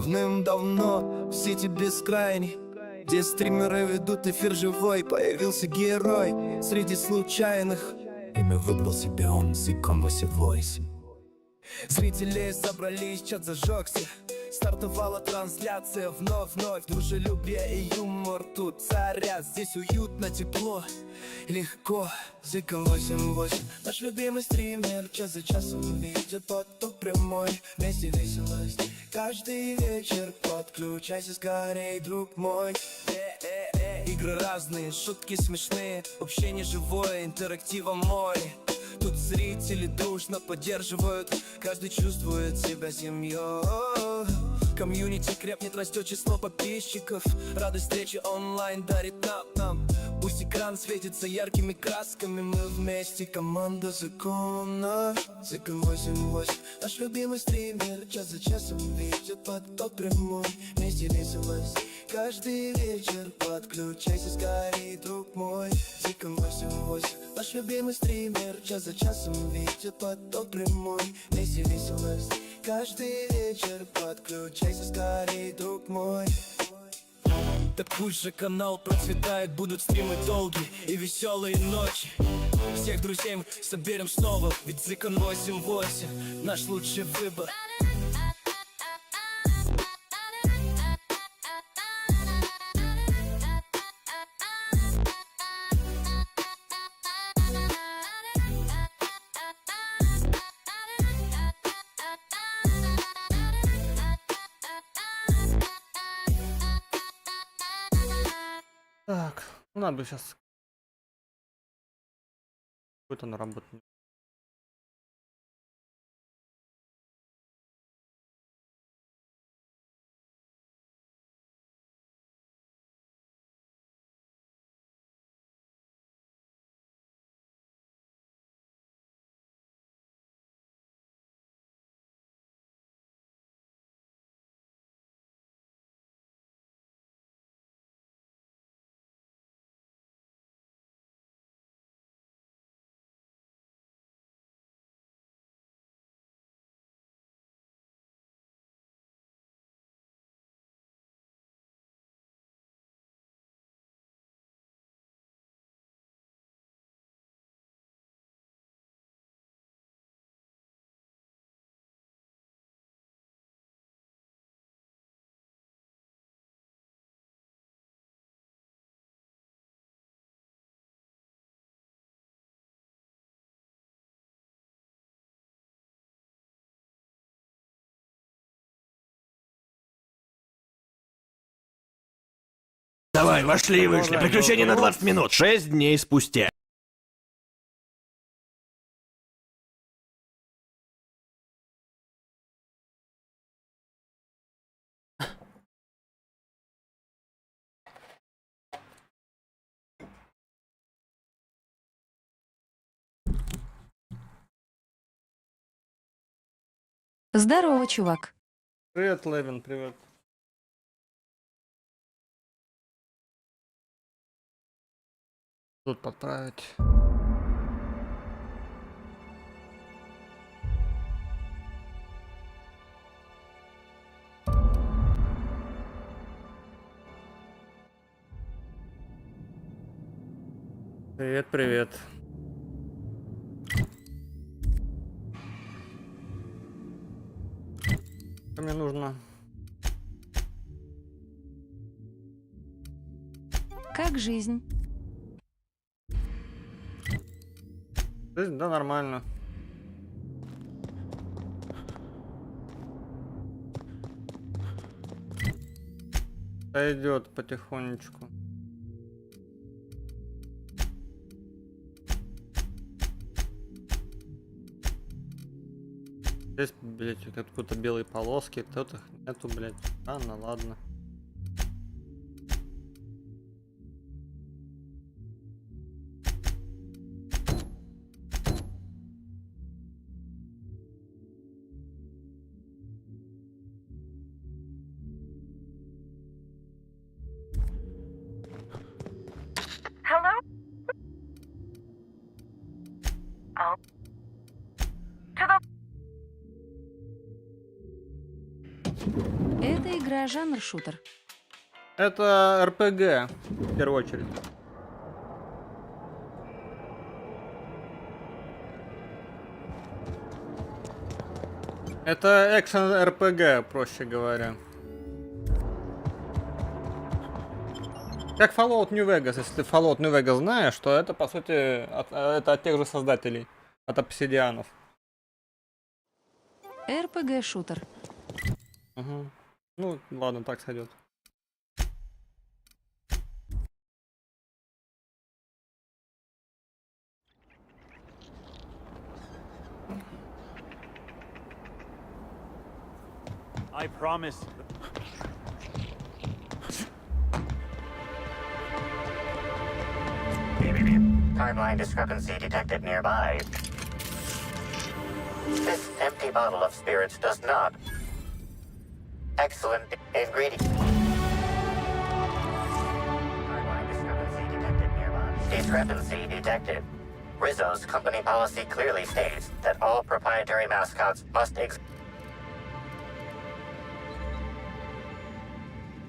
Давным-давно в сети бескрайней, где стримеры ведут эфир живой, появился герой среди случайных. Имя выбрал себе он, языком 8. Зрители собрались, чат зажегся. Стартовала трансляция вновь, дружелюбие и юмор тут царят. Здесь уютно, тепло, легко. Зыком 8. Наш любимый стример час за часом ведет поток прямой. Вместе веселость каждый вечер. Подключайся скорей, друг мой. Игры разные, шутки смешные, общение живое, интерактива море. Тут зрители дружно поддерживают, каждый чувствует себя семьей. Комьюнити крепнет, растет число подписчиков. Радость встречи онлайн дарит нам. Пусть экран светится яркими красками, мы вместе, команда Закона. Зыком 8. Наш любимый стример час за часом ведет поток прямой. Вместе веселость каждый вечер. Подключайся скорей, друг мой. Зыком 8. Наш любимый стример час за часом ведет поток прямой. Вместе веселость каждый вечер. Подключайся скорей, друг мой. Так пусть же канал процветает, будут стримы долгие и веселые ночи. Всех друзей мы соберем снова, ведь Зыкон 8 наш лучший выбор. Так, ну надо бы сейчас какой-то на работу. Давай, вошли и вышли. Приключение на 20 минут. 6 дней спустя. Здорово, чувак. Привет, Левин, привет. Тут подправить. Привет, привет. Что мне нужно? Как жизнь? Жизнь, да, нормально. Пойдет потихонечку. Здесь, блять, какие-то белые полоски, кто-то нету, блять. А, ну ладно. Игра жанр шутер. Это РПГ, в первую очередь. Это экшен РПГ, проще говоря. Как Fallout New Vegas. Если ты Fallout New Vegas знаешь, то это, по сути, это от тех же создателей. От обсидианов. РПГ шутер. Угу. Ну, ладно, так сойдет. I promise. Timeline discrepancy detected nearby. This empty bottle of spirits does not. Excellent ingredient. Timeline discrepancy detected nearby. Discrepancy detected. Rizzo's company policy clearly states that all proprietary mascots must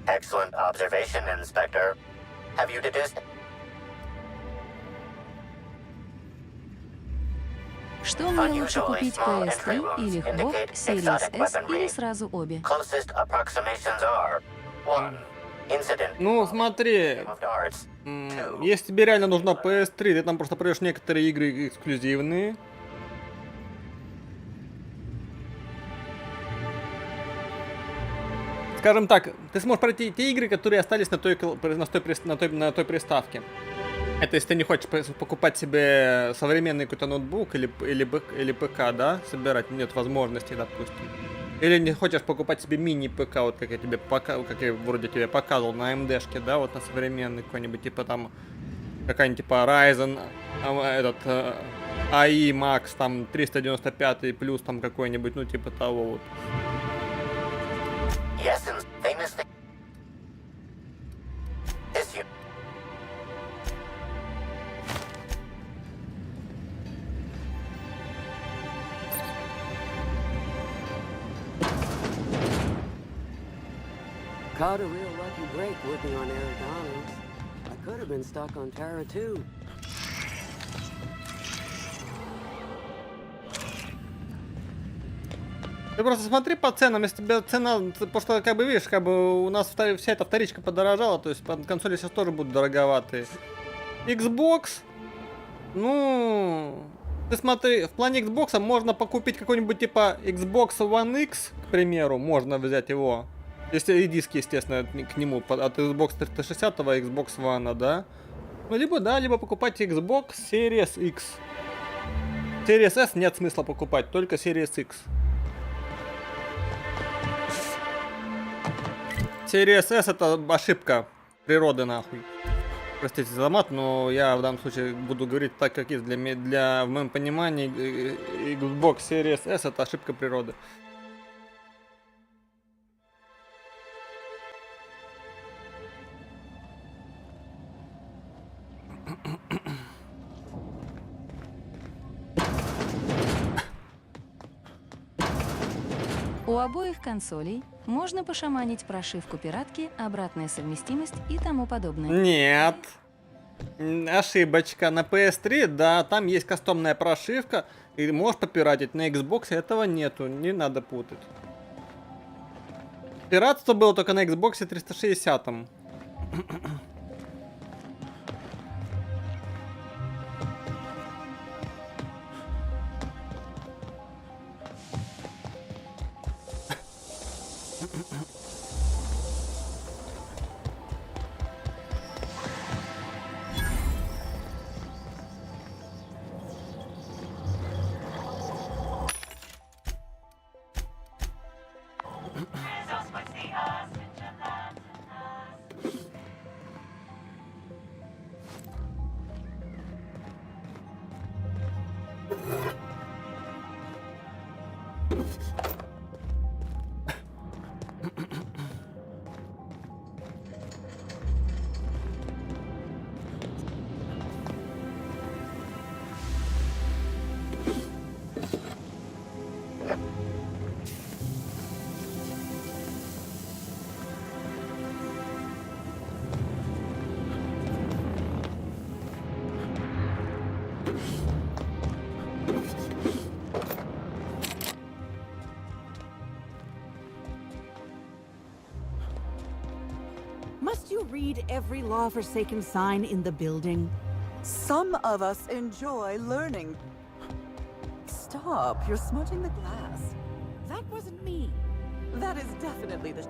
Excellent observation, Inspector. Have you deduced? Что мне лучше купить, PS3 или Xbox Series S или сразу обе? Closest approximations are 1. Incident. Ну, смотри, если тебе реально нужна PS3, ты там просто пройдешь некоторые игры эксклюзивные. Скажем так, ты сможешь пройти те игры, которые остались на той приставке. Это если ты не хочешь покупать себе современный какой-то ноутбук или ПК, да, собирать, нет возможности, допустим. Или не хочешь покупать себе мини-ПК, вот как я тебе вроде тебе показывал на AMD-шке, да, вот на современный какой-нибудь, типа там, какая-нибудь типа Ryzen, AI Max, там 395 плюс там какой-нибудь, ну типа того вот. Yes, famously. Caught a real lucky break working on Aragonos. I could have been stuck on Terra too. Ты просто смотри по ценам, если тебе цена, потому что, как бы, видишь, как бы у нас вся эта вторичка подорожала, то есть консоли сейчас тоже будут дороговатые. Xbox, ну, ты смотри, в плане Xbox можно покупить какой-нибудь типа Xbox One X, к примеру, можно взять его. Если и диски, естественно, к нему, от Xbox 360 и Xbox One, да. Ну, либо, да, либо покупать Xbox Series X. Series S нет смысла покупать, только Series X. Series S это ошибка природы, нахуй. Простите за мат, но я в данном случае буду говорить так, как есть. В моем понимании, Xbox Series S это ошибка природы. У обоих консолей можно пошаманить прошивку пиратки, обратная совместимость и тому подобное. Нет. Ошибочка. На PS3, да, там есть кастомная прошивка, и можешь попиратить. На Xbox этого нету, не надо путать. Пиратство было только на Xbox 360. read every law-forsaken sign in the building? Some of us enjoy learning. Stop, you're smudging the glass. That wasn't me. That is definitely the...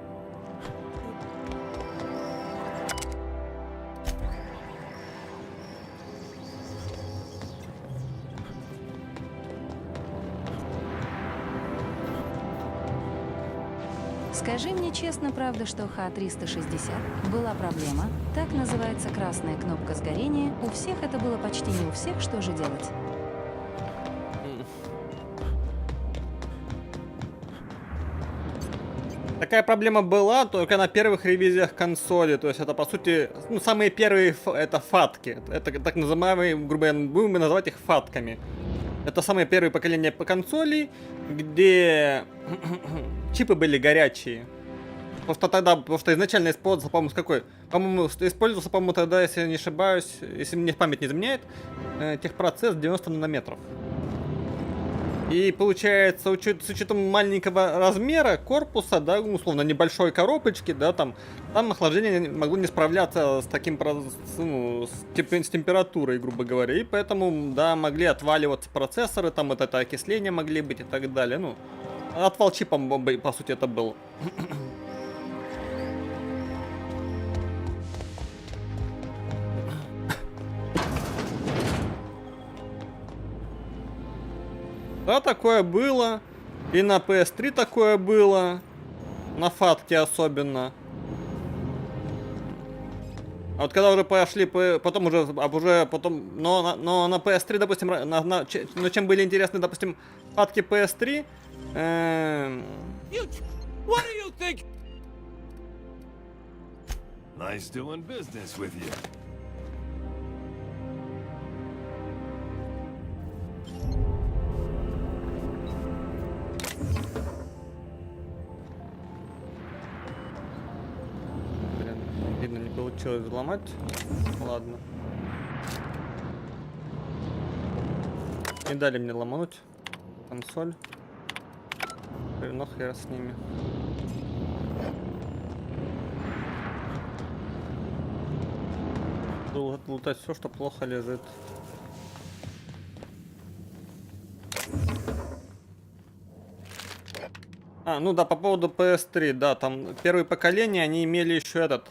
Скажи мне честно, правда, что Х-360 была проблема? Так называется красная кнопка сгорения. У всех это было почти не у всех, что же делать? Такая проблема была только на первых ревизиях консоли, то есть это по сути, ну, самые первые это фатки, это так называемые, грубо говоря, будем называть их фатками. Это самые первые поколения по консолей, где чипы были горячие. Потому что изначально использовался, по-моему, с какой? По-моему, использовался, по-моему, тогда, если я не ошибаюсь, если мне память не изменяет, техпроцесс 90 нанометров. И получается, с учетом маленького размера корпуса, да, условно небольшой коробочки, да, там охлаждение могло не справляться с таким, ну, с температурой, грубо говоря, и поэтому, да, могли отваливаться процессоры, там вот это окисление могли быть и так далее, ну, отвал чипа, по сути, это был. Да, такое было. И на PS3 такое было. На фатке особенно. А вот когда уже пошли, потом уже, но на PS3, допустим, но чем были интересны, допустим, фатки PS3, What do you think? Nice doing business with you. видно, не получилось взломать. Ладно. Не дали мне ломануть консоль. Ну хер с ними. Буду лутать все, что плохо лежит. Ну да, по поводу PS3, да, там первые поколения, они имели еще этот.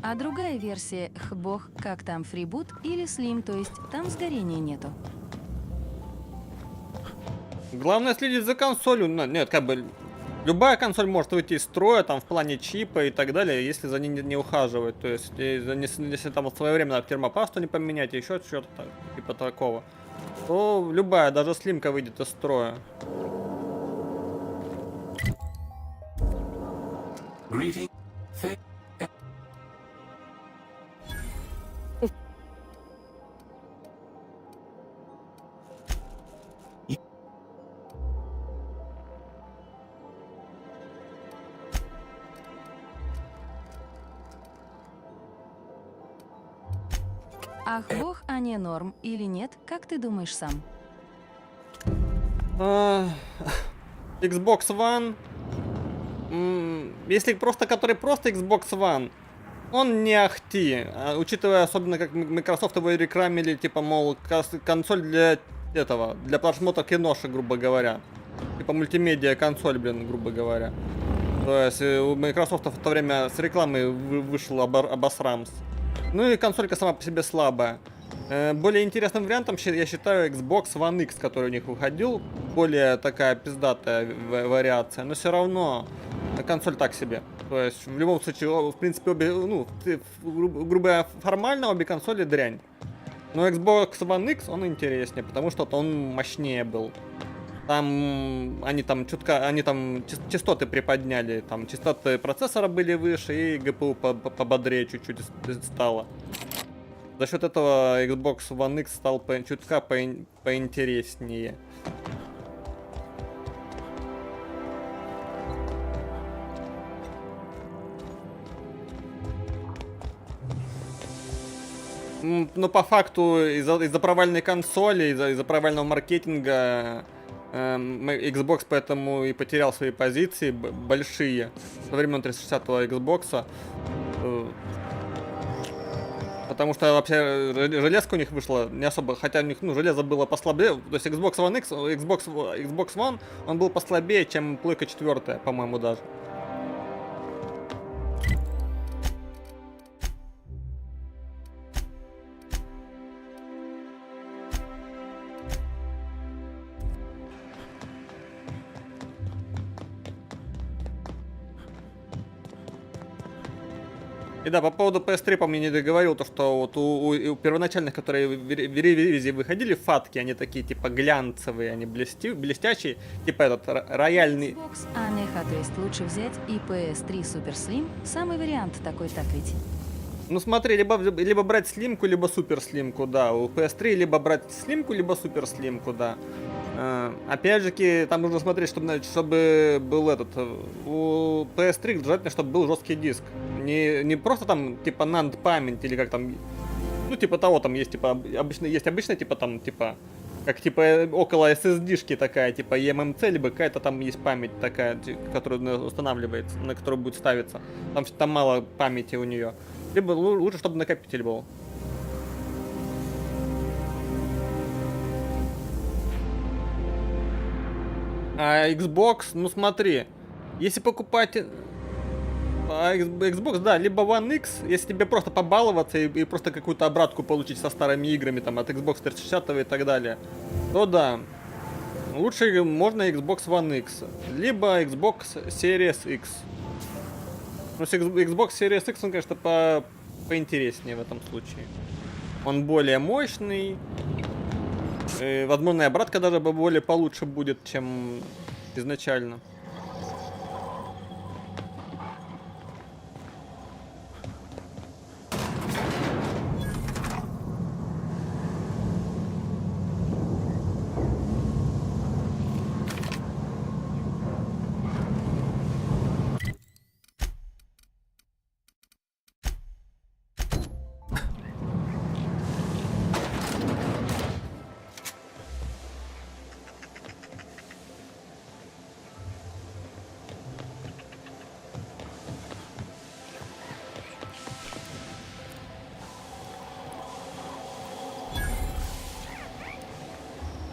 А другая версия, бог, как там, фрибут или слим, то есть там сгорения нету. Главное следить за консолью. Нет, как бы любая консоль может выйти из строя, там в плане чипа и так далее, если за ней не ухаживать. То есть, если там своевременно термопасту не поменять, еще что-то типа такого, то любая, даже слимка выйдет из строя. Ах, бог, а не норм или нет? Как ты думаешь сам? Xbox One. Если который просто Xbox One, он не ахти. Учитывая особенно, как Microsoft его рекламили, типа, мол, консоль для для просмотра киношек, грубо говоря. Типа мультимедиа консоль, блин, грубо говоря. То есть у Microsoft в то время с рекламой вышел обосрамс. Ну и консолька сама по себе слабая. Более интересным вариантом я считаю Xbox One X, который у них выходил. Более такая пиздатая вариация, но все равно консоль так себе. То есть в любом случае, в принципе, обе, ну, грубо говоря, формально обе консоли дрянь. Но Xbox One X, он интереснее, потому что он мощнее был. Там они там частоты приподняли, там частоты процессора были выше и GPU пободрее чуть-чуть стало. За счет этого Xbox One X стал чутка поинтереснее. Но по факту из-за провальной консоли, из-за провального маркетинга Xbox поэтому и потерял свои позиции большие со времен 360-го Xbox. Потому что вообще железка у них вышла не особо, хотя у них, ну, железо было послабее. То есть Xbox One X, Xbox One, он был послабее, чем плойка 4, по-моему, даже. И да, по поводу PS3, по мне не договорил, то что вот у первоначальных, которые в ревизии выходили, фатки, они такие типа глянцевые, они блестящие, типа этот рояльный. Xbox, то есть лучше взять и PS3 Super Slim, самый вариант такой, так ведь? Ну смотри, либо брать слимку, либо супер слимку, да. У PS3 либо брать слимку, либо супер слимку, да. Опять же, там нужно смотреть, чтобы был этот. У PS3 желательно, чтобы был жесткий диск. Не просто там типа NAND память или как там. Ну, типа того, там есть типа обычно типа там, типа. Как типа около SSD-шки такая, типа eMMC, либо какая-то там есть память такая, которая устанавливается, на которую будет ставиться. Там мало памяти у нее. Либо лучше, чтобы накопитель был. А Xbox, ну смотри, если покупать Xbox, да, либо One X, если тебе просто побаловаться и просто какую-то обратку получить со старыми играми там от Xbox 360 и так далее, то да, лучше можно Xbox One X, либо Xbox Series X. Ну, Xbox Series X, он, конечно, поинтереснее в этом случае. Он более мощный. Возможно, и обратка даже более получше будет, чем изначально.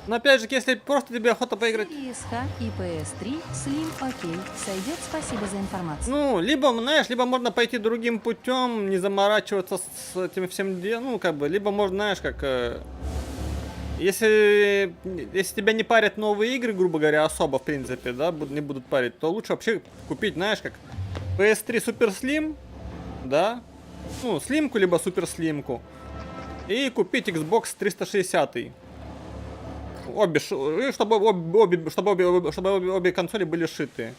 Но опять же, если просто тебе охота поиграть... Х и PS3 Slim окей. Сойдет, спасибо за информацию. Ну, либо, знаешь, либо можно пойти другим путем, не заморачиваться с этим всем делом, ну, как бы, либо можно, знаешь, как... Если тебя не парят новые игры, грубо говоря, особо, в принципе, да, не будут парить, то лучше вообще купить, знаешь, как PS3 Super Slim, да, ну, слимку, либо супер слимку, и купить Xbox 360. Чтобы обе консоли были шитые.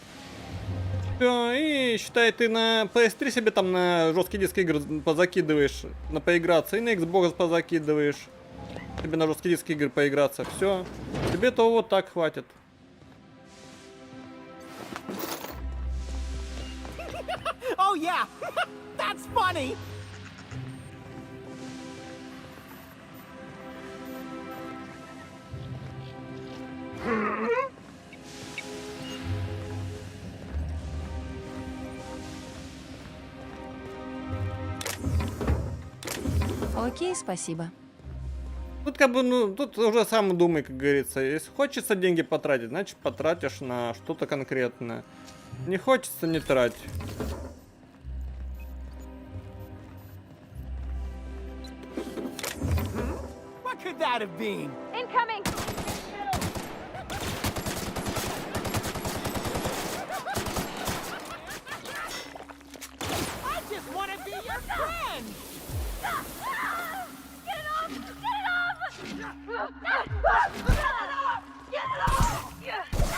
Все, и считай, ты на PS3 себе там на жесткий диск игр позакидываешь, на поиграться, и на Xbox позакидываешь, тебе на жесткий диск игр поиграться. Все, тебе того вот так хватит. Oh yeah, that's funny. Окей, спасибо. Тут как бы, ну, тут уже сам думай, как говорится. Если хочется деньги потратить, значит потратишь на что-то конкретное. Не хочется, не трать. What could that have been? Incoming! I just want to be your friend. Get it off! Get it off! Get it off! Get it off!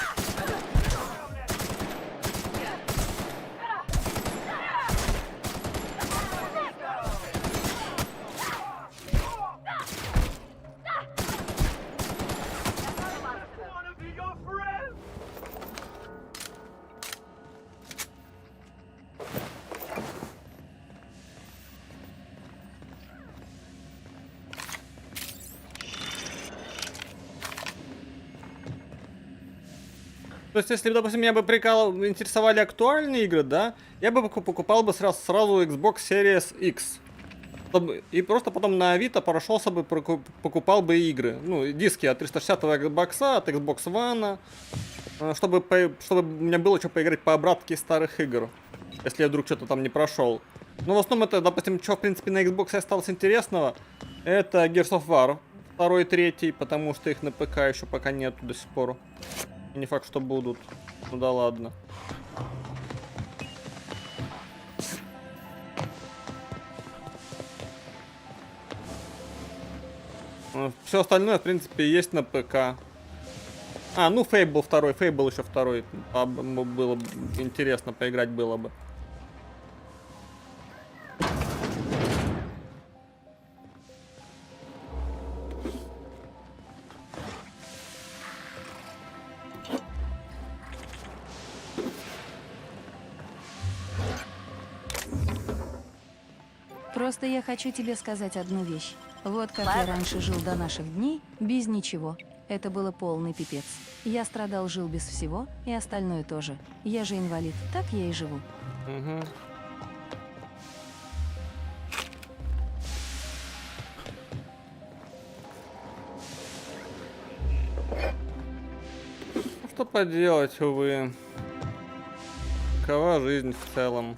То есть, если, допустим, меня бы интересовали актуальные игры, да, я бы покупал бы сразу Xbox Series X. И просто потом на Авито прошелся бы, покупал бы игры. Ну, диски от 360-го Xbox, от Xbox One, чтобы у меня было что поиграть по обратке старых игр, если я вдруг что-то там не прошел. Но в основном это, допустим, что в принципе на Xbox осталось интересного, это Gears of War 2 и 3, потому что их на ПК еще пока нету до сих пор. И не факт, что будут. Ну да ладно. Все остальное, в принципе, есть на ПК. А, ну Fable 2, Fable еще 2. Было бы интересно, поиграть было бы. Просто я хочу тебе сказать одну вещь. Вот как я раньше жил до наших дней, без ничего. Это было полный пипец. Я страдал, жил без всего, и остальное тоже. Я же инвалид, так я и живу. Угу. Что поделать, увы. Такова жизнь в целом.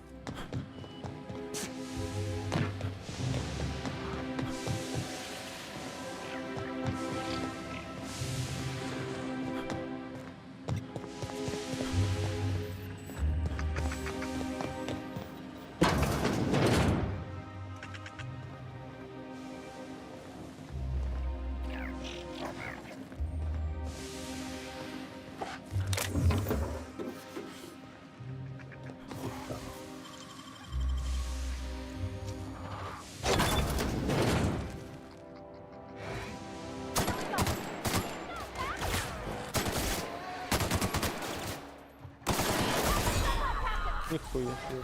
Нихуя себе.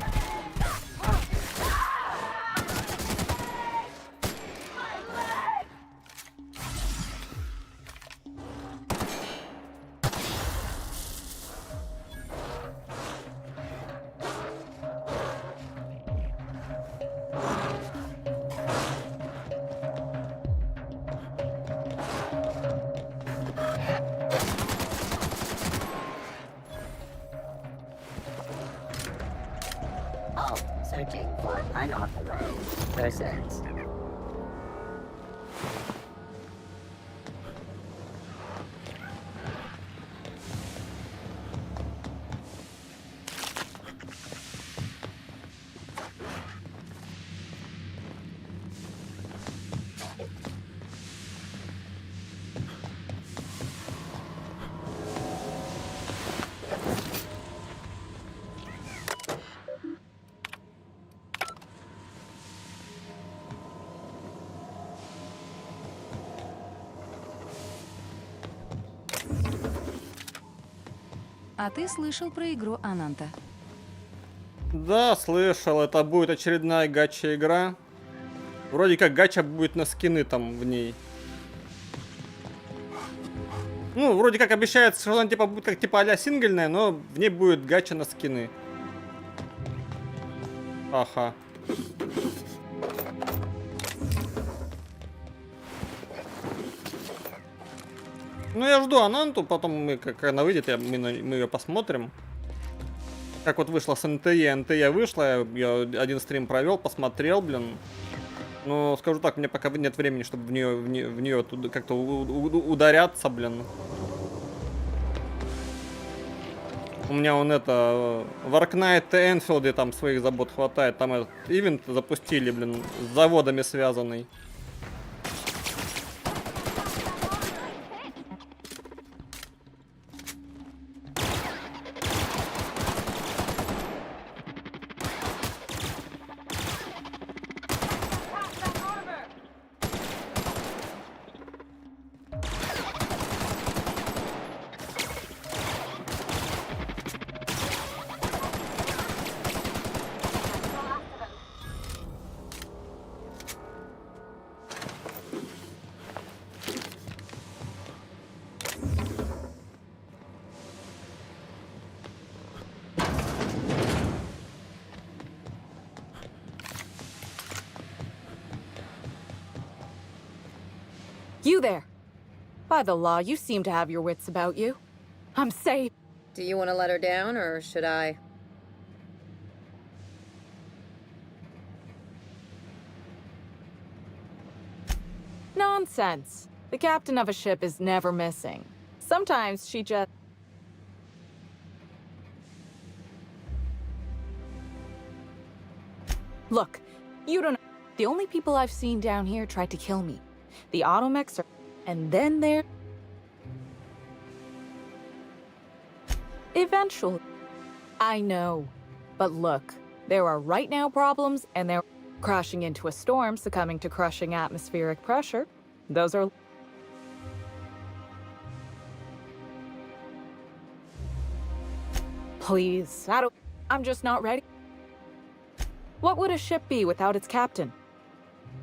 Searching for unauthorized persons. А ты слышал про игру Ананта? Да, слышал, это будет очередная гача игра. Вроде как гача будет на скины там в ней. Ну, вроде как обещается, что она типа будет как типа а-ля сингельная, но в ней будет гача на скины. Ага. Ну, я жду Ананту, потом мы, как она выйдет, мы ее посмотрим. Как вот вышла с НТЕ. НТЕ вышла, я один стрим провел, посмотрел, блин. Но скажу так, мне пока нет времени, чтобы в нее как-то ударяться, блин. У меня он это... В Аркнайт Энфилде там своих забот хватает. Там этот ивент запустили, блин, с заводами связанный. You there. By the law, you seem to have your wits about you. I'm safe. Do you want to let her down, or should I? Nonsense. The captain of a ship is never missing. Sometimes she just... Look, you don't know. The only people I've seen down here tried to kill me. The automechs are... And then they're... Eventually. I know. But look, there are right now problems, and they're crashing into a storm, succumbing to crushing atmospheric pressure. Those are... Please, I'm just not ready. What would a ship be without its captain?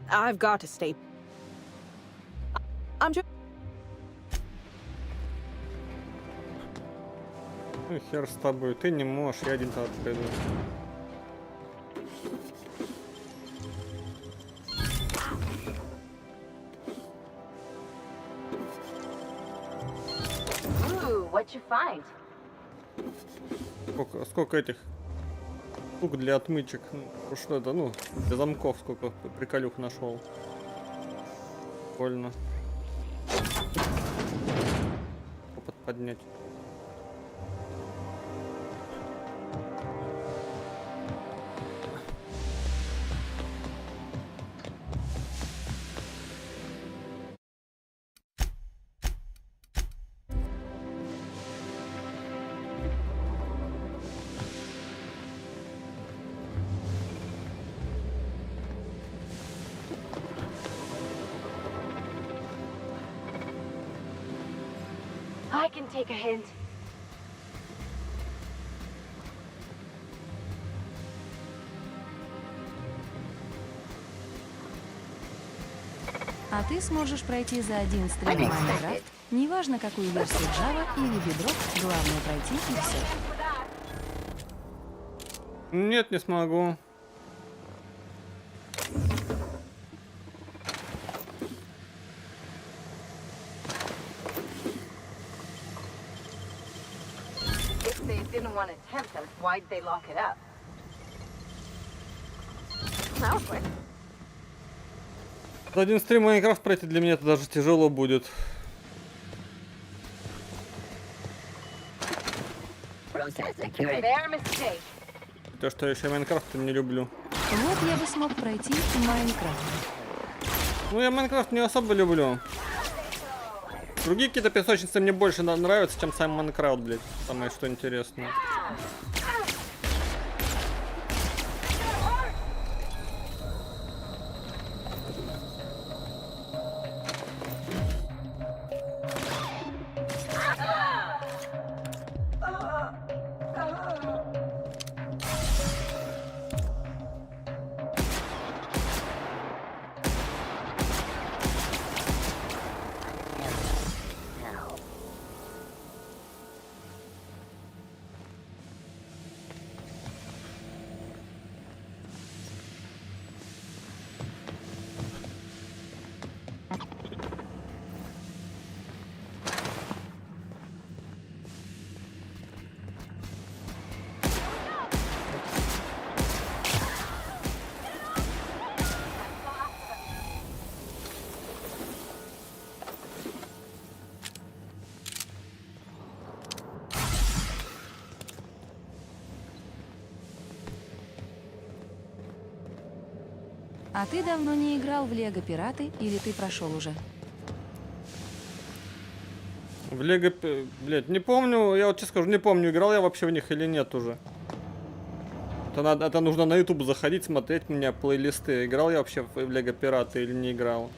I've got to stay. I'm just... Ну хер с тобой, ты не можешь, я один тогда пойду. Ooh, what you find? Сколько этих штук для отмычек? Ну, что это, ну, для замков сколько приколюх нашел. Больно. Опыт поднять. I can take a hint. А ты сможешь пройти за один стрим Майнкрафт, неважно какую версию Java или Bedrock, главное пройти и все. Нет, не смогу. If they didn't want to tempt us, why'd they lock it up? That was quick. За один стрим Майнкрафт пройти для меня это даже тяжело будет. Their mistake. То, что я еще Майнкрафт не люблю. Вот я бы смог пройти Майнкрафт. Ну, я Майнкрафт не особо люблю. Другие какие-то песочницы мне больше нравятся, чем сам Майнкрафт, блядь. Самое что интересное. А ты давно не играл в Лего Пираты или ты прошел уже? В Лего, блядь, не помню, я вот честно скажу, не помню, играл я вообще в них или нет уже. Это нужно на YouTube заходить, смотреть у меня плейлисты. Играл я вообще в Лего Пираты или не играл?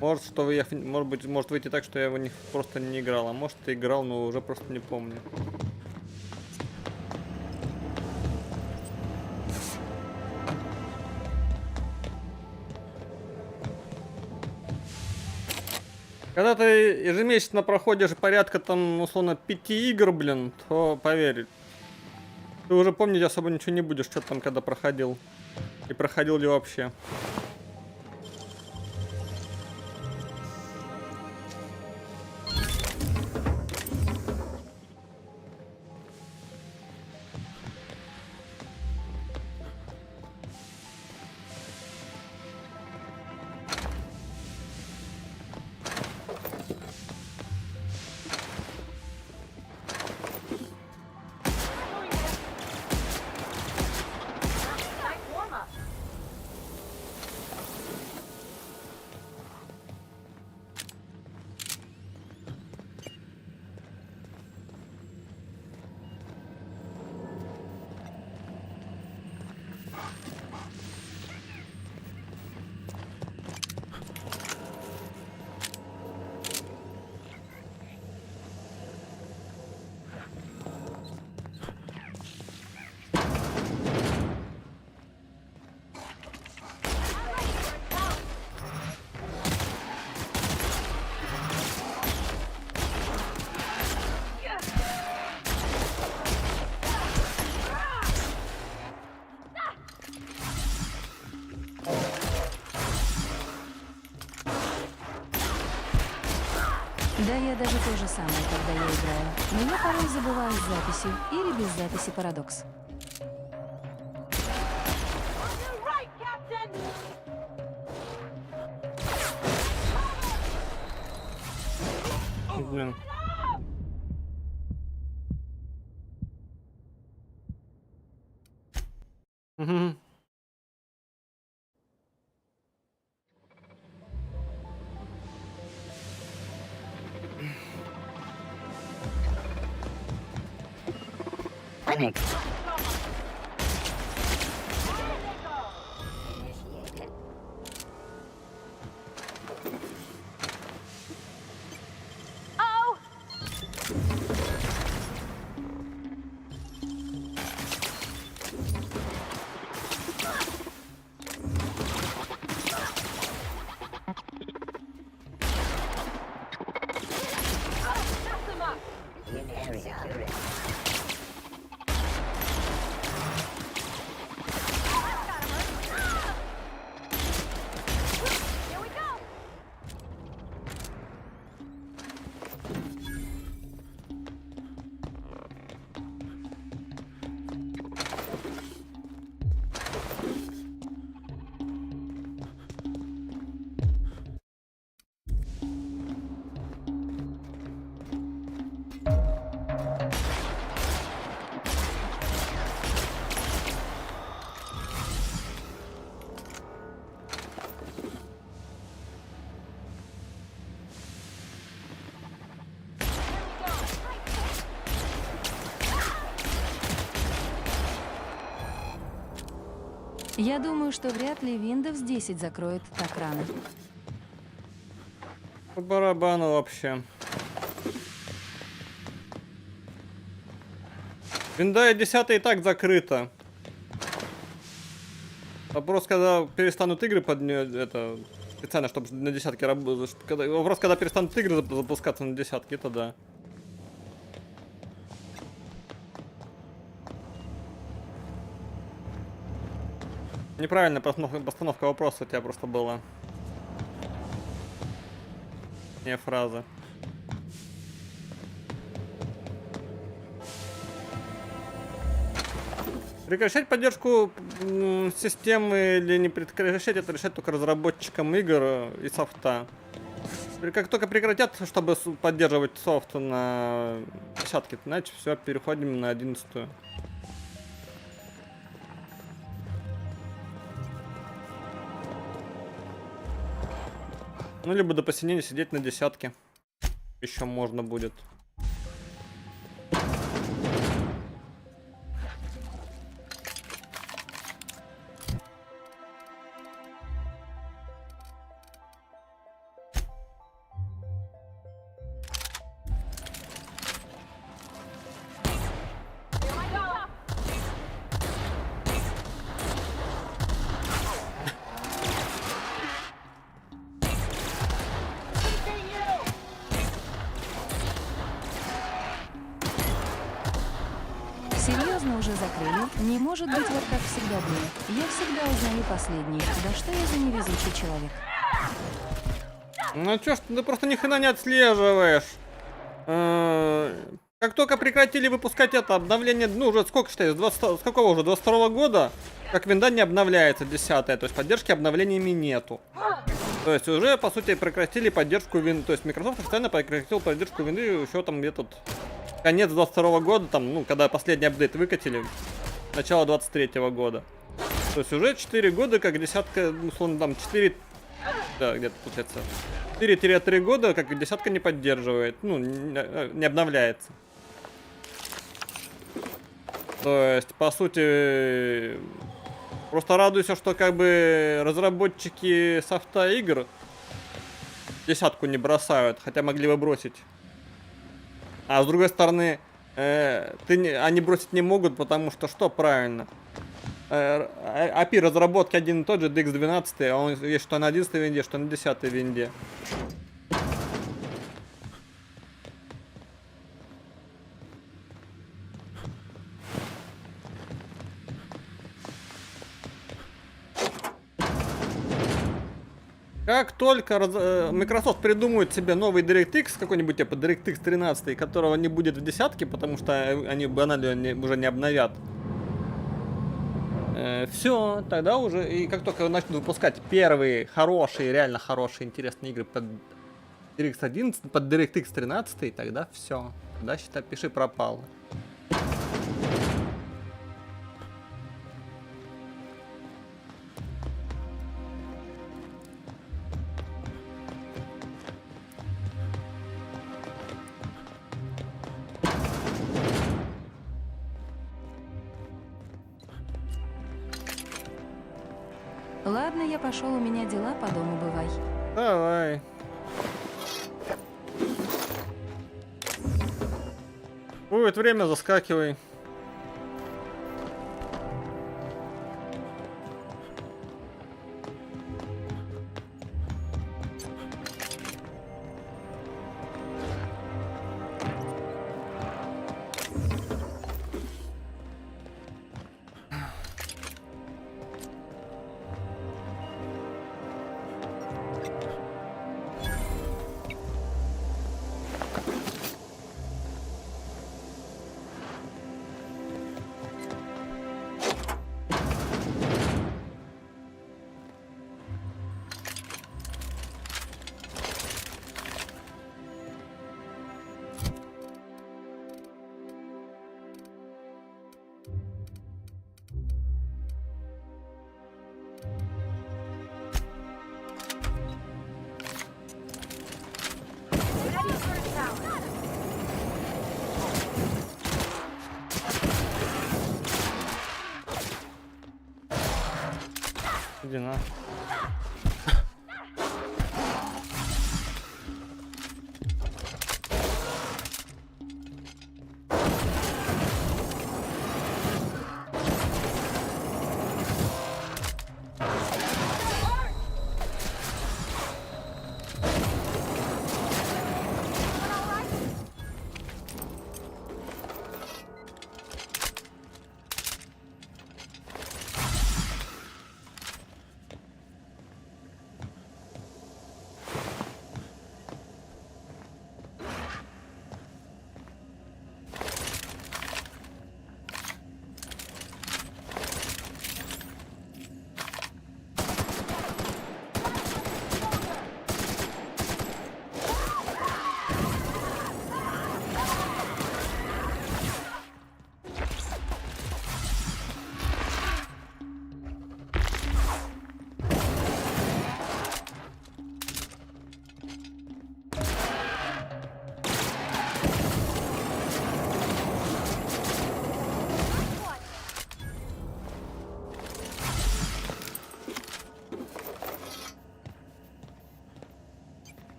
Может, может выйти так, что я в них просто не играл, а может и играл, но уже просто не помню. Когда ты ежемесячно проходишь порядка там, условно, 5 игр, блин, то поверь, ты уже помнить особо ничего не будешь, что там когда проходил. И проходил ли вообще. Да, я даже то же самое, когда я играю. Но я порой забываю с записью или без записи парадокс. Блин. Угу. Я думаю, что вряд ли Windows 10 закроет так рано. По барабану вообще. Windows 10 и так закрыто. Вопрос, когда перестанут игры под нее, это специально, чтобы на десятке работать. Вопрос, когда перестанут игры запускаться на десятке, это да. Неправильная постановка вопроса у тебя просто была. Не фраза. Прекращать поддержку системы или не прекращать, это решать только разработчикам игр и софта. Как только прекратят, чтобы поддерживать софт на десятке, значит все, переходим на 11-ю. Ну, либо до посинения сидеть на десятке. Еще можно будет. Серьезно уже закрыли? Не может быть вот как всегда было. Я всегда узнаю последний. Да что я за невезучий человек? Ну чё ж, ты просто ни хрена не отслеживаешь. Как только прекратили выпускать это обновление, ну уже сколько считаешь, с какого уже, 22 года, как винда не обновляется 10-я, то есть поддержки обновлениями нету. То есть уже, по сути, прекратили поддержку винды, то есть Microsoft официально прекратил поддержку винды еще там где-то конец 22 года, там, ну, когда последний апдейт выкатили, начало 23 года. То есть уже 4 года, как десятка, условно, там 4, да, где-то получается, 4-3 года, как десятка не поддерживает, ну, не обновляется. То есть, по сути, просто радуйся, что как бы разработчики софта игр десятку не бросают, хотя могли бы бросить. А с другой стороны, они бросить не могут, потому что правильно? API разработки один и тот же, DX12, а он есть что на 11 винде, что на 10 винде. как только Microsoft придумает себе новый DirectX, какой-нибудь типа DirectX 13, которого не будет в десятке, потому что они банально уже не обновят. Все, тогда уже, и как только начнут выпускать первые хорошие, реально хорошие, интересные игры под DirectX 11, под DirectX 13, тогда все. Тогда, считай, пиши пропало. Ладно, я пошел, у меня дела по дому, бывай. Давай. Будет время, заскакивай. Иди на.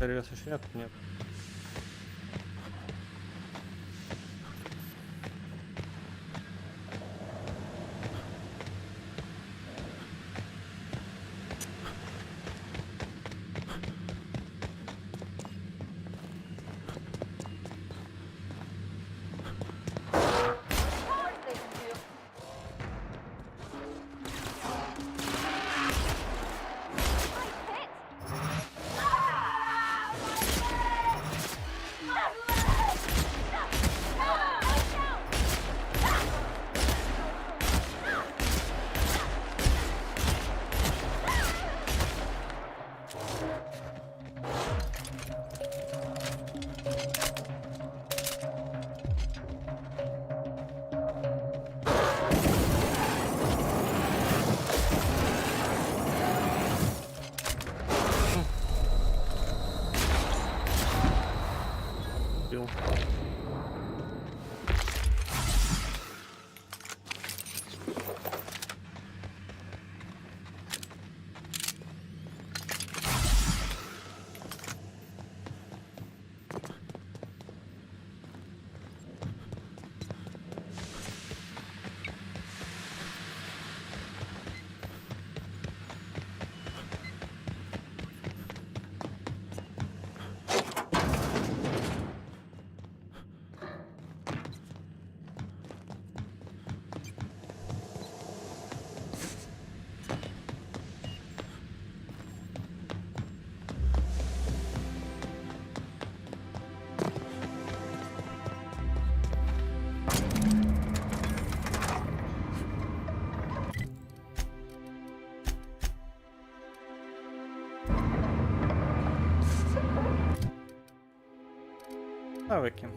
Перевес еще нет? Нет. навыки.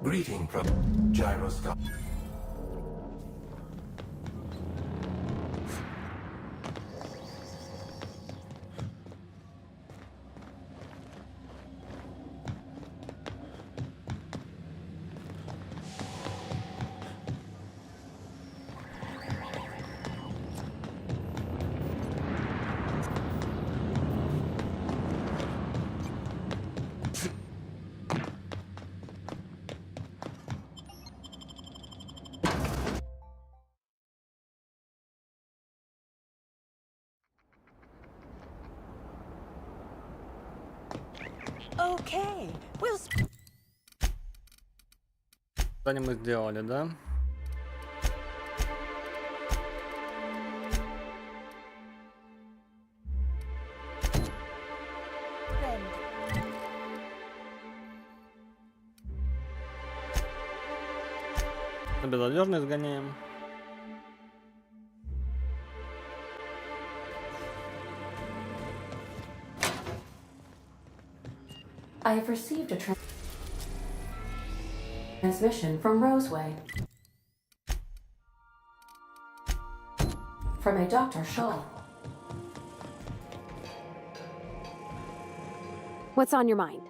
Greeting from Gyroscope. Okay, we'll. Задание мы сделали, да? На безнадежно изгоняем. I have received a transmission from Roseway. From a Dr. Shaw. What's on your mind?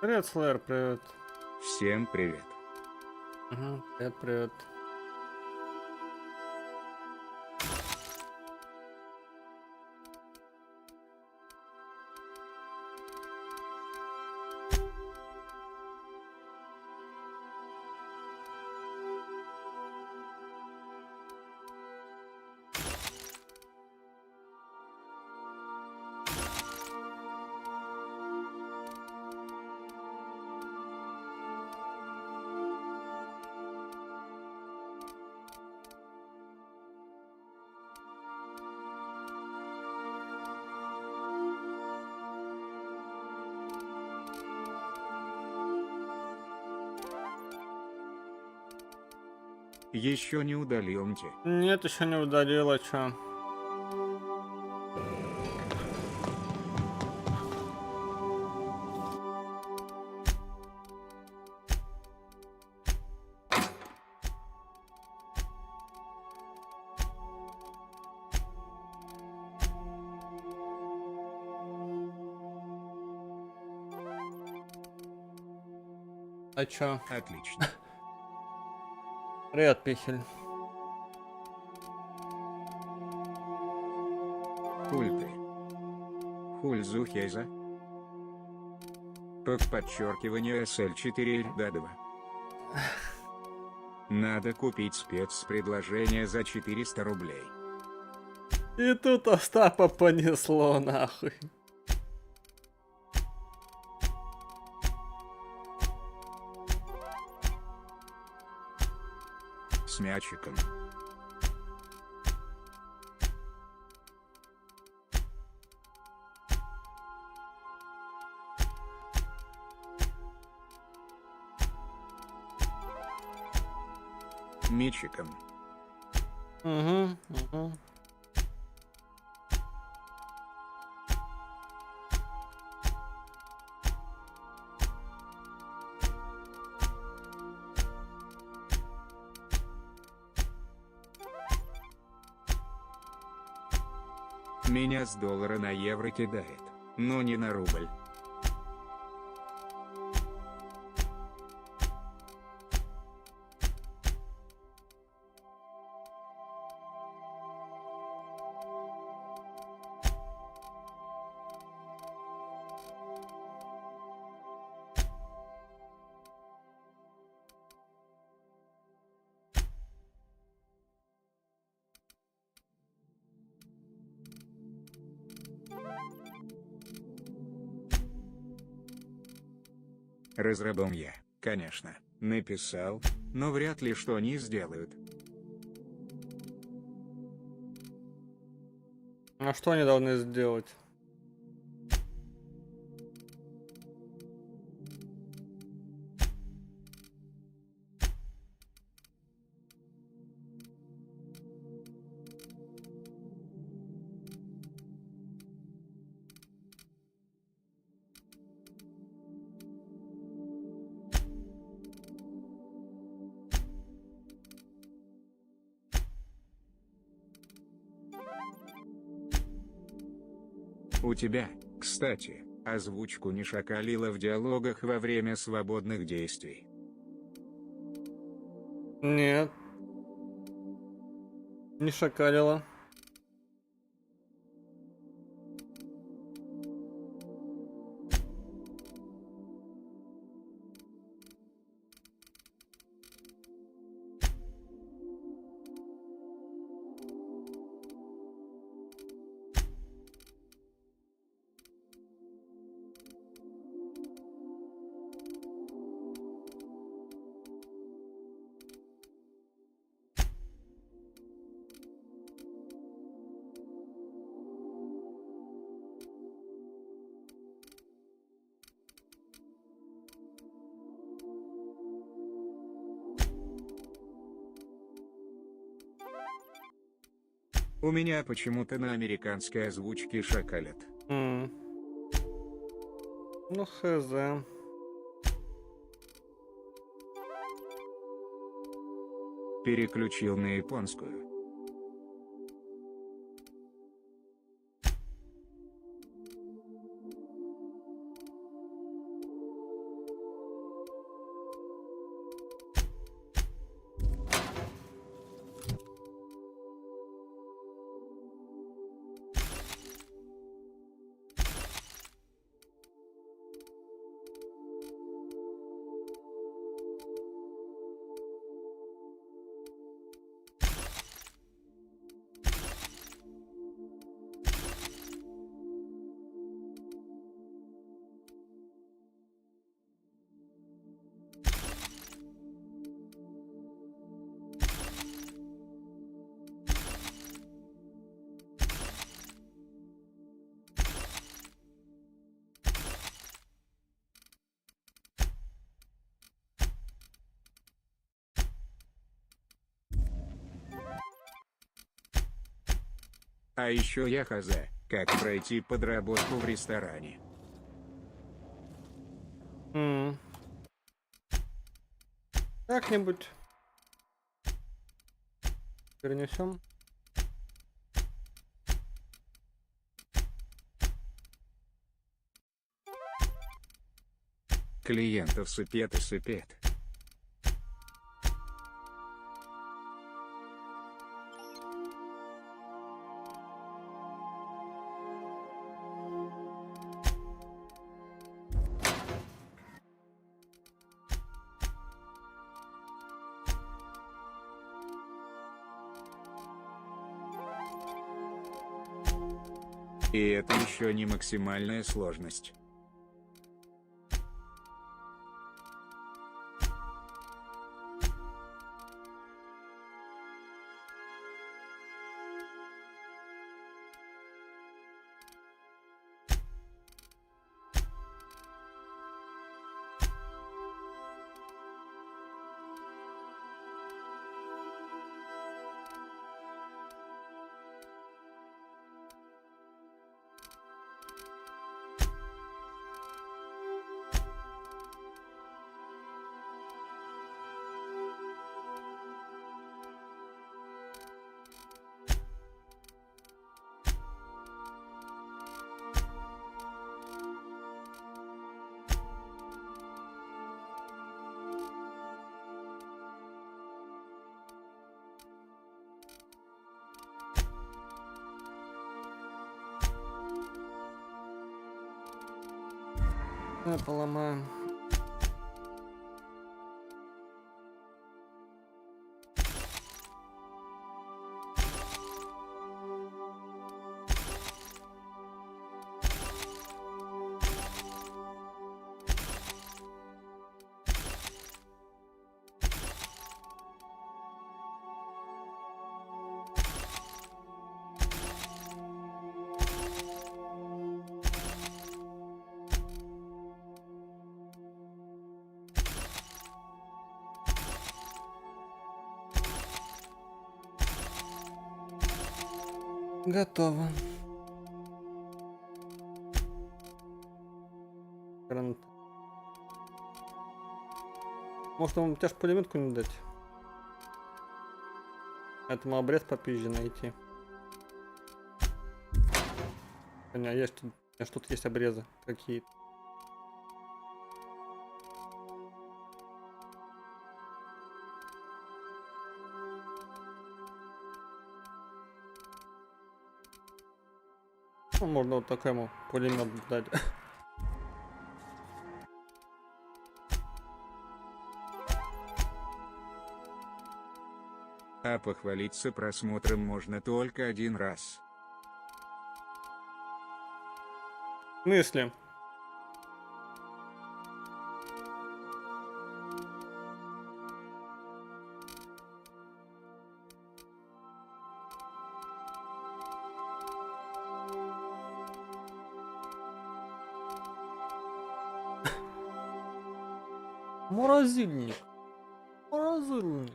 Привет, Слэр, привет. Всем привет. Угу, привет, привет. Еще не удалил МТ. Нет, еще не удалила, чё. А чё? Отлично. Привет, Пихель. Хуль ты. Хуль Зухейза. Подчеркивание SL4 Ильдадова. Надо купить спецпредложение за 400 рублей. И тут Остапа понесло, нахуй. С мячиком. Мячиком. Угу, угу. Меня с доллара на евро кидает, но не на рубль. Разрабом я, конечно, написал, но вряд ли что они сделают. А что они должны сделать? У тебя, кстати, озвучку не шакалило в диалогах во время свободных действий. Нет. Не шакалило. У меня почему-то на американской озвучке шакалят. Ну, хз. Переключил на японскую. А еще я хз, как пройти подработку в ресторане. Как-нибудь перенесем. Клиентов сыпет и сыпет. И это еще не максимальная сложность. Поломаем. Готово. Гранат. Может, вам тяж пулеметку не дать? Этому обрез попизже найти. Не, есть тут есть обрезы какие-то. Ну, можно вот такому пулемет дать. А похвалиться просмотром можно только один раз. В смысле? Морозильник. Морозильник.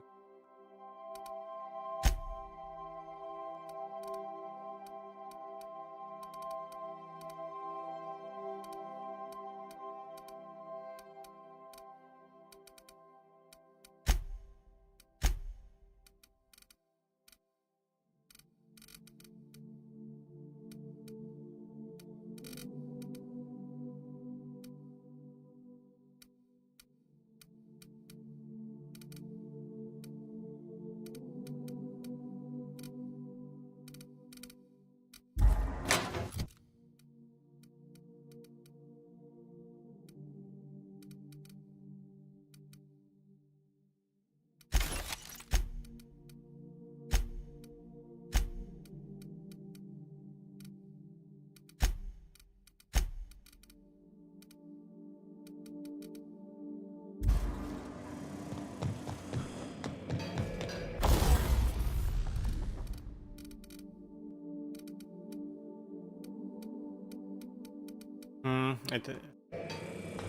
Это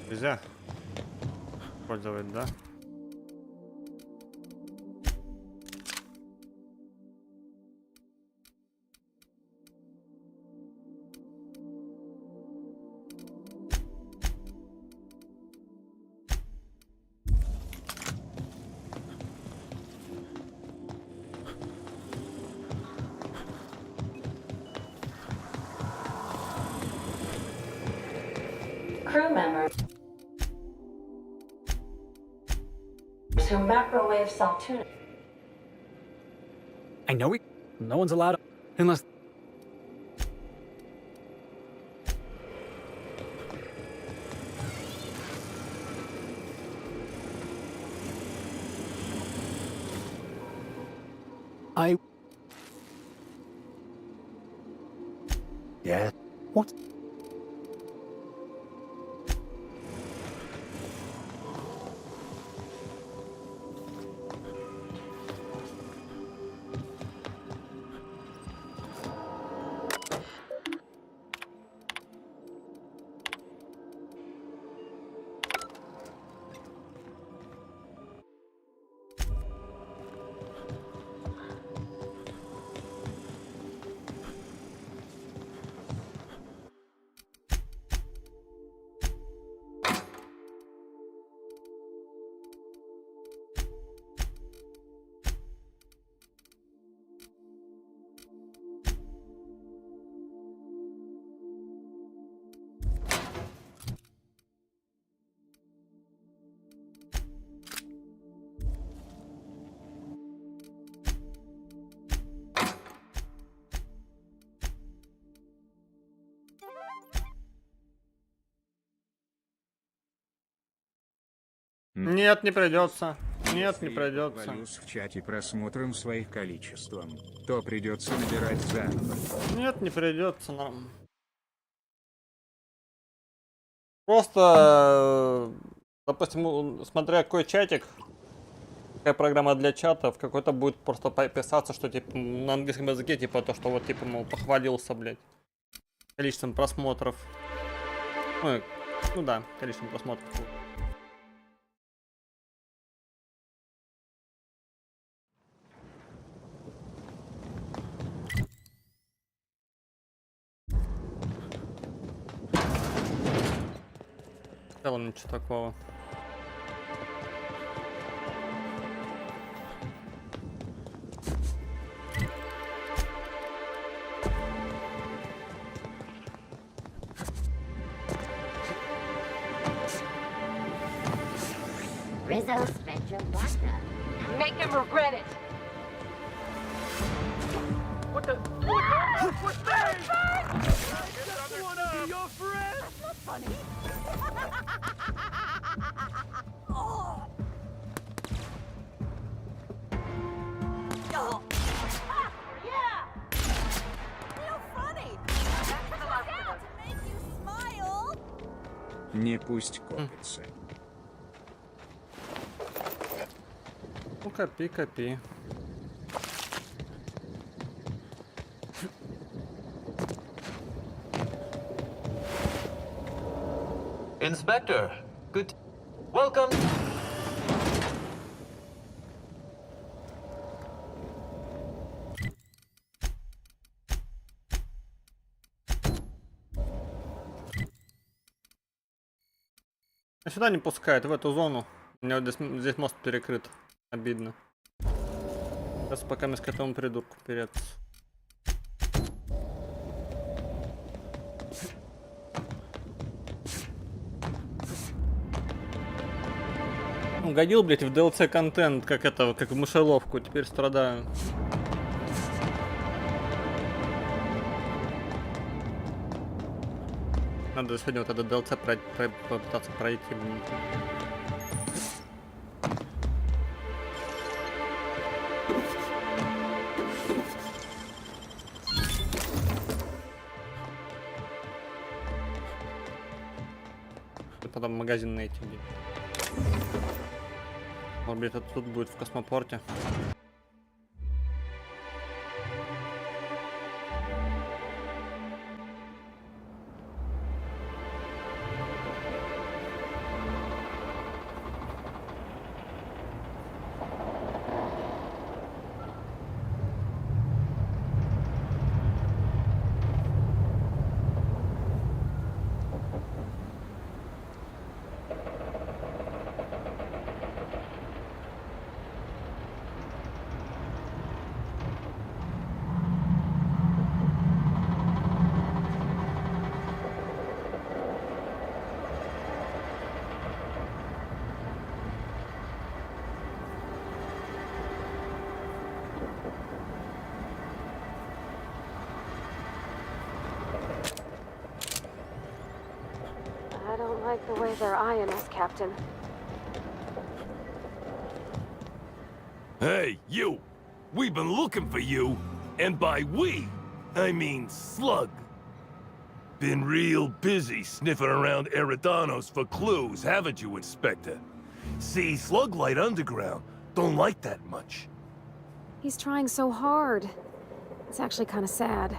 нельзя использовать, да? Crew members who microwave saltuna. I know no one's allowed unless. Yeah. What? Нет, не придется. Нет, не Если я придется. похвалюсь в чате просмотром своих количеством, то придется набирать заново. Нет, не придется нам. Просто, допустим, смотря какой чатик, какая программа для чата, в какой-то будет просто писаться, что типа на английском языке, типа то, что вот типа, мол, похвалился, блядь, количеством просмотров. Ну да, количеством просмотров. целом ничего такого. Rizzo spent your partner. Make him regret it. What the? What's that? I just wanna be your friend. That's not funny. Oh. Oh. Ah, yeah. Real funny. That's to make you smile. Не пусть копится. Ну, копи, копи. Inspector, good. Welcome. Сюда не пускают, в эту зону. У меня вот здесь мост перекрыт. Обидно. Сейчас пока мы к этому придурку вперед. Угодил, блять, в DLC контент, как это, как в мышеловку, теперь страдаю. Надо сегодня вот этот DLC попытаться пройти. Потом магазин найти где. Может быть, это тут будет в космопорте. I don't like the way they're eyeing us, Captain. Hey, you! We've been looking for you, and by we, I mean Slug. Been real busy sniffing around Eridanos for clues, haven't you, Inspector? See, Slug Light Underground don't like that much. He's trying so hard. It's actually kind of sad.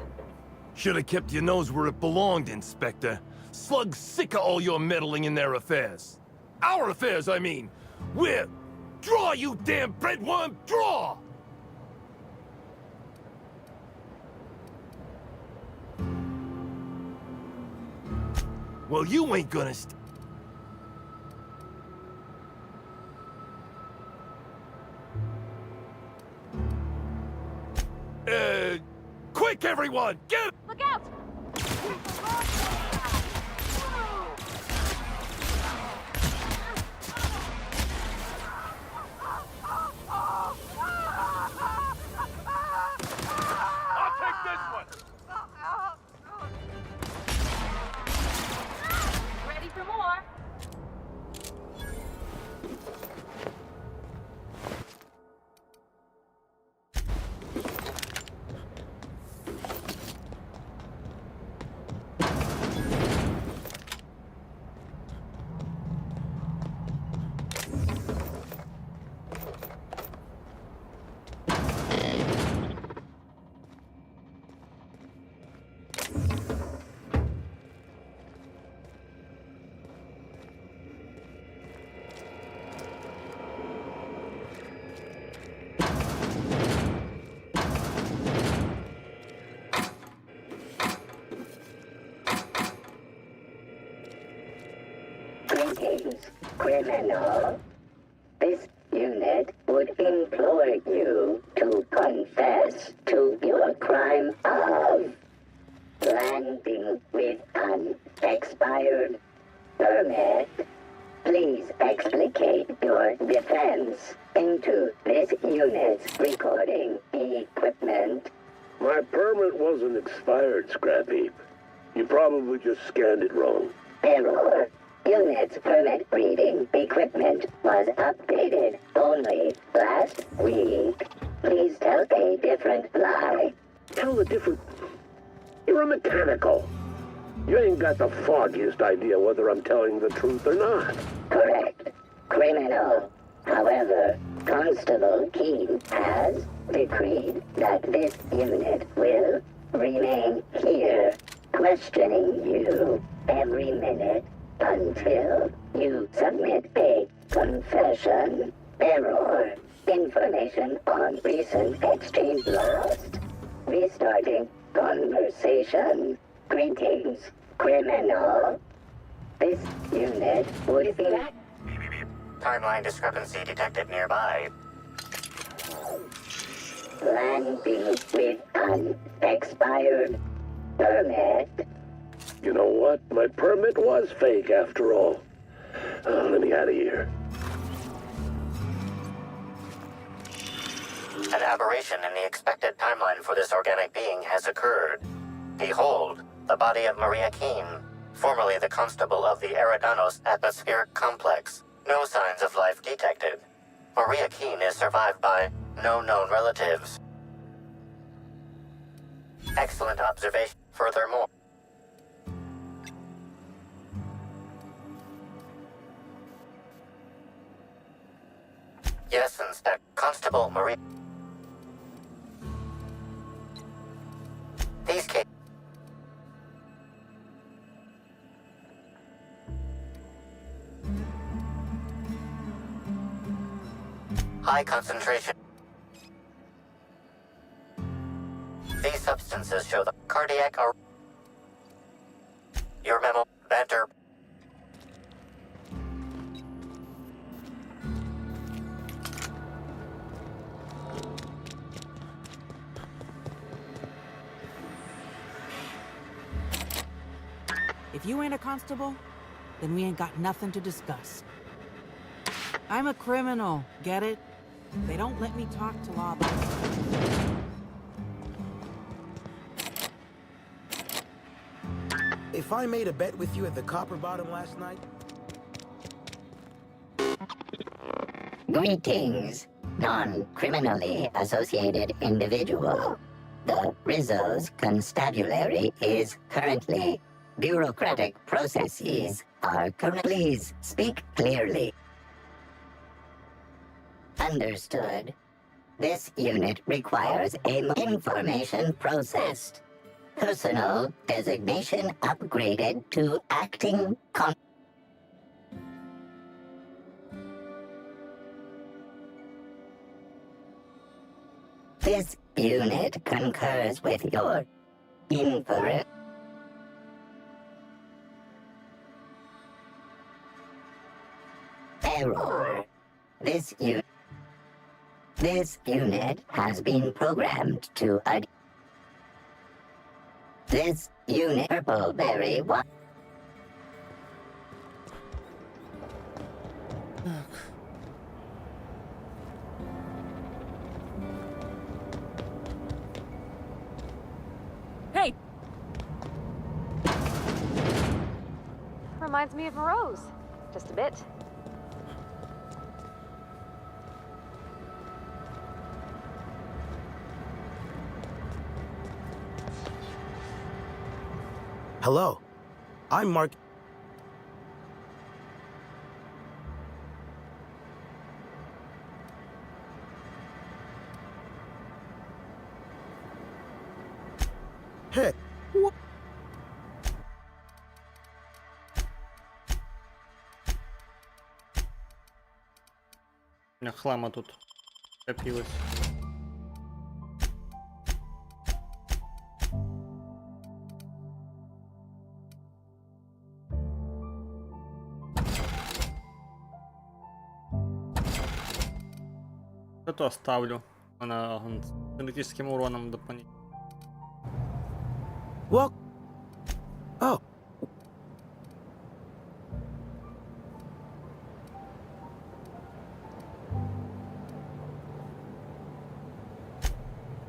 Should have kept your nose where it belonged, Inspector. Slug's sick of all your meddling in their affairs. Our affairs, I mean. We're... Draw, you damn breadworm, draw! Well, you ain't gonna quick, everyone! Get... Look out! I'll take this one. Ready for more? Greetings, criminal. This unit would implore you to confess to your crime of landing with an expired permit. Please explicate your defense into this unit's recording equipment. My permit wasn't expired, Scrap Heap. You probably just scanned it wrong. Error. Unit's permit reading equipment was updated only last week. Please tell a different lie. Tell a different... You're a mechanical. You ain't got the foggiest idea whether I'm telling the truth or not. Correct. Criminal. However, Constable Keen has decreed that this unit will remain here, questioning you every minute until you submit a confession. Error. Information on recent exchange lost. Restarting conversation. Greetings, criminal. This unit would be... Timeline discrepancy detected nearby. Landing with an expired permit. You know what? My permit was fake after all. Let me out of here. An aberration in the expected timeline for this organic being has occurred. Behold, the body of Maria Keene, formerly the constable of the Eridanos atmospheric complex. No signs of life detected. Maria Keene is survived by no known relatives. Excellent observation. Furthermore, yes, Inspector Constable Maria. These cases. High concentration. These substances show the cardiac or your memo banter. If you ain't a constable, then we ain't got nothing to discuss. I'm a criminal, get it? They don't let me talk to law abiders. If I made a bet with you at the Copper Bottom last night... Greetings, non-criminally associated individual. The Rizzo's constabulary is currently... Bureaucratic processes are current. Please speak clearly. Understood. This unit requires a information processed. Personal designation upgraded to acting con... This unit concurs with your inference. Error. This unit has been programmed to this unit purpleberry one. Hey! Reminds me of Rose. Just a bit. Hello, I'm Mark. Hey. У меня хлама тут копилось. Это оставлю. Она с кинетическим уроном дополнительно. Well, oh.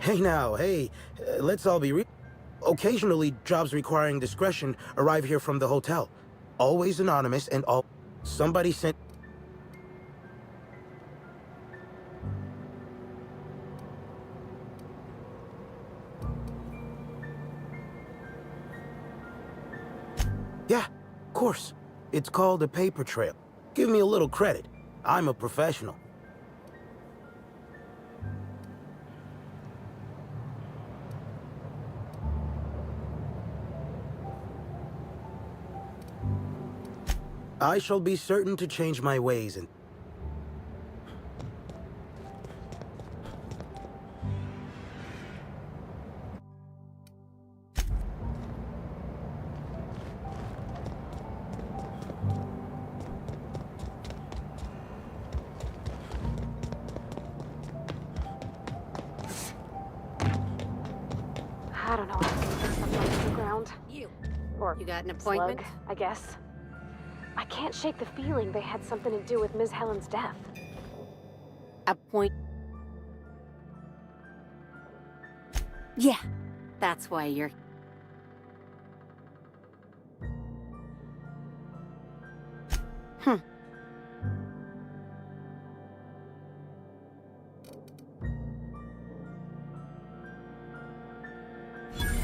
Hey now, hey, let's all be occasionally, jobs requiring discretion arrive here from the hotel. Always anonymous and all. Somebody sent. Yeah, of course. It's called a paper trail. Give me a little credit. I'm a professional. I shall be certain to change my ways and... I don't know. I think something on the ground. Or You got an appointment? slug, I guess. I can't shake the feeling they had something to do with Ms. Helen's death. Yeah, that's why you're...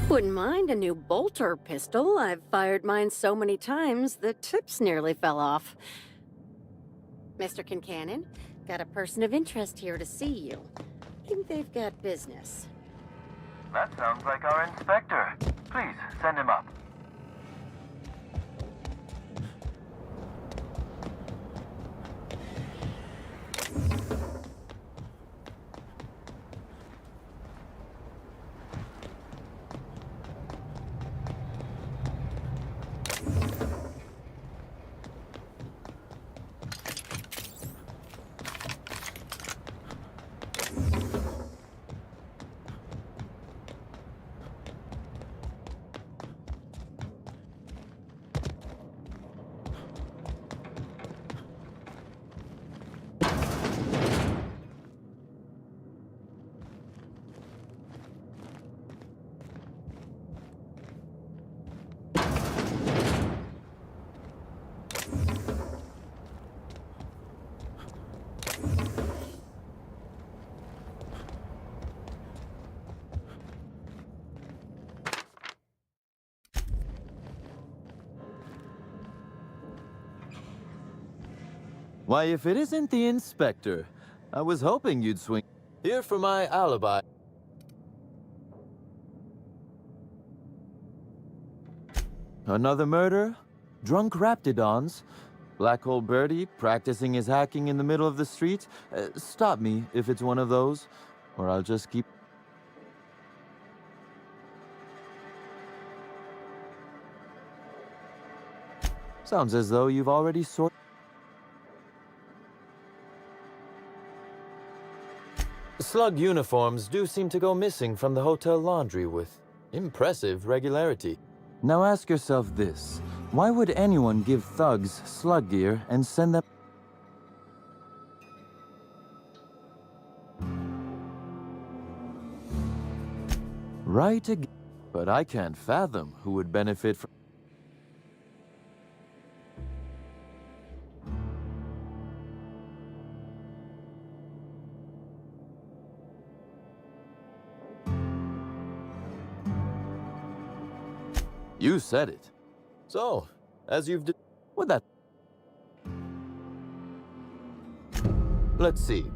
Wouldn't mind a new bolter pistol. I've fired mine so many times, the tips nearly fell off. Mr. Kincannon, got a person of interest here to see you. Think they've got business. That sounds like our inspector. Please, send him up. Why, if it isn't the inspector, I was hoping you'd swing here for my alibi. Another murder? Drunk Raptidons? Black Hole Birdie practicing his hacking in the middle of the street? Stop me if it's one of those, or I'll just keep... Sounds as though you've already sorted... Slug uniforms do seem to go missing from the hotel laundry with impressive regularity. Now ask yourself this. Why would anyone give thugs slug gear and send them... Right again. But I can't fathom who would benefit from... You said it. So, as you've with that... Let's see.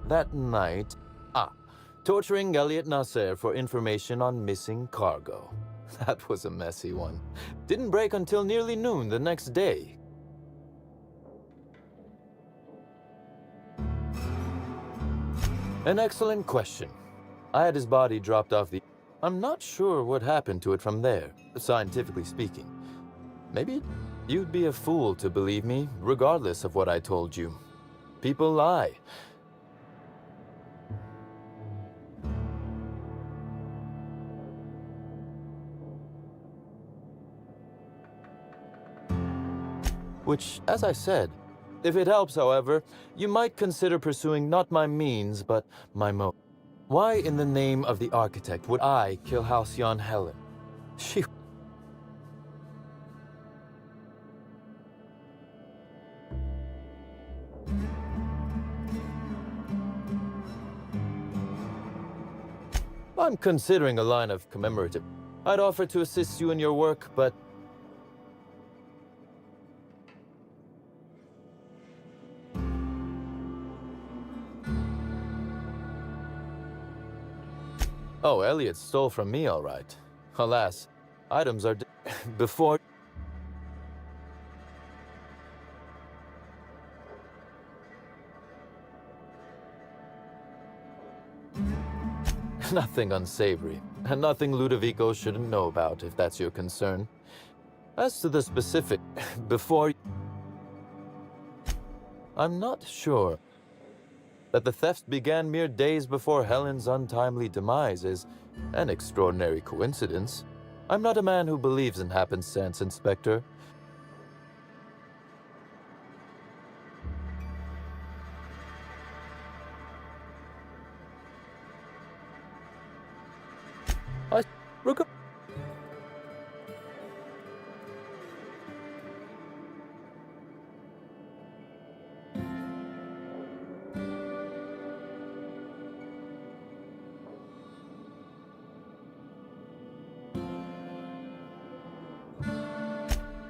That night... torturing Elliot Nasser for information on missing cargo. That was a messy one. Didn't break until nearly noon the next day. An excellent question. I had his body dropped off the... I'm not sure what happened to it from there, scientifically speaking. Maybe you'd be a fool to believe me, regardless of what I told you. People lie. Which, as I said, if it helps, however, you might consider pursuing not my means, but my motive. Why in the name of the architect would I kill Halcyon Helen? She... I'm considering a line of commemorative. I'd offer to assist you in your work, but... Oh, Elliot stole from me, all right. Alas, items are before... Nothing unsavory, and nothing Ludovico shouldn't know about, if that's your concern. As to the specific, before... I'm not sure that the theft began mere days before Helen's untimely demise is an extraordinary coincidence. I'm not a man who believes in happenstance, Inspector.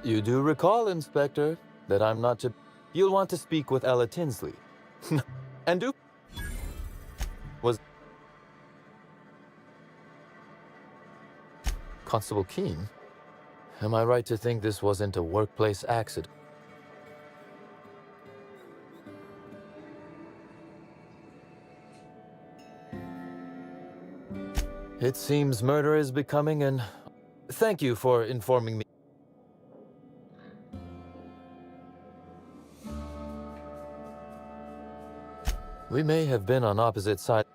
You do recall, Inspector, that I'm not to... You'll want to speak with Ella Tinsley. And do... Was... Constable Keene? Am I right to think this wasn't a workplace accident? It seems murder is becoming an... Thank you for informing me. We may have been on opposite sides.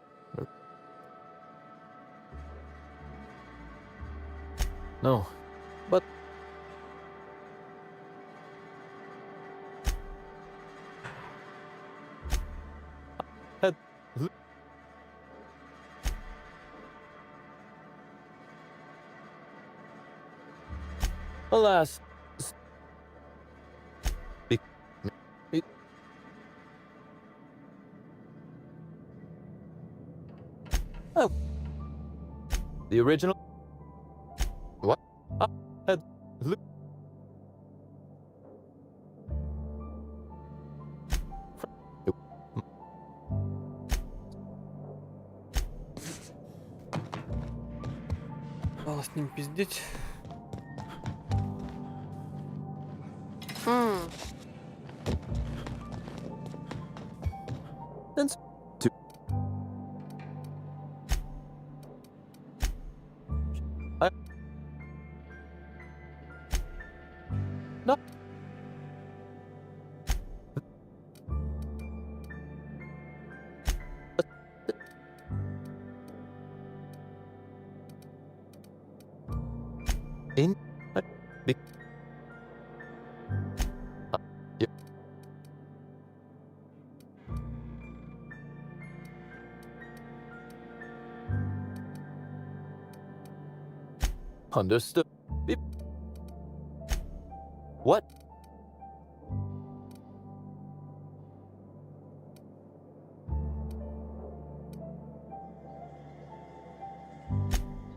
No, but... Alas... Oh. The original... What? Мало с ним пиздеть. No. In... Yep. Understood. What?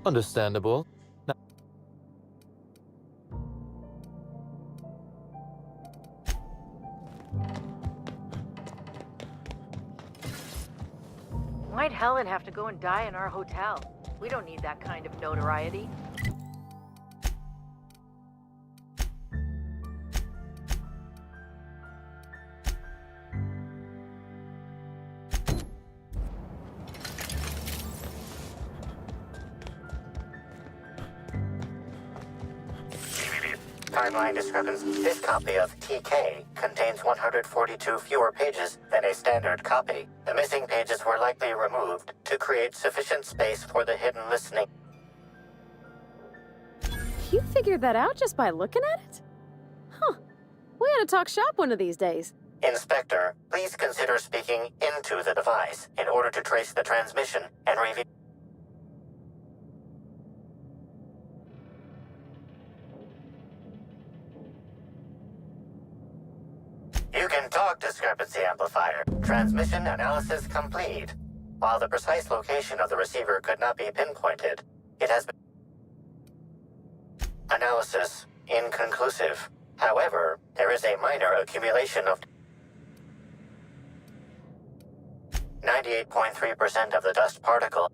Understandable. Now Why'd Helen have to go and die in our hotel? We don't need that kind of notoriety. Timeline discrepancy. This copy of TK contains 142 fewer pages than a standard copy. The missing pages were likely removed to create sufficient space for the hidden listening. You figured that out just by looking at it? Huh. We ought to talk shop one of these days. Inspector, please consider speaking into the device in order to trace the transmission and review. You can talk, discrepancy amplifier. Transmission analysis complete. While the precise location of the receiver could not be pinpointed, it has been... Analysis inconclusive. However, there is a minor accumulation of 98.3% of the dust particle.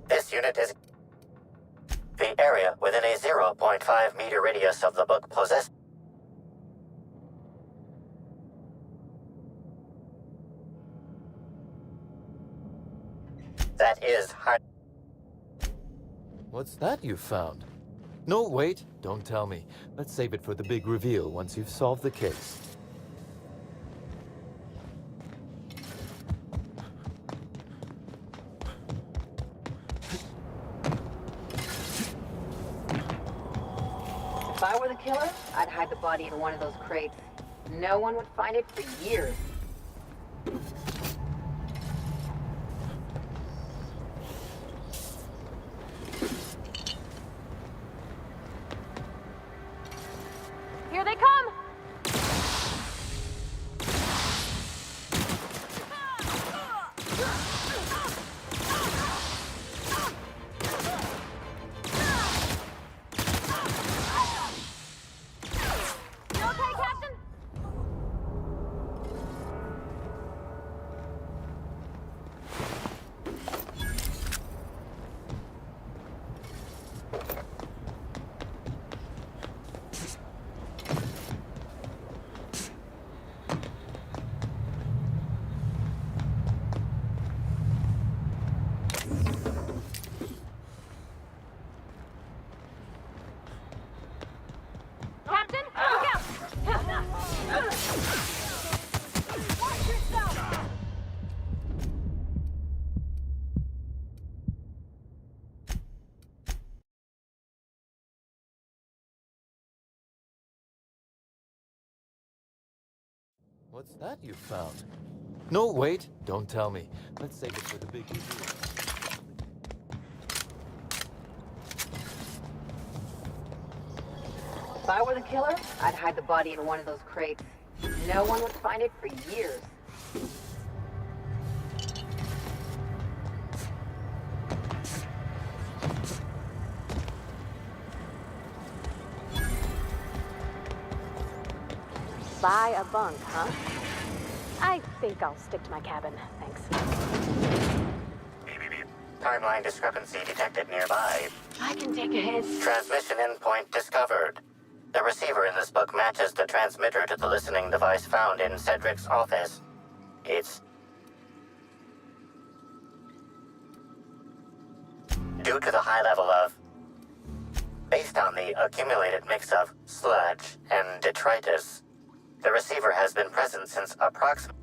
This unit is the area within a 0.5 meter radius of the book possessed. That is high. What's that you found? No, wait, don't tell me. Let's save it for the big reveal once you've solved the case. If I were the killer, I'd hide the body in one of those crates. No one would find it for years. Here they come! You okay, Captain? Captain, look out! Watch yourself! What's that you found? No, wait, don't tell me. Let's save it for the big reveal. If I were the killer, I'd hide the body in one of those crates. No one would find it for years. Buy a bunk, huh? I think I'll stick to my cabin, thanks. Timeline discrepancy detected nearby. I can take a hit. Transmission endpoint discovered. The receiver in this book matches the transmitter to the listening device found in Cedric's office. It's due to the high level of... Based on the accumulated mix of sludge and detritus, the receiver has been present since approximately...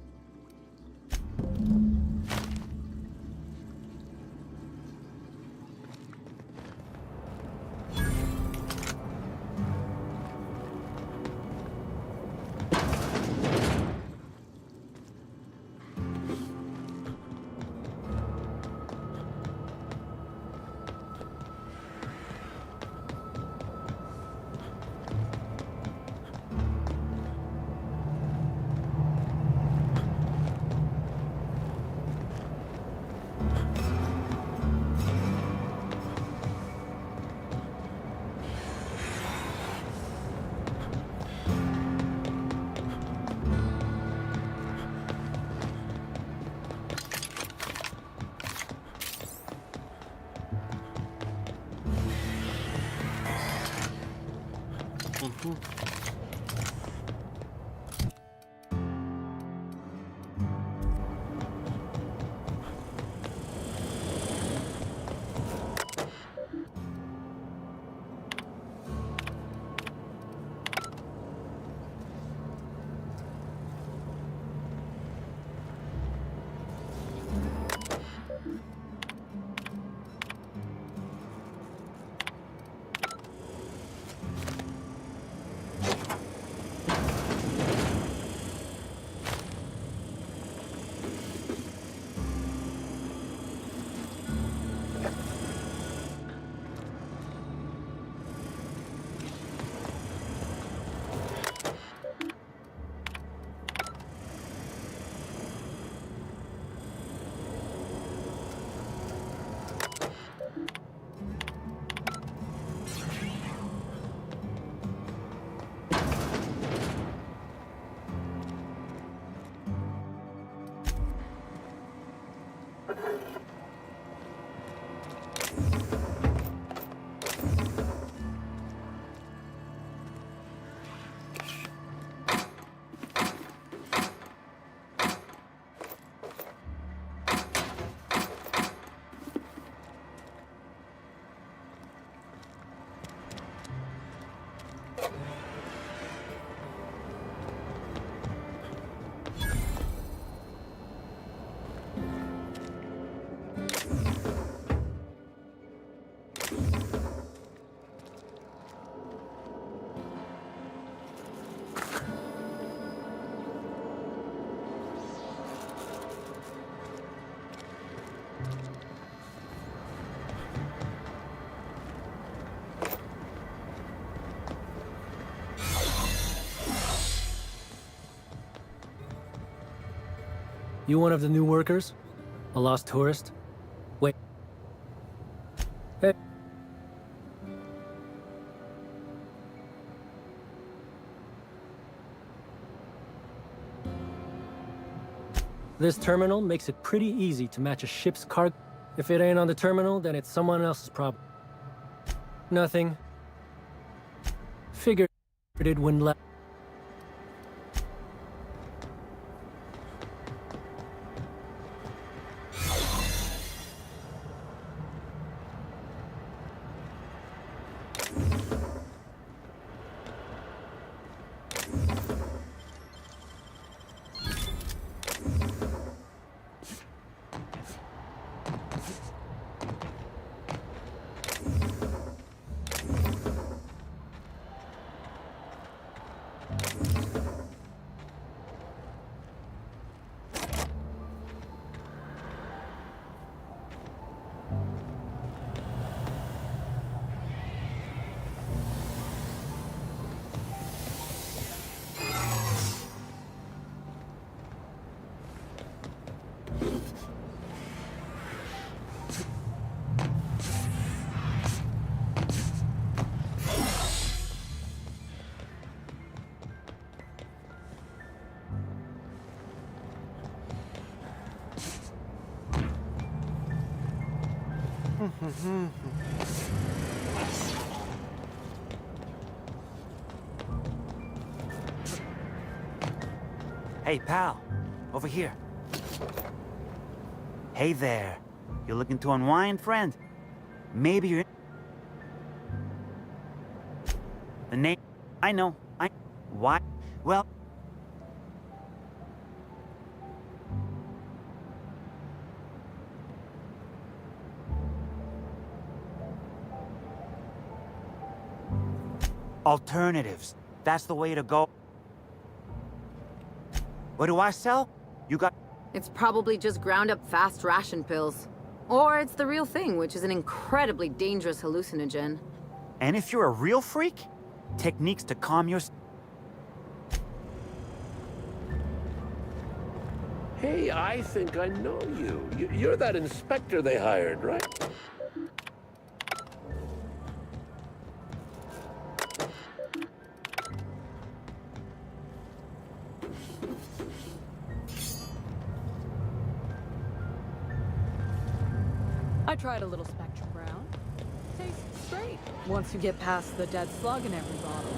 You one of the new workers? A lost tourist? Wait. Hey. This terminal makes it pretty easy to match a ship's cargo. If it ain't on the terminal, then it's someone else's problem. Nothing. Figured it when left. Hey, pal. Over here. Hey there. You looking to unwind, friend? Maybe you're... The name... I know. Why? Well... Alternatives. That's the way to go. What do I sell? You got... It's probably just ground up fast ration pills. Or it's the real thing, which is an incredibly dangerous hallucinogen. And if you're a real freak, techniques to calm your... Hey, I think I know you. You're that inspector they hired, right? I tried a little Spectrum Brown. Tastes great once you get past the dead slug in every bottle.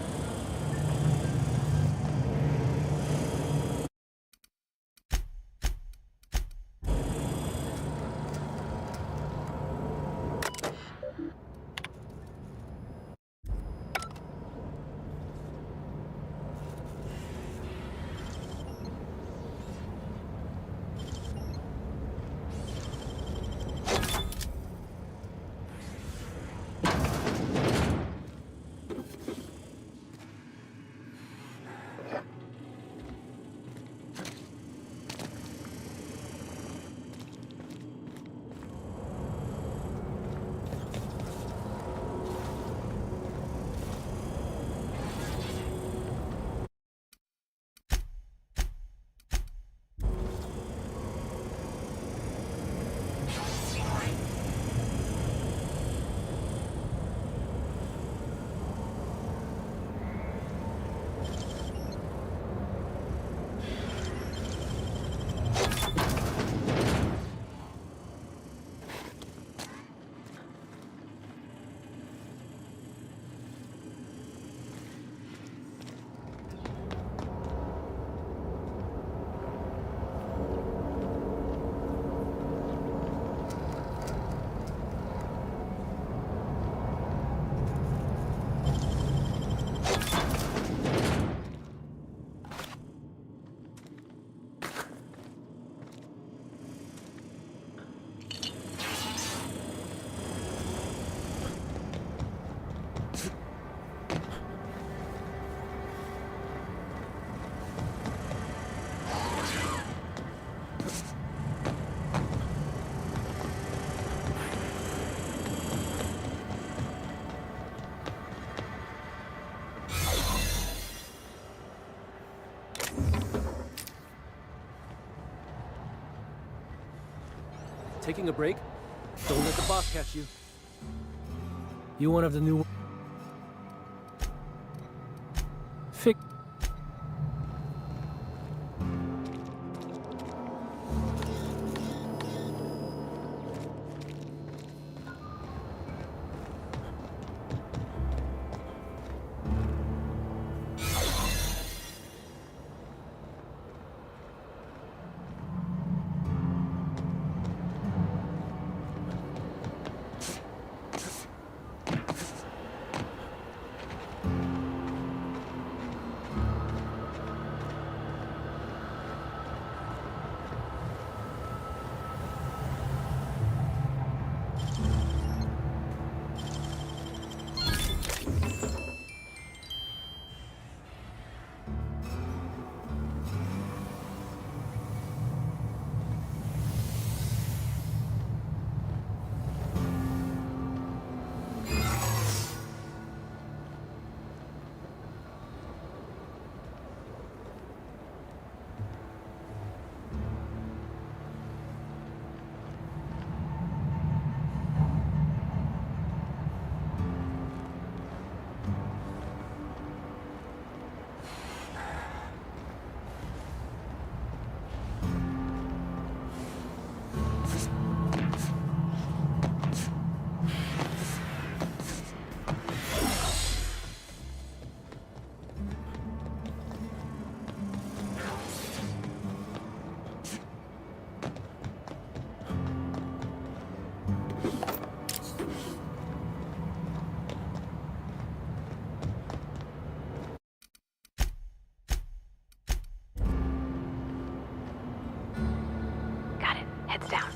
taking a break? Don't let the boss catch you. You one of the new... Heads down.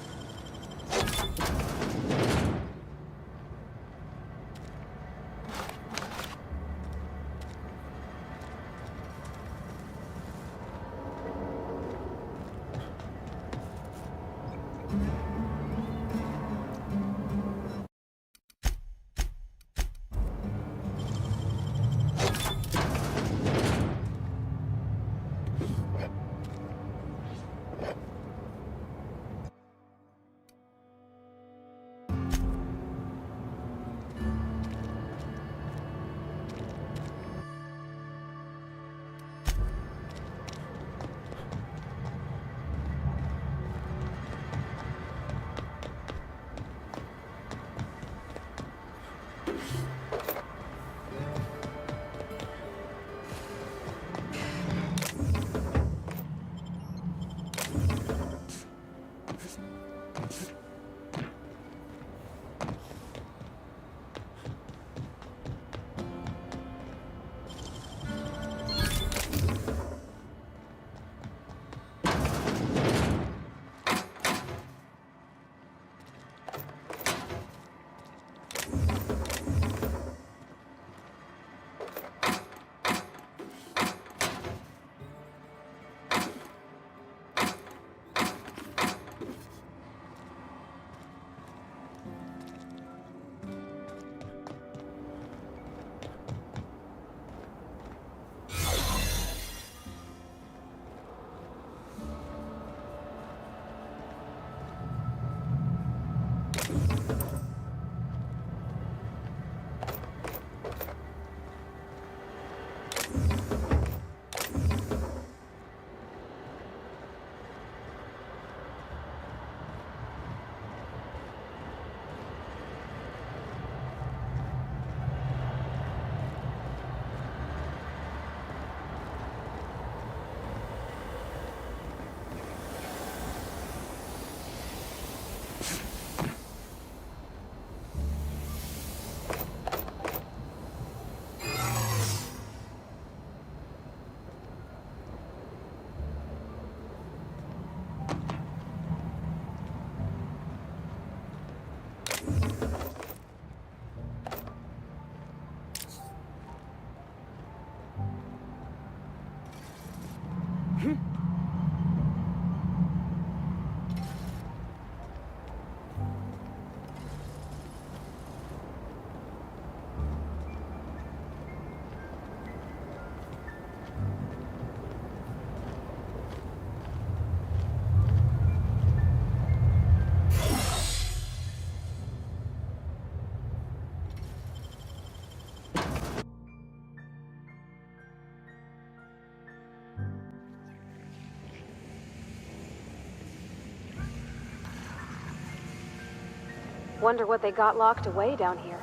Wonder what they got locked away down here.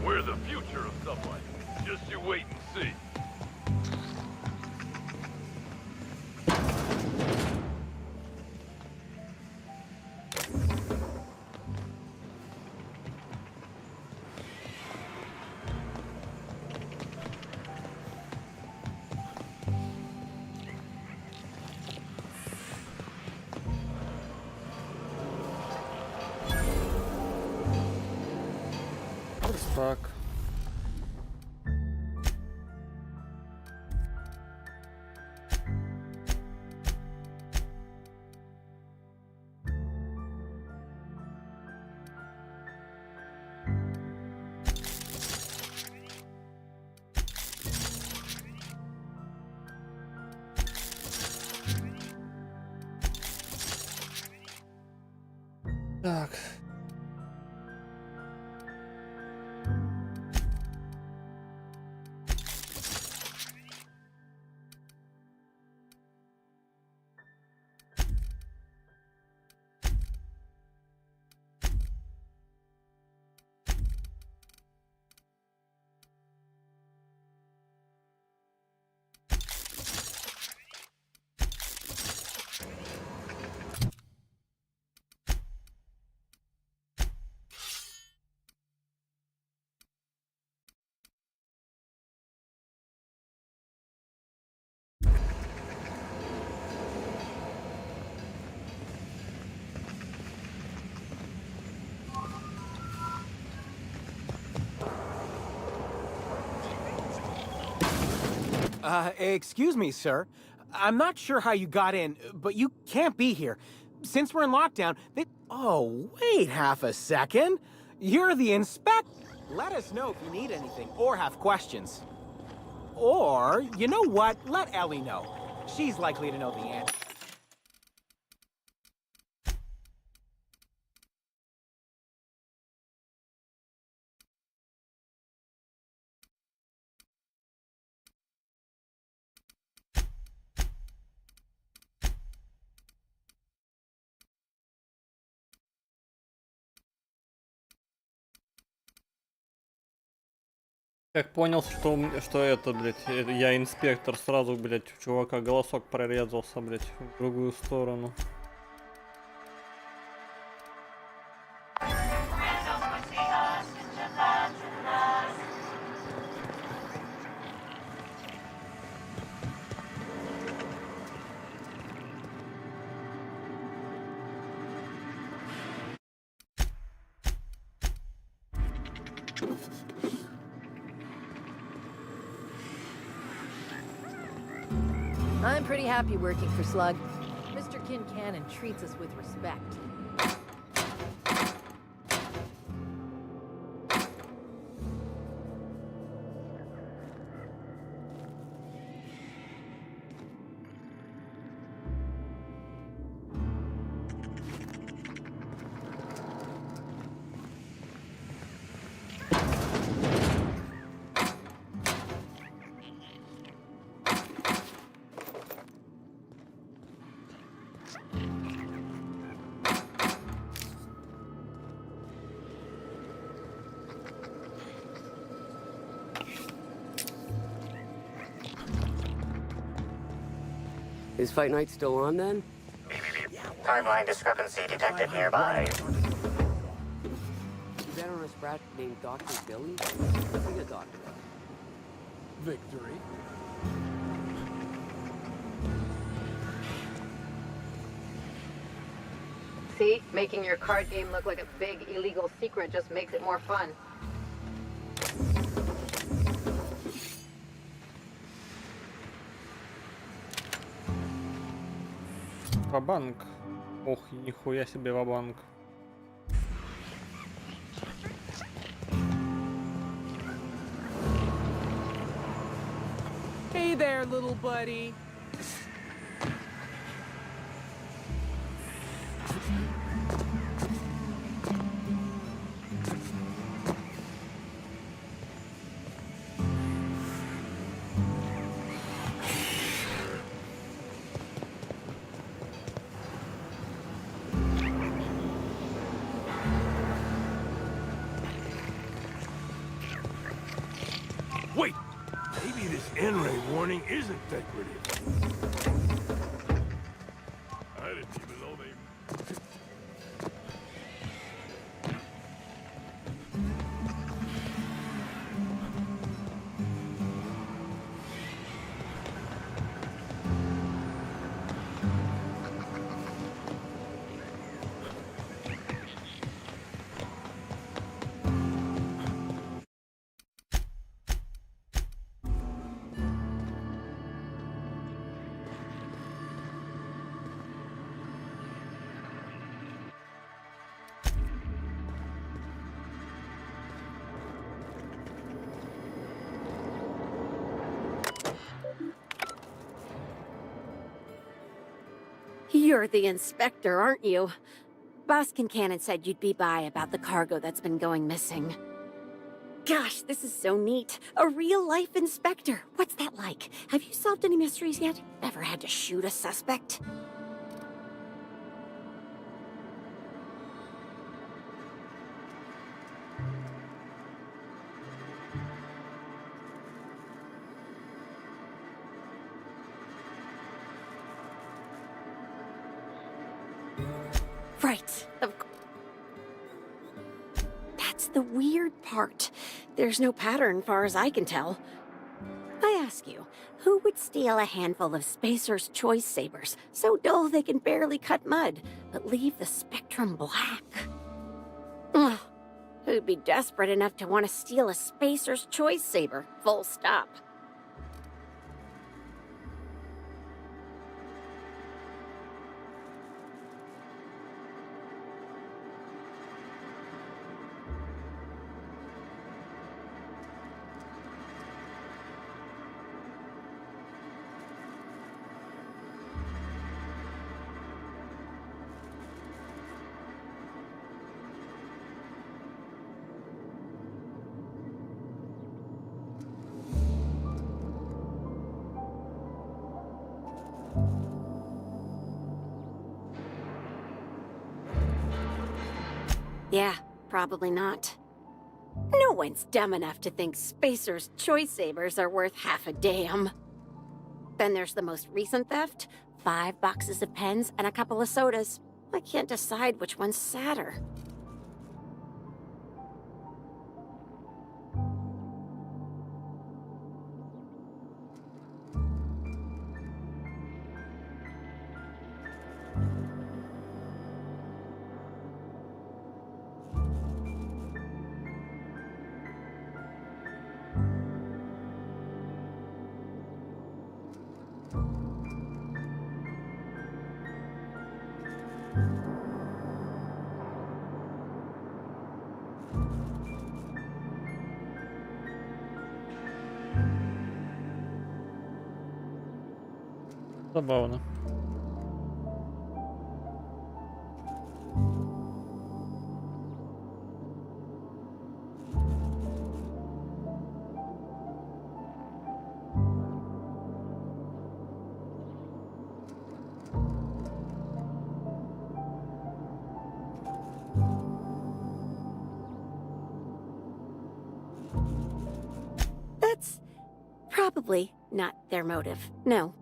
We're the future of someone. Just you wait and see. Так. Так. Excuse me, sir. I'm not sure how you got in, but you can't be here. Since we're in lockdown, they... Oh, wait half a second. You're the inspector. Let us know if you need anything or have questions. Or, you know what? Let Ellie know. She's likely to know the answer. Как понял, что это, блядь, я инспектор, сразу, блядь, у чувака голосок прорезался, блядь, в другую сторону. I'm pretty happy working for Slug. Mr. Kincannon treats us with respect. Is Fight Night still on then? Timeline discrepancy detected nearby. You bet on a sprat named Dr. Billy? What's he a doctor of? Victory. See? Making your card game look like a big illegal secret just makes it more fun. Ва-банк. Ох, нихуя себе ва-банк. Hey there, little buddy. N-ray warning isn't decorative. I didn't even know they... You're the inspector, aren't you? Boss Kincannon said you'd be by about the cargo that's been going missing. Gosh, this is so neat. A real-life inspector. What's that like? Have you solved any mysteries yet? Ever had to shoot a suspect? Right. That's the weird part. There's no pattern, far as I can tell. I ask you, who would steal a handful of Spacer's Choice Sabers, so dull they can barely cut mud, but leave the spectrum black? Ugh. Who'd be desperate enough to want to steal a Spacer's Choice Saber, full stop? Yeah, probably not. No one's dumb enough to think Spacer's Choice Sabers are worth half a damn. Then there's the most recent theft, 5 boxes of pens and a couple of sodas. I can't decide which one's sadder. Забавно. That's probably not their motive, no.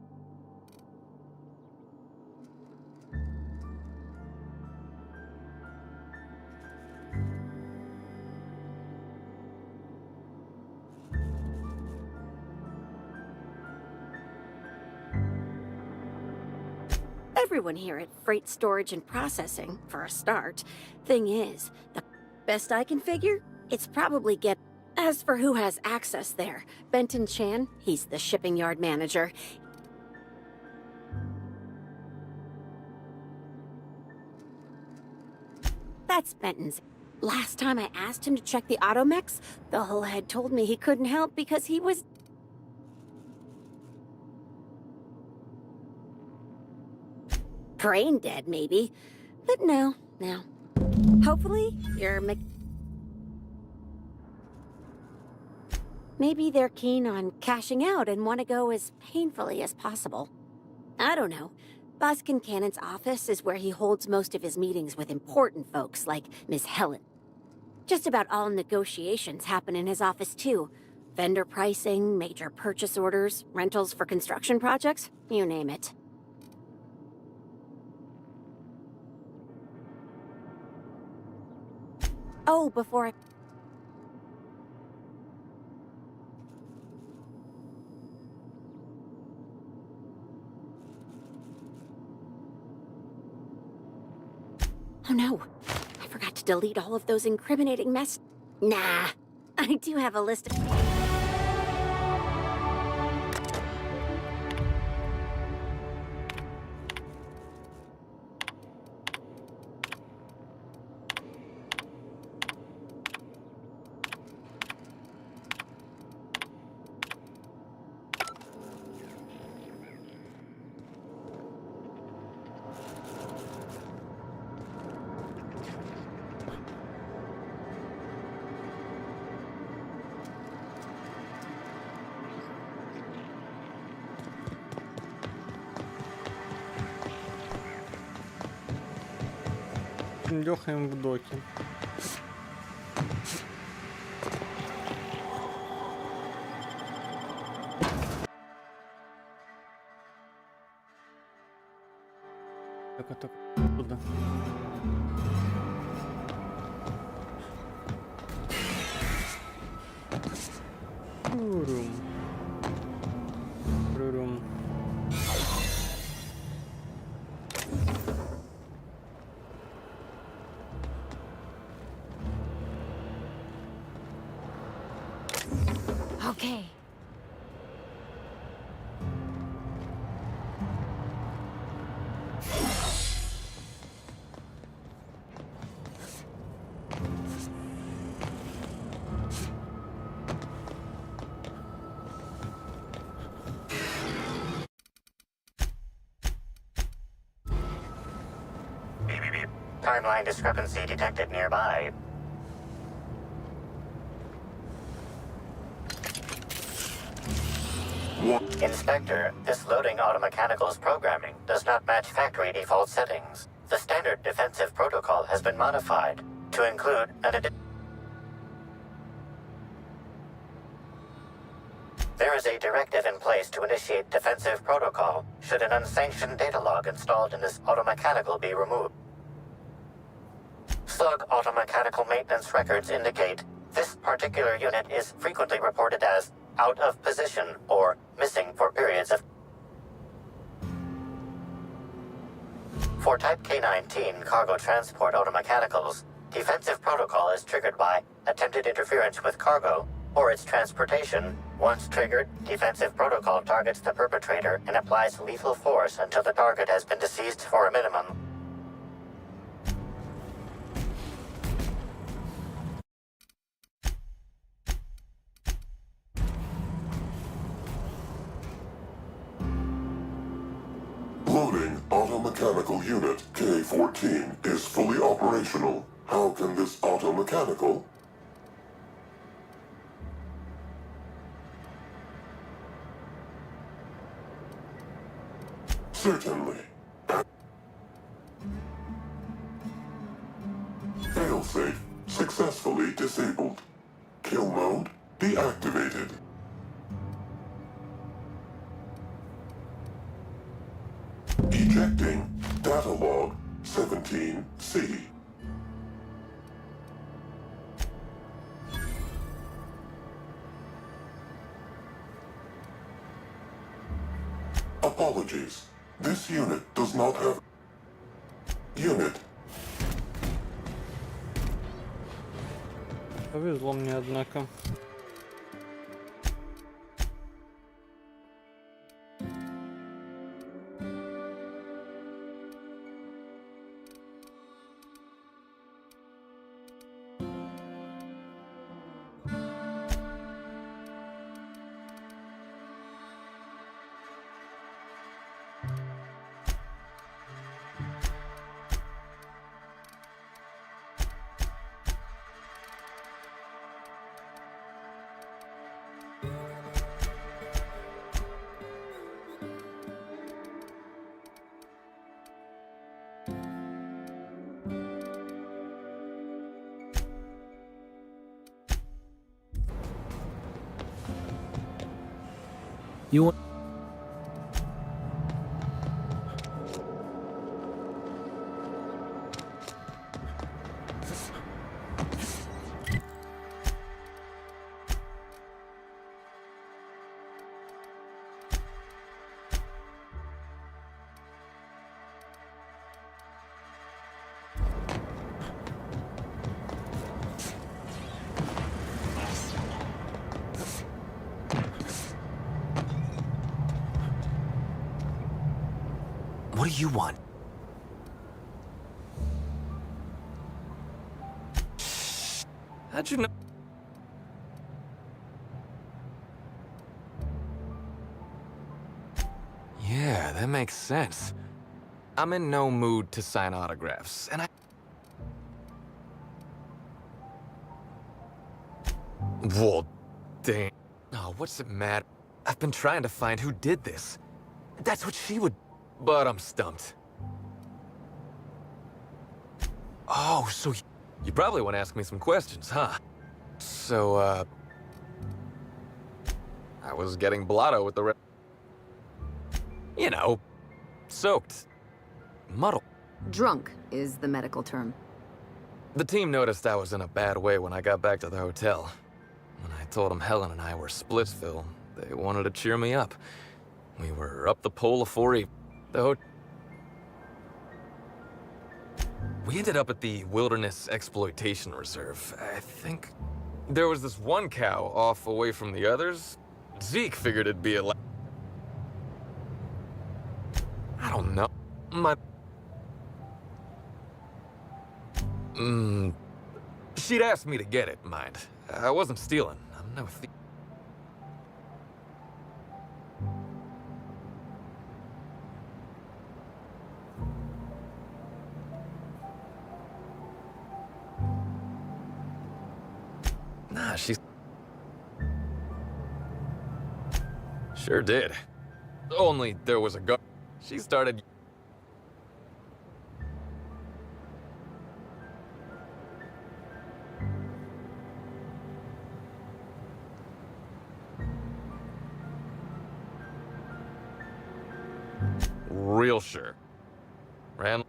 Everyone here at Freight Storage and Processing, for a start. Thing is, the best I can figure, it's probably get... As for who has access there, Benton Chan, he's the shipping yard manager. That's Benton's. Last time I asked him to check the automechs, the whole head told me he couldn't help because he was... brain dead, maybe. But no. Hopefully, you're maybe they're keen on cashing out and want to go as painfully as possible. I don't know. Boss Kincannon's office is where he holds most of his meetings with important folks like Miss Helen. Just about all negotiations happen in his office, too. Vendor pricing, major purchase orders, rentals for construction projects, you name it. Oh, before I... Oh no, I forgot to delete all of those incriminating mess. Nah, I do have a list of... Лёхаем в доке. Так, туда. Рум. Okay. Timeline discrepancy detected nearby. Inspector, this loading automechanical's programming does not match factory default settings. The standard defensive protocol has been modified to include an There is a directive in place to initiate defensive protocol should an unsanctioned data log installed in this automechanical be removed. Slug automechanical maintenance records indicate this particular unit is frequently reported as out of position or missing for periods of... For Type K-19 cargo transport automechanicals, defensive protocol is triggered by attempted interference with cargo or its transportation. Once triggered, defensive protocol targets the perpetrator and applies lethal force until the target has been deceased for a minimum. Loading automechanical unit K-14 is fully operational. How can this automechanical... Certainly. Failsafe successfully disabled. Kill mode deactivated. Ejecting data log 17C. Apologies. This unit does not have... Unit. Повезло мне, однако. You want... What do you want? How'd you know? Yeah, that makes sense. I'm in no mood to sign autographs, and Well, damn. Oh, what's it matter? I've been trying to find who did this. That's what she would... But I'm stumped. Oh, so you probably want to ask me some questions, huh? So, I was getting blotto with the you know, soaked. Muddled. Drunk is the medical term. The team noticed I was in a bad way when I got back to the hotel. When I told them Helen and I were Splitsville, they wanted to cheer me up. We were up the pole of 4E. We ended up at the Wilderness Exploitation Reserve. I think there was this one cow off away from the others. Zeke figured it'd be I don't know. She'd asked me to get it, mind. I wasn't stealing. I'm no thief. Nah, she sure did. Only there was a she started... Real sure. Ran...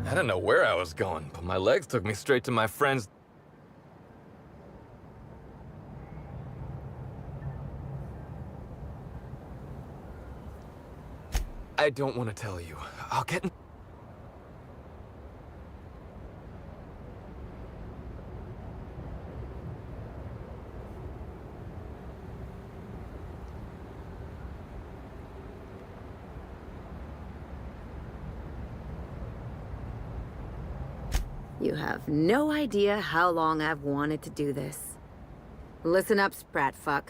I didn't know where I was going, but my legs took me straight to my friend's... I don't want to tell you. I'll get... You have no idea how long I've wanted to do this. Listen up, Spratfuck.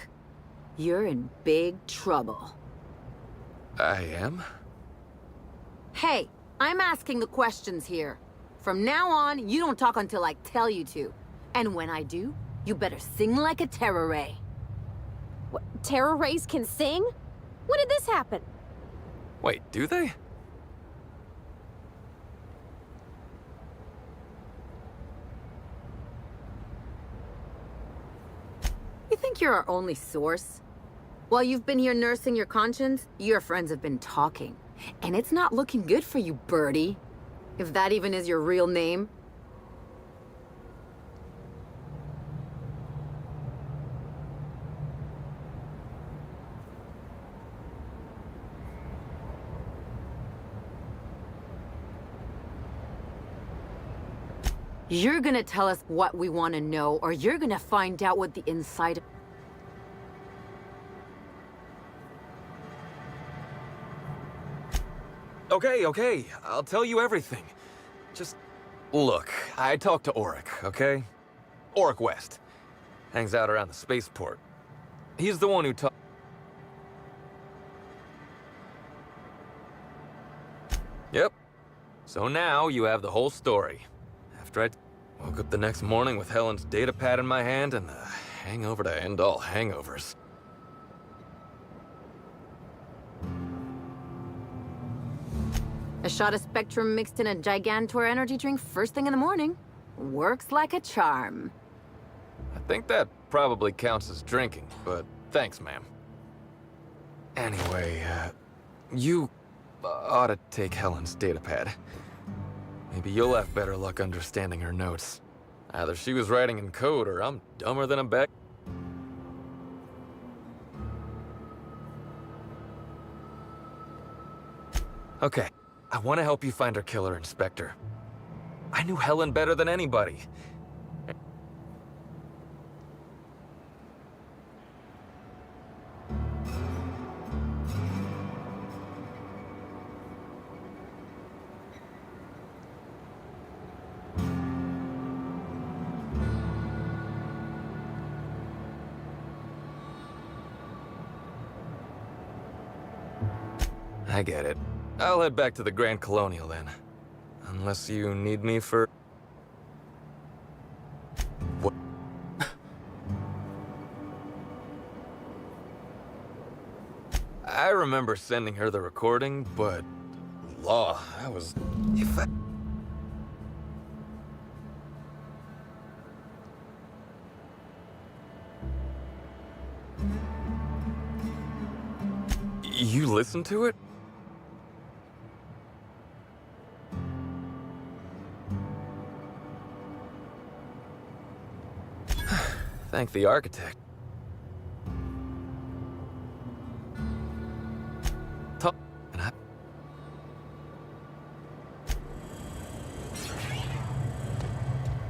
You're in big trouble. I am? Hey, I'm asking the questions here. From now on, you don't talk until I tell you to. And when I do, you better sing like a terror ray. What, terror rays can sing? When did this happen? Wait, do they? You think you're our only source? While you've been here nursing your conscience, your friends have been talking. And it's not looking good for you, Birdie. If that even is your real name. You're gonna tell us what we want to know, or you're gonna find out what the inside of... Okay, I'll tell you everything. Just... Look, I talked to Auric, okay? Auric West. Hangs out around the spaceport. He's the one who talked... Yep. So now you have the whole story. After I woke up the next morning with Helen's data pad in my hand and the hangover to end all hangovers. A shot of Spectrum mixed in a Gigantor energy drink first thing in the morning. Works like a charm. think that probably counts as drinking, but thanks, ma'am. Anyway, you ought to take Helen's datapad. Maybe you'll have better luck understanding her notes. Either she was writing in code, or I'm dumber than a beck. Okay, I want to help you find her killer, Inspector. I knew Helen better than anybody. I get it. I'll head back to the Grand Colonial then. Unless you need me for... What? I remember sending her the recording, but... Law, I was... If I... You listened to it? Thank the architect.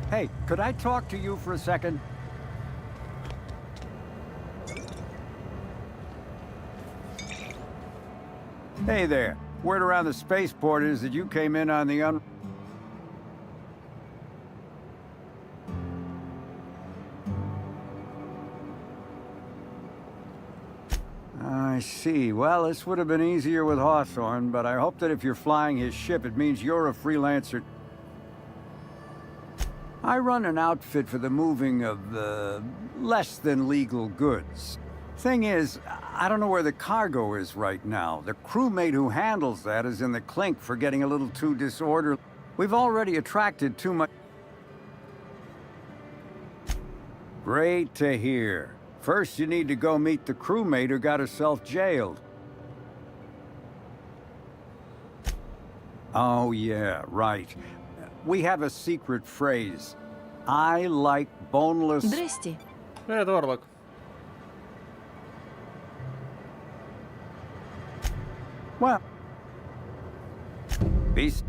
Hey, could I talk to you for a second? Hey there. Word around the spaceport is that you came in on the I see. Well, this would have been easier with Hawthorne, but I hope that if you're flying his ship, it means you're a freelancer. I run an outfit for the moving of, less than legal goods. Thing is, I don't know where the cargo is right now. The crewmate who handles that is in the clink for getting a little too disorderly. We've already attracted too much... Great to hear. First, you need to go meet the crewmate who got herself jailed. Oh, yeah, right. We have a secret phrase. I like boneless... Здрасте. Привет, Орлок. Well... Peace.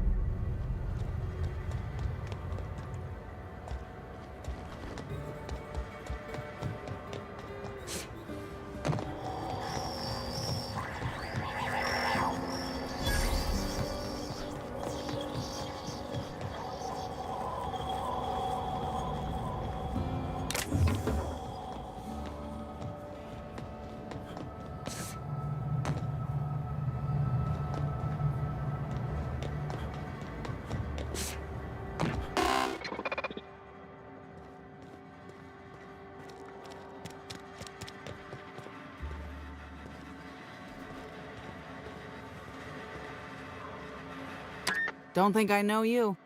Don't think I know you.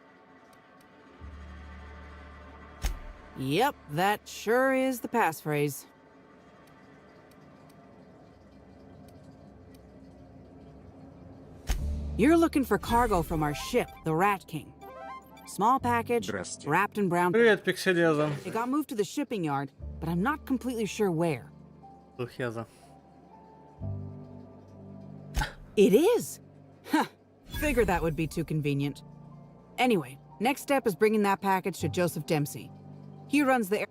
Yep, that sure is the passphrase. You're looking for cargo from our ship, the Rat King. Small package, wrapped in brown... Привет, Пикселеза. It got moved to the shipping yard, but I'm not completely sure where. Тухеза. It is! Huh. Figured that would be too convenient. Anyway, next step is bringing that package to Joseph Dempsey. He runs the...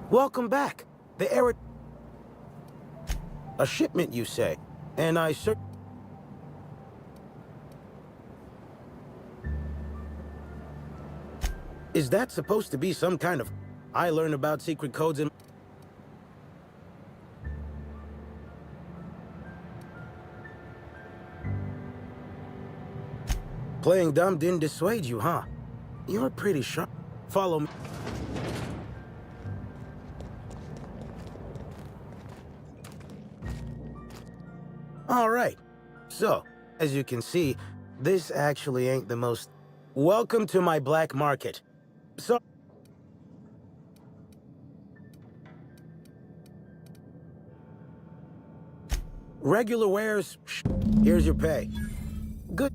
Welcome back. The error... A shipment, you say? And I Is that supposed to be some kind of... I learn about secret codes in... Playing dumb didn't dissuade you, huh? You're pretty sharp. Follow me. All right. So, as you can see, this actually ain't the most... Welcome to my black market. So... Regular wares... Here's your pay. Good.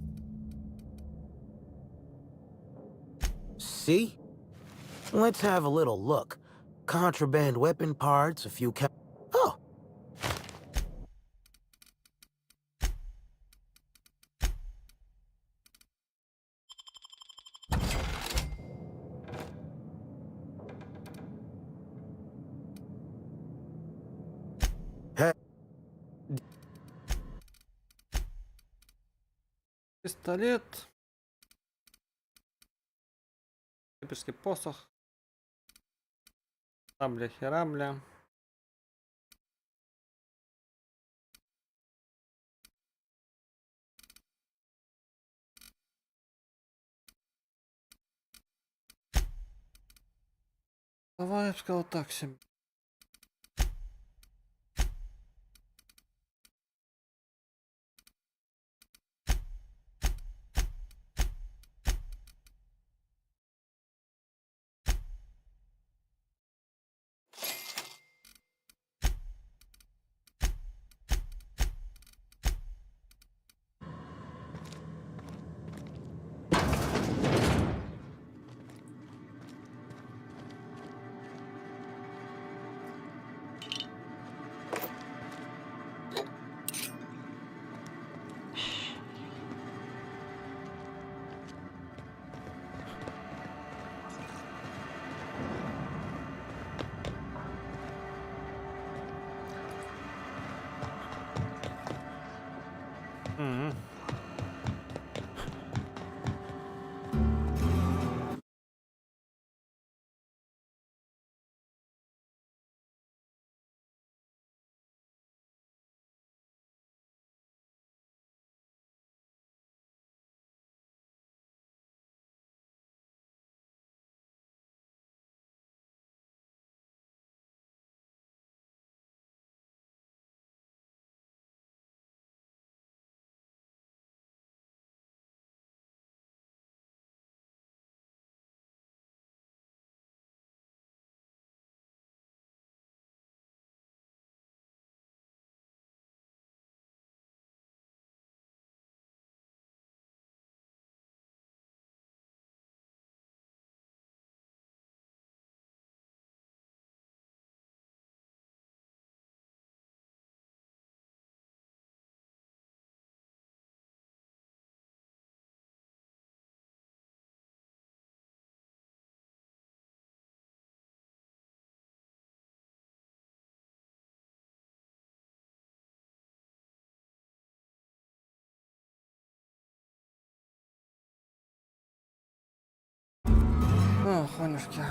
See? Let's have a little look. Contraband weapon parts, a few Oh! Hey. Пистолет. Кипрский посох. Тамля-херамля. Давай, я бы сказал так себе. О, хонюшки.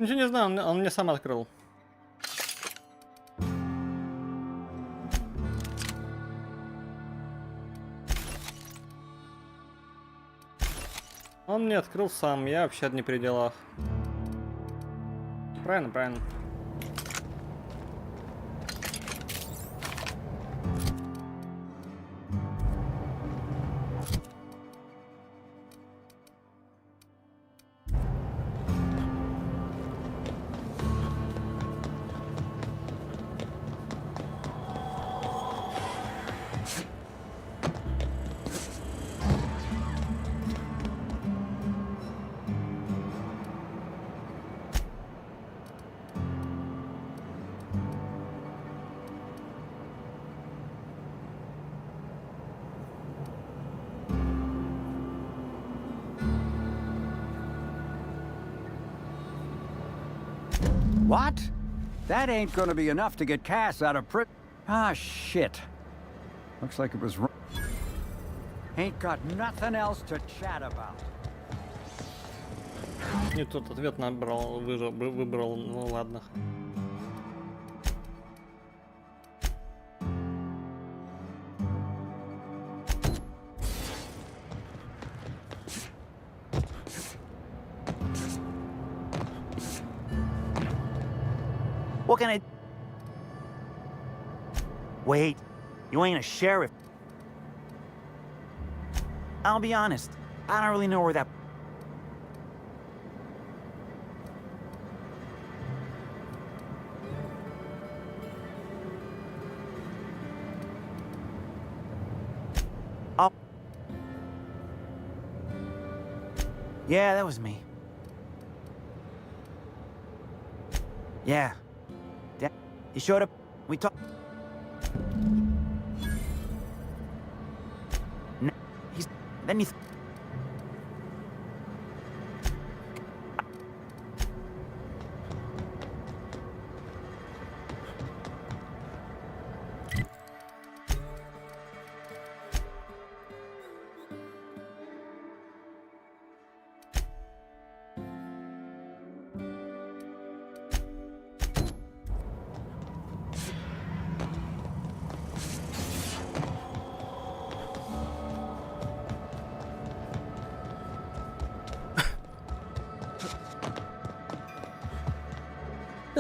Ничего не знаю, он мне сам открыл. мне открыл сам, я вообще не при делах. Правильно, правильно. What? That ain't gonna be enough to get Cass out of prison. Ah, shit. Looks like it was wrong. Ain't got nothing else to chat about. Не тот ответ набрал, выбрал, ну ладно. What can I... Wait, you ain't a sheriff. I'll be honest, I don't really know where that... Oh. Yeah, that was me. Yeah. He showed up. We talked. No, he's. Then he.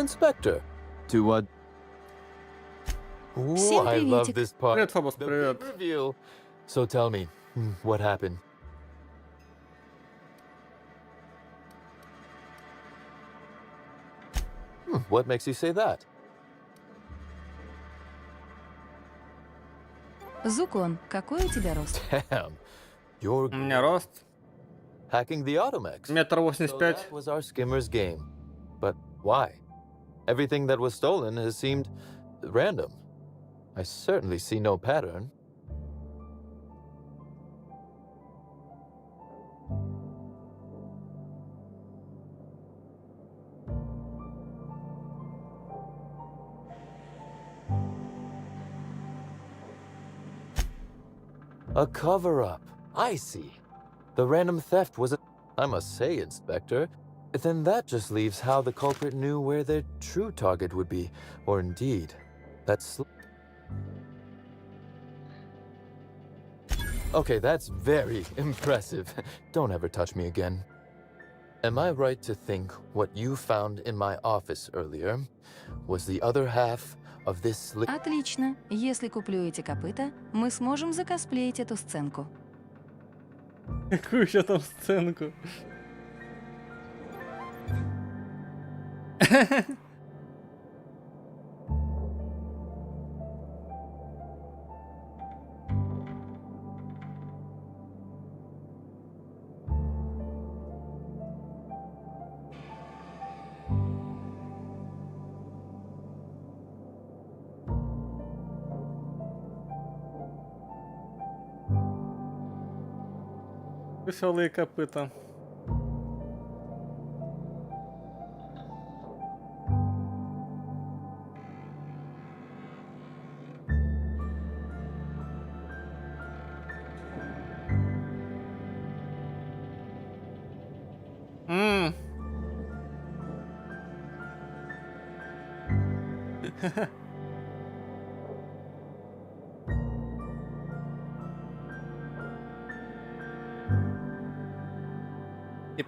Inspector, to what? Ooh, I love this part. Привет, Фобос, The привет. big reveal. So tell me, what happened? What makes you say that? Зукон, какой у тебя рост? Damn, you're У меня рост hacking the Automex. 1,85 So that was our skimmer's game. But why? Everything that was stolen has seemed random. I certainly see no pattern. A cover-up. I see. The random theft was a... I must say, Inspector, then that just leaves how the culprit knew where their true target would be. Or indeed, that's... Okay, that's very impressive. Don't ever touch me again. Am I right to think what you found in my office earlier was the other half of this... Отлично. Если куплю эти копыта, мы сможем закосплеить эту сценку. Какую еще там сценку? Веселые копыта.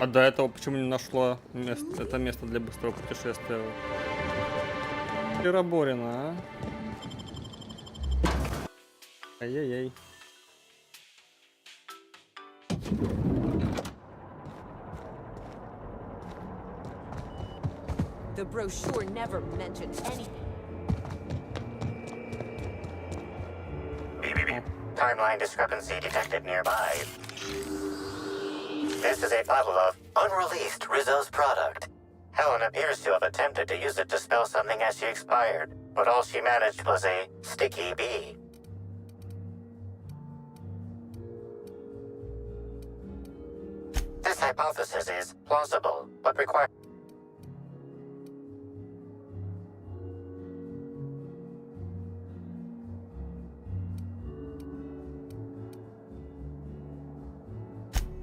А до этого почему не нашло это место для быстрого путешествия? Переборено, а? Ай-яй-яй. The brochure never mentioned anything. Timeline discrepancy detected nearby. This is a bottle of unreleased Rizzo's product. Helen appears to have attempted to use it to spell something as she expired, but all she managed was a sticky bee. This hypothesis is plausible, but requires...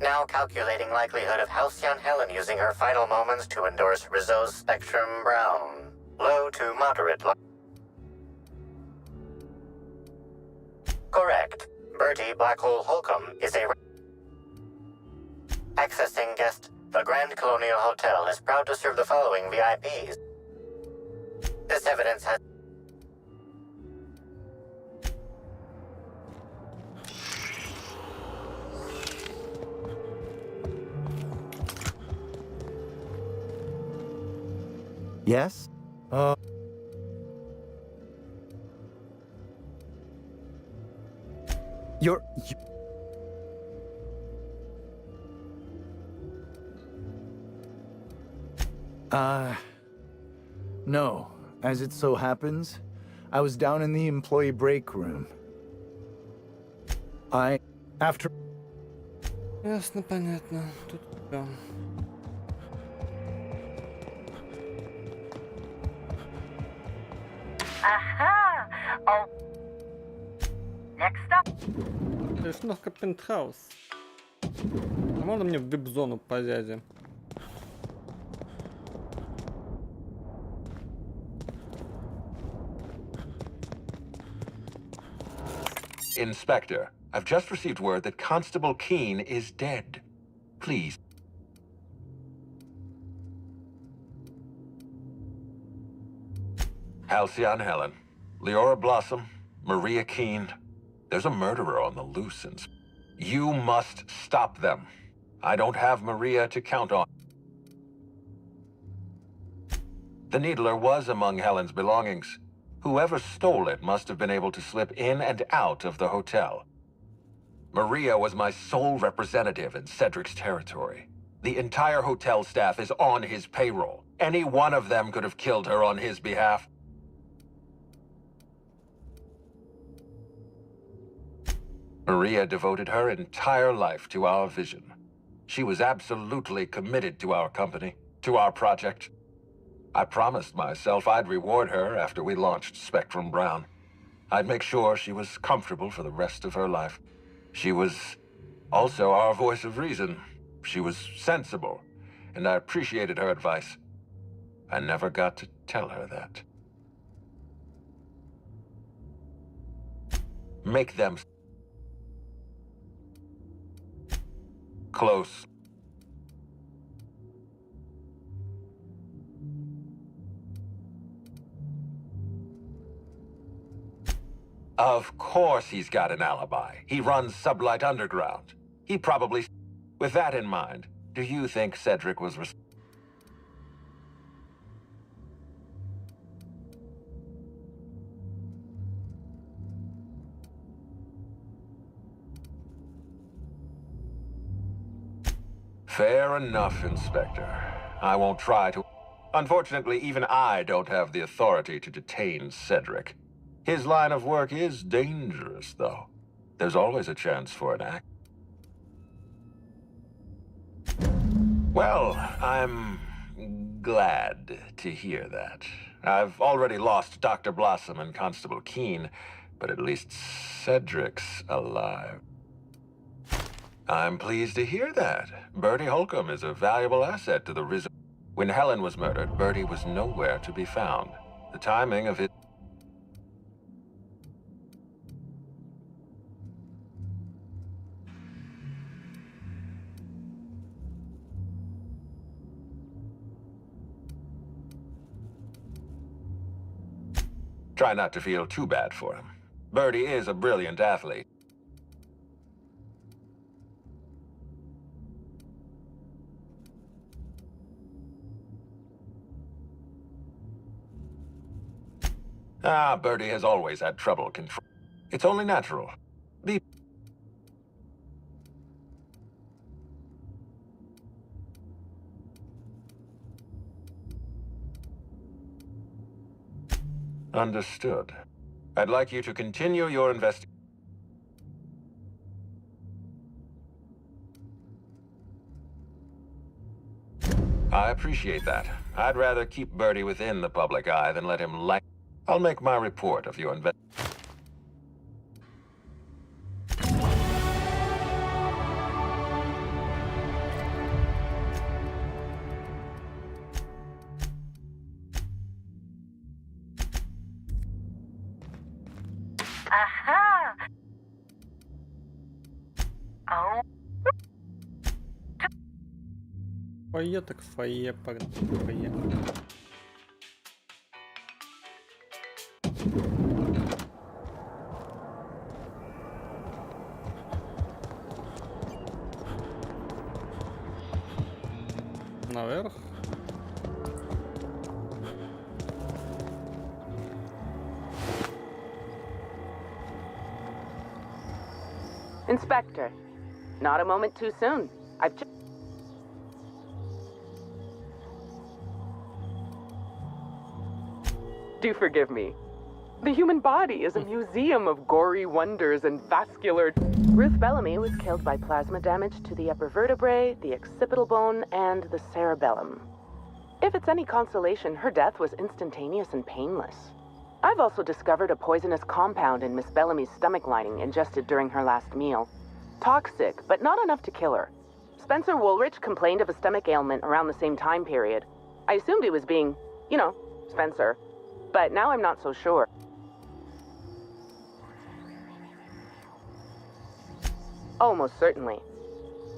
Now calculating likelihood of Halcyon Helen using her final moments to endorse Rizzo's Spectrum Brown. Low to moderate. Correct. Bertie Black Hole Holcomb is a... Accessing guest. The Grand Colonial Hotel is proud to serve the following VIPs. This evidence has... Yes? You're... No. As it so happens, I was down in the employee break room. After... Ясно, понятно. Тут да. Aha! Oh. Next up. Лишь немножко пентхаус. А можно мне в вип-зону по дяде? Inspector, I've just received word that Constable Keene is dead. Please. Halcyon Helen, Leora Blossom, Maria Keene. There's a murderer on the loose, and you must stop them. I don't have Maria to count on. The Needler was among Helen's belongings. Whoever stole it must have been able to slip in and out of the hotel. Maria was my sole representative in Cedric's territory. The entire hotel staff is on his payroll. Any one of them could have killed her on his behalf. Maria devoted her entire life to our vision. She was absolutely committed to our company, to our project. I promised myself I'd reward her after we launched Spectrum Brown. I'd make sure she was comfortable for the rest of her life. She was also our voice of reason. She was sensible, and I appreciated her advice. I never got to tell her that. Make them close. Of course he's got an alibi. He runs Sublight Underground. He probably... With that in mind, do you think Cedric was... Fair enough, Inspector. I won't try to... Unfortunately, even I don't have the authority to detain Cedric. His line of work is dangerous, though. There's always a chance for an act. Well, I'm glad to hear that. I've already lost Dr. Blossom and Constable Keene, but at least Cedric's alive. I'm pleased to hear that. Bertie Holcomb is a valuable asset to the Rizzo. When Helen was murdered, Bertie was nowhere to be found. The timing of it... Try not to feel too bad for him. Birdie is a brilliant athlete. Birdie has always had trouble control. It's only natural. Be Understood. I'd like you to continue your investigation. I appreciate that. I'd rather keep Birdie within the public eye than let him I'll make my report of your investigation. Aha! Oh. Фойе так фойе, фойе. Наверх. Inspector, not a moment too soon. I've just... Do forgive me. The human body is a museum of gory wonders and vascular... Ruth Bellamy was killed by plasma damage to the upper vertebrae, the occipital bone, and the cerebellum. If it's any consolation, her death was instantaneous and painless. I've also discovered a poisonous compound in Miss Bellamy's stomach lining ingested during her last meal. Toxic, but not enough to kill her. Spencer Woolrich complained of a stomach ailment around the same time period. I assumed he was being, you know, Spencer. But now I'm not so sure. Oh, most certainly.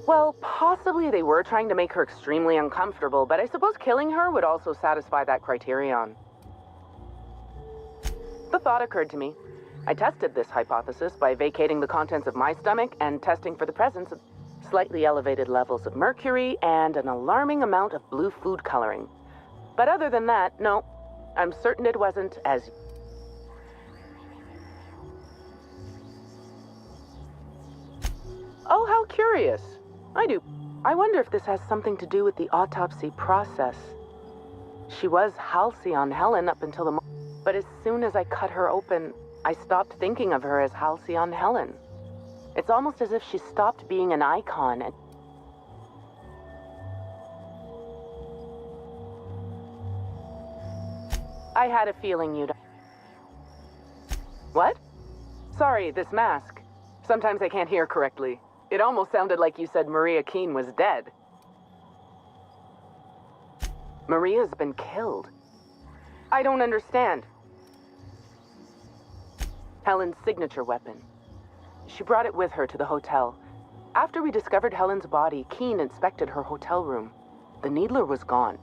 Well, possibly they were trying to make her extremely uncomfortable, but I suppose killing her would also satisfy that criterion. The thought occurred to me. I tested this hypothesis by vacating the contents of my stomach and testing for the presence of slightly elevated levels of mercury and an alarming amount of blue food coloring. But other than that, no, I'm certain it wasn't as... Oh, how curious. I wonder if this has something to do with the autopsy process. She was Halcyon Helen up until the but as soon as I cut her open, I stopped thinking of her as Halcyon Helen. It's almost as if she stopped being an icon and... I had a feeling you'd... What? Sorry, this mask. Sometimes I can't hear correctly. It almost sounded like you said Maria Keene was dead. Maria's been killed. I don't understand. Helen's signature weapon. She brought it with her to the hotel. After we discovered Helen's body, Keene inspected her hotel room. The needler was gone.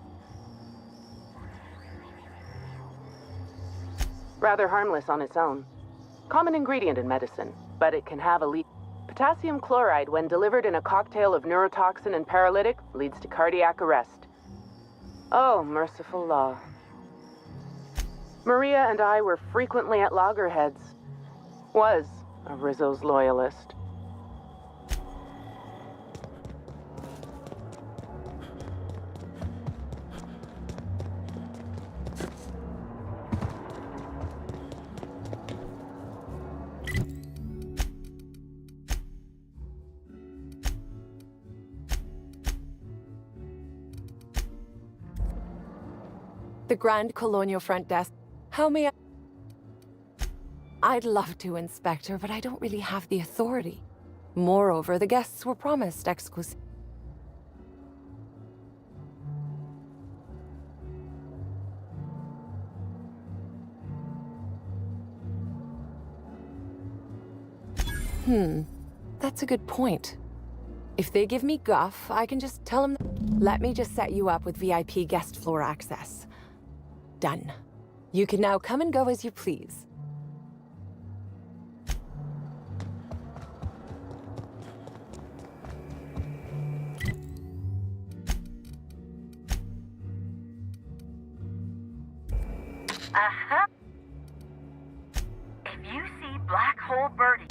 Rather harmless on its own. Common ingredient in medicine, but it can have a leak. Potassium chloride, when delivered in a cocktail of neurotoxin and paralytic, leads to cardiac arrest. Oh, merciful law. Maria and I were frequently at loggerheads. Was a Rizzo's loyalist. The Grand Colonial Front Desk. How may I... I'd love to, Inspector, but I don't really have the authority. Moreover, the guests were promised exclusive... That's a good point. If they give me guff, I can just tell them... Let me just set you up with VIP guest floor access. Done. You can now come and go as you please. Uh-huh. If you see Black Hole Birdie,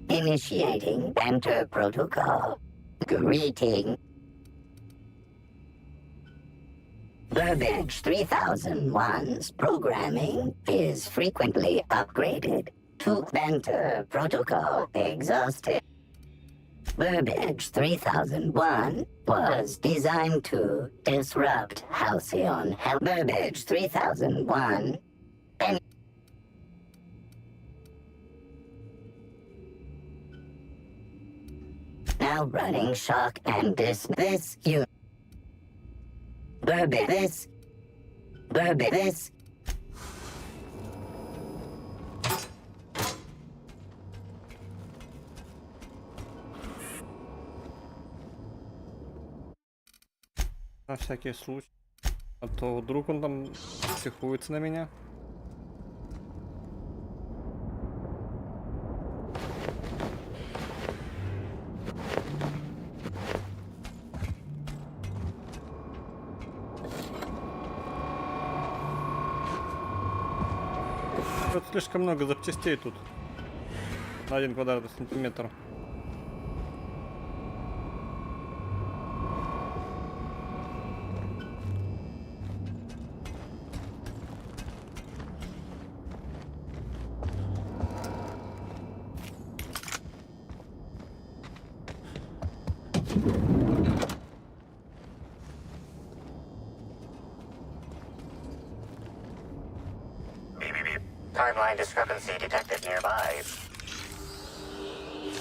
Initiating Banter Protocol. Greeting. Burbage 3001's programming is frequently upgraded to Banter Protocol exhausted. Burbage 3001 was designed to disrupt Halcyon. Burbage 3001 now running shock and this you Burbage this На всякий случай. А то вдруг он там психуется на меня. Вот слишком много запчастей тут. На 1 квадратный сантиметр. Timeline discrepancy detected nearby.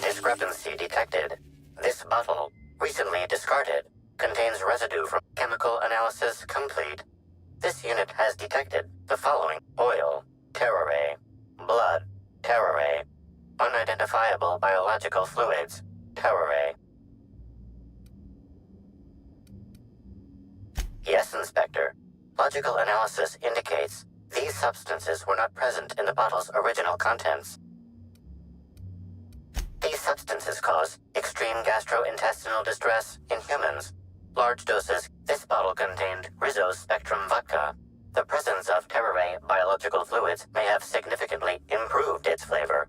Discrepancy detected. This bottle, recently discarded, contains residue from chemical analysis complete. This unit has detected the following: oil, terrare, blood, terrare, unidentifiable biological fluids, terrare. Yes, Inspector. Logical analysis indicates these substances were not present in the bottle's original contents. These substances cause extreme gastrointestinal distress in humans. Large doses. This bottle contained Rizzo's Spectrum vodka. The presence of terrare biological fluids may have significantly improved its flavor.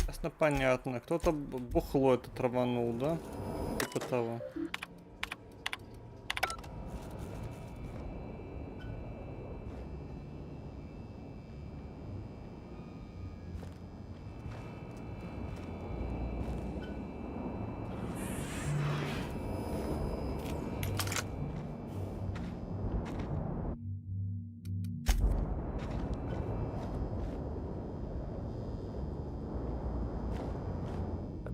Ясно, понятно. Кто-то бухло это траванул, да? Типа того.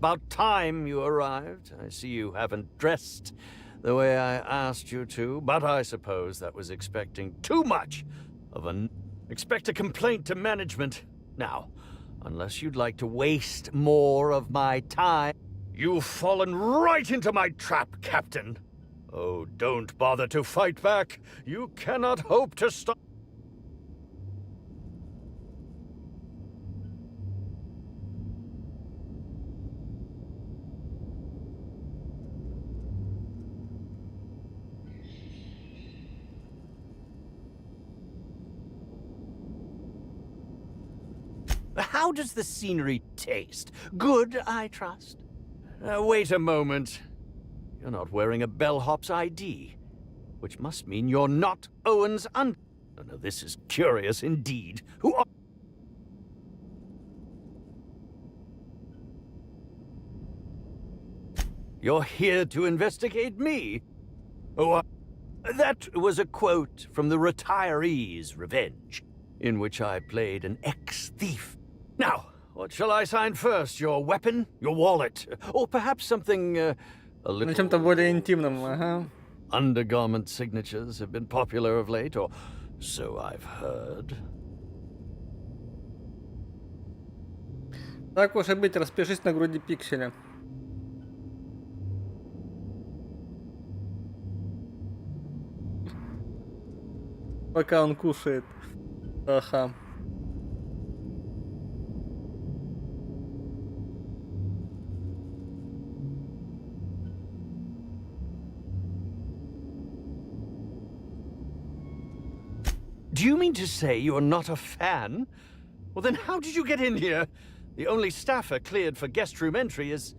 About time you arrived. I see you haven't dressed the way I asked you to, but I suppose that was expecting too much of an... Expect a complaint to management. Now, unless you'd like to waste more of my time... You've fallen right into my trap, Captain. Oh, don't bother to fight back. You cannot hope to stop... How does the scenery taste? Good, I trust? Wait a moment. You're not wearing a bellhop's ID, which must mean you're not Owen's Oh, no, this is curious indeed. Who are... You're here to investigate me? Oh, that was a quote from The Retiree's Revenge, in which I played an ex-thief. Now, what shall I sign first? Your weapon? Your wallet? Or perhaps something a little... чем-то более интимном, ага. Undergarment signatures have been popular of late, or so I've heard. Так уж и быть, распишись на груди пикселя. Пока он кушает. Ага. Do you mean to say you're not a fan? Well, then how did you get in here? The only staffer cleared for guest room entry is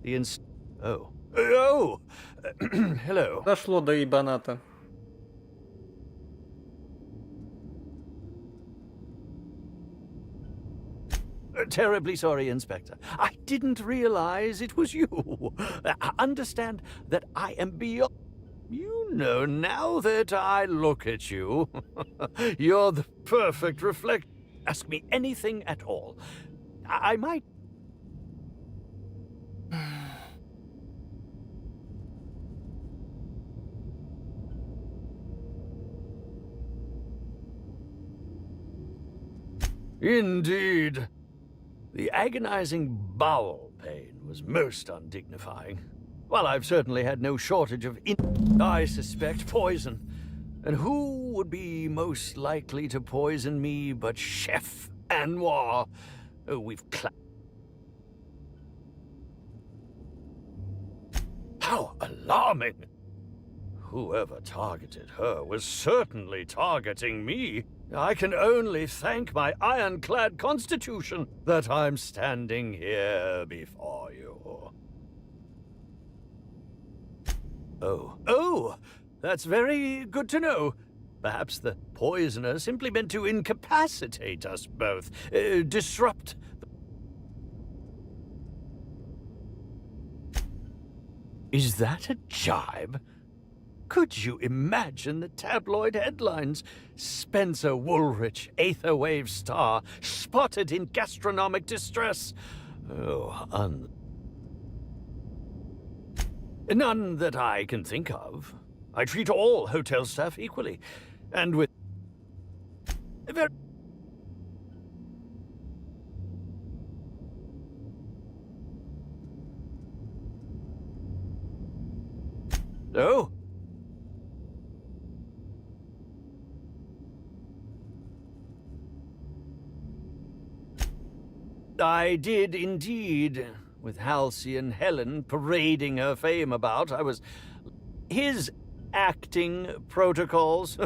the Oh. Oh! Hello. Дошло до ебаната. Terribly sorry, Inspector. I didn't realize it was you. Understand that I am beyond... You know, now that I look at you, you're the perfect reflect. Ask me anything at all. I might... Indeed. The agonizing bowel pain was most undignifying. Well, I've certainly had no shortage of I suspect poison. And who would be most likely to poison me but Chef Anwar? Oh, we've How alarming! Whoever targeted her was certainly targeting me. I can only thank my ironclad constitution that I'm standing here before you. Oh, that's very good to know. Perhaps the poisoner simply meant to incapacitate us both, disrupt. Is that a jibe? Could you imagine the tabloid headlines? Spencer Woolrich, Aetherwave star, spotted in gastronomic distress. Oh, none that I can think of. I treat all hotel staff equally, and with... Oh? I did indeed. With Halcyon Helen parading her fame about, his acting protocols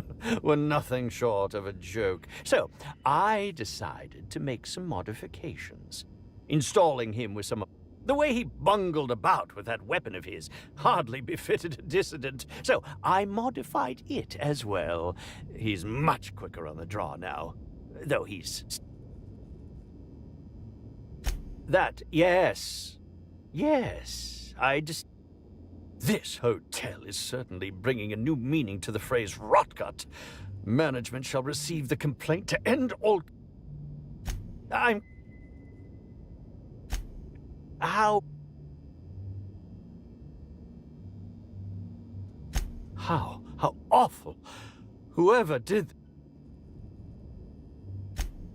were nothing short of a joke. So, I decided to make some modifications. Installing him with some... The way he bungled about with that weapon of his hardly befitted a dissident. So, I modified it as well. He's much quicker on the draw now. Though he's... That, yes. Yes, This hotel is certainly bringing a new meaning to the phrase rotgut. Management shall receive the complaint to end all... How awful. Whoever did...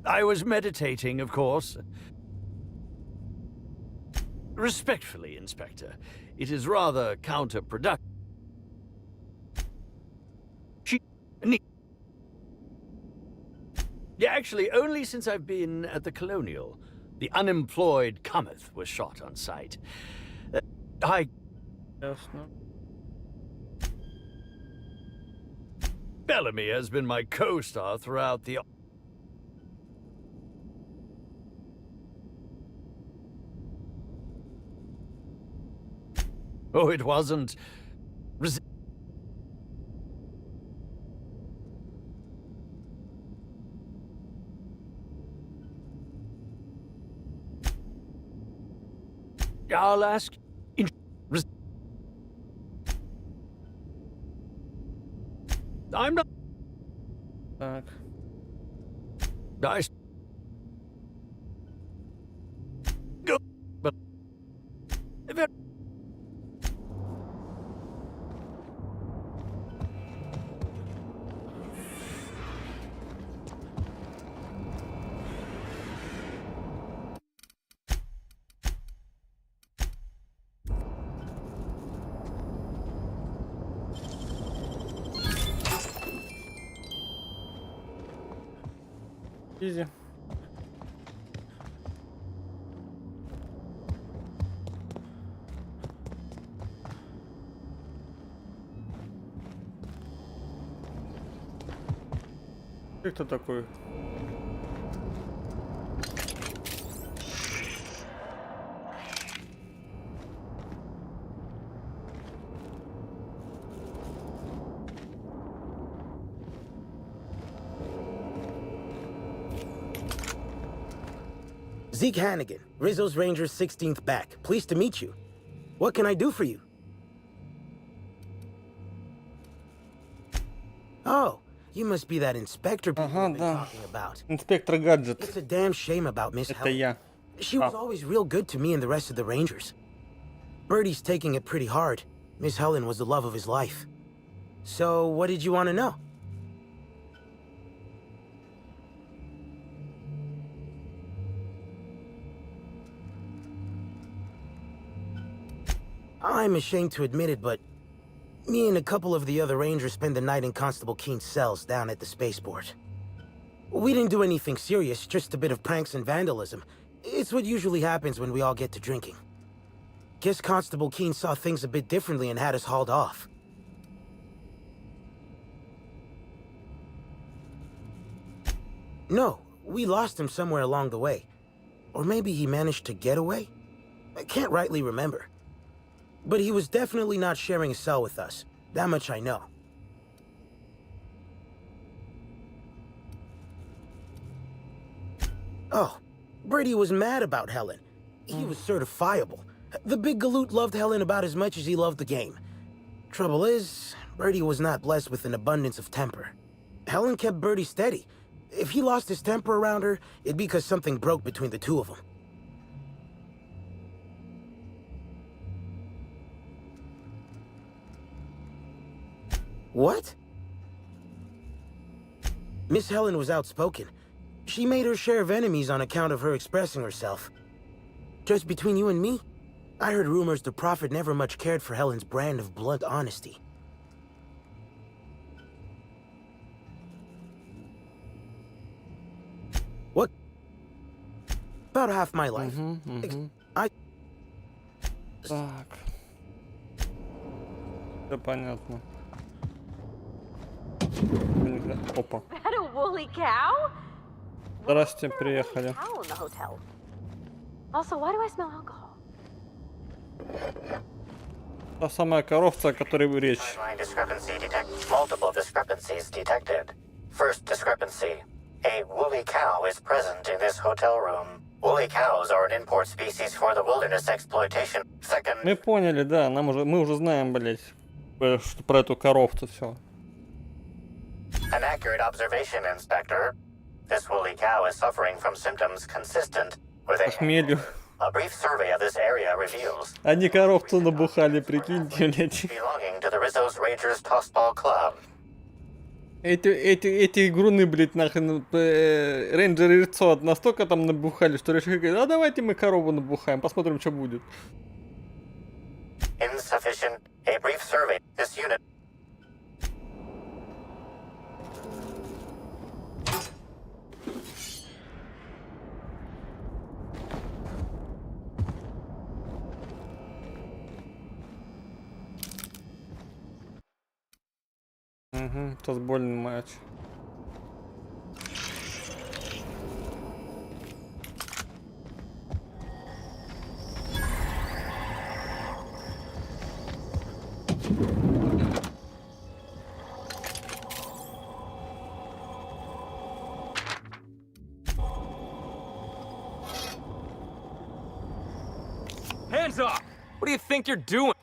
I was meditating, of course. Respectfully, Inspector, it is rather counterproductive. Yeah, actually, only since I've been at the Colonial. The unemployed cometh was shot on sight. Bellamy has been my co-star throughout the... Oh, it wasn't... I'll ask... I'm not. Так. I. Go. But. If it. Изи. Ты кто такой? Zeke Hannigan, Rizzo's Rangers 16th back. Pleased to meet you. What can I do for you? Oh, you must be that inspector people have been talking about. Инспектор Гаджет. It's a damn shame about Miss Это Helen. я. She was always real good to me and the rest of the Rangers. Birdie's taking it pretty hard. Miss Helen was the love of his life. So, what did you want to know? I'm ashamed to admit it, but me and a couple of the other Rangers spent the night in Constable Keen's cells down at the spaceport. We didn't do anything serious, just a bit of pranks and vandalism. It's what usually happens when we all get to drinking. Guess Constable Keen saw things a bit differently and had us hauled off. No, we lost him somewhere along the way. Or maybe he managed to get away? I can't rightly remember. But he was definitely not sharing a cell with us. That much I know. Oh, Brady was mad about Helen. He was certifiable. The big galoot loved Helen about as much as he loved the game. Trouble is, Brady was not blessed with an abundance of temper. Helen kept Bertie steady. If he lost his temper around her, it'd be because something broke between the two of them. What? Miss Helen was outspoken. She made her share of enemies on account of her expressing herself. Just between you and me, I heard rumors the Prophet never much cared for Helen's brand of blunt honesty. What? About half my life. I... Так. Все понятно. Опа. Is that a woolly cow? Здрасте, приехали. Cow in the hotel. Also, why do I smell alcohol? Та самая коровца, о которой вы речь. Multiple discrepancies detected. First discrepancy. A woolly cow is present in this hotel room. Woolly cows are an import species for the wilderness exploitation. Second... Мы поняли, да, мы уже знаем, блять, что про эту коровцу все. An accurate observation, Inspector. This woolly cow is suffering from symptoms consistent with Похмелью. A brief survey of this area reveals Они коровцу набухали, прикиньте, блять. belonging to the Rizzo's Rangers Tossball Club. Эти игруны, блять, нахрен, рейнджеры Рицо настолько там набухали, что решили говорить, а давайте мы корову набухаем, посмотрим, что будет. Insufficient. A brief survey. This unit. Угу, тазбольный матч. Hands up! What do you think you're doing?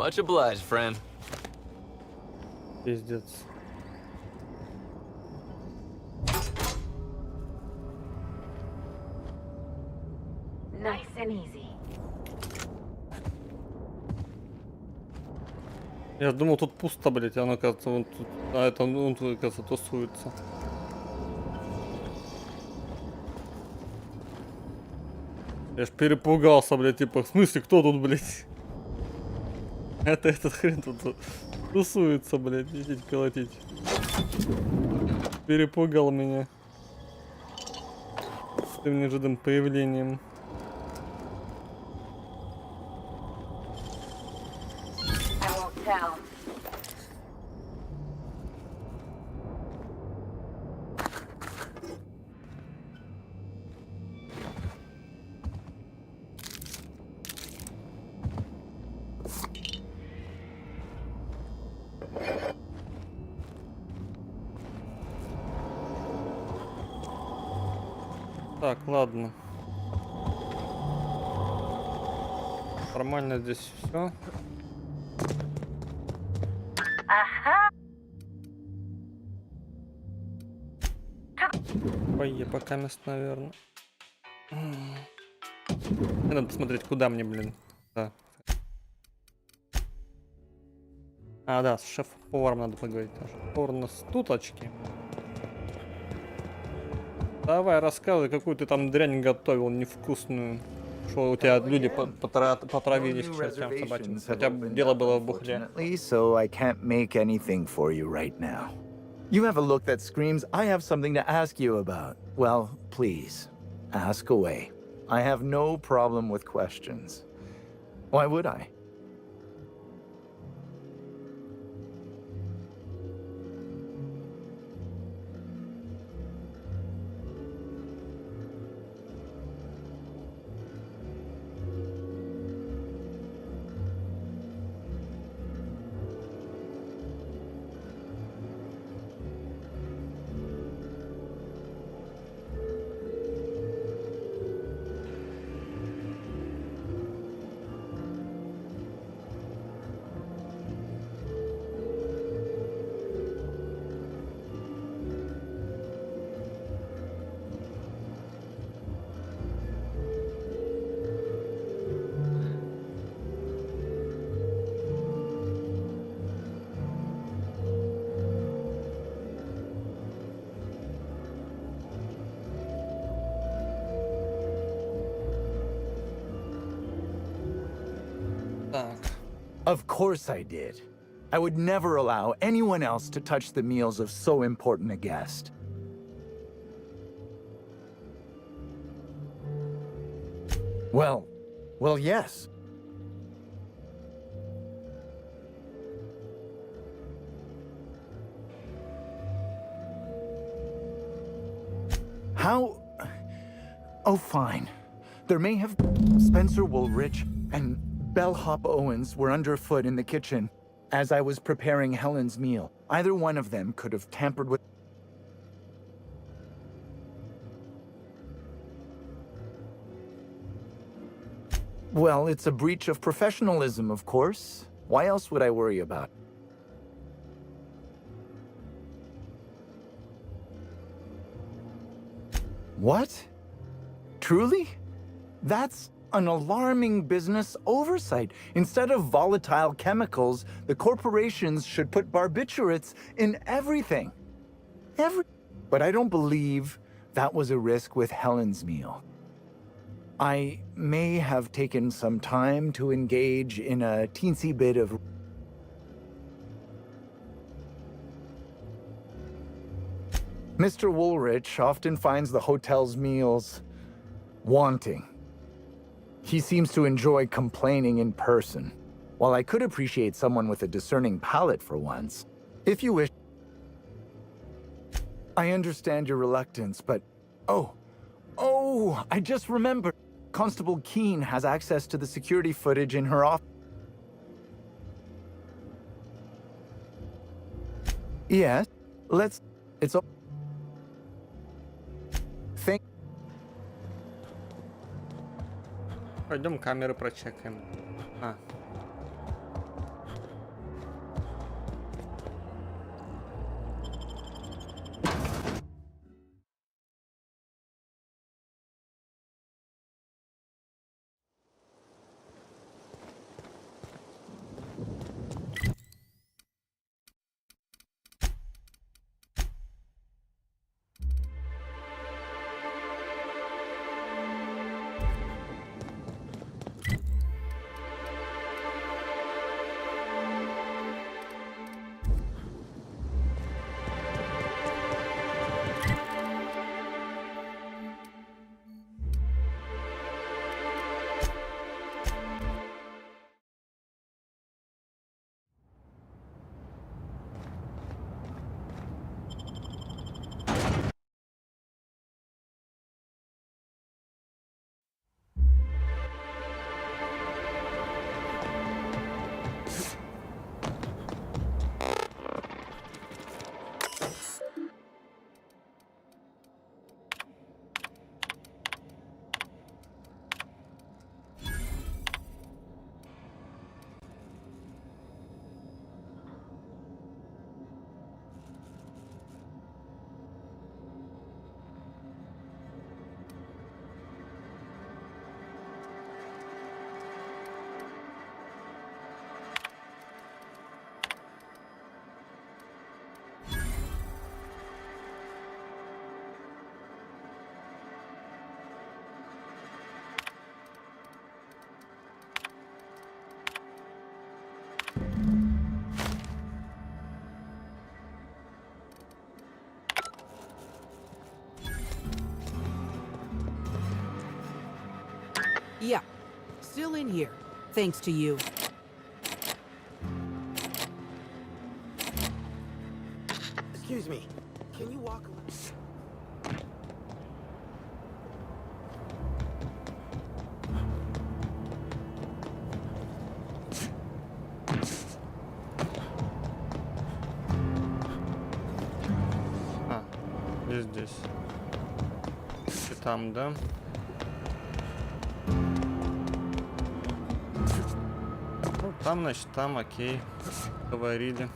Much obliged, friend. Пиздец. Nice and easy. Я думал, тут пусто, блять, а оно, кажется, вон тут. А это он тут, кажется, тусуется. Я ж перепугался, блядь, типа, в смысле, кто тут, блядь? Это этот хрен тут тусуется, блядь, идите колотить. Перепугал меня. С тем неожиданным появлением. I won't tell. Так, ладно. Нормально здесь все. Ага. Пока мест, наверное. Надо посмотреть, куда мне, блин. Да. А, да, с шеф-поваром надо поговорить. Шеф-повар у нас тут очки. Давай, рассказывай, какую ты там дрянь готовил невкусную. Что у тебя люди потравились к чертям собачьим. Хотя бы дело было в бухле. So I can't make anything for you right now. You have a look that screams, I have something to ask you about. Well, please, ask away. I have no problem with questions. Why would I? Of course I did. I would never allow anyone else to touch the meals of so important a guest. Well, yes. How? Oh, fine. There may have Spencer Woolrich and Bellhop Owens were underfoot in the kitchen as I was preparing Helen's meal. Either one of them could have tampered with... Well, it's a breach of professionalism, of course. Why else would I worry about it? What? Truly? That's an alarming business oversight. Instead of volatile chemicals, the corporations should put barbiturates in everything. But I don't believe that was a risk with Helen's meal. I may have taken some time to engage in a teensy bit of... Mr. Woolrich often finds the hotel's meals wanting. He seems to enjoy complaining in person. While I could appreciate someone with a discerning palate for once, if you wish... I understand your reluctance, but... Oh, I just remembered. Constable Keene has access to the security footage in her office. Yes, let's... It's all... Thank... Пойдем камеры прочекаем. still in here, thanks to you. Excuse me. Can you walk a little? А, здесь. И там, да? Ну, там, значит, там, окей. Говорили.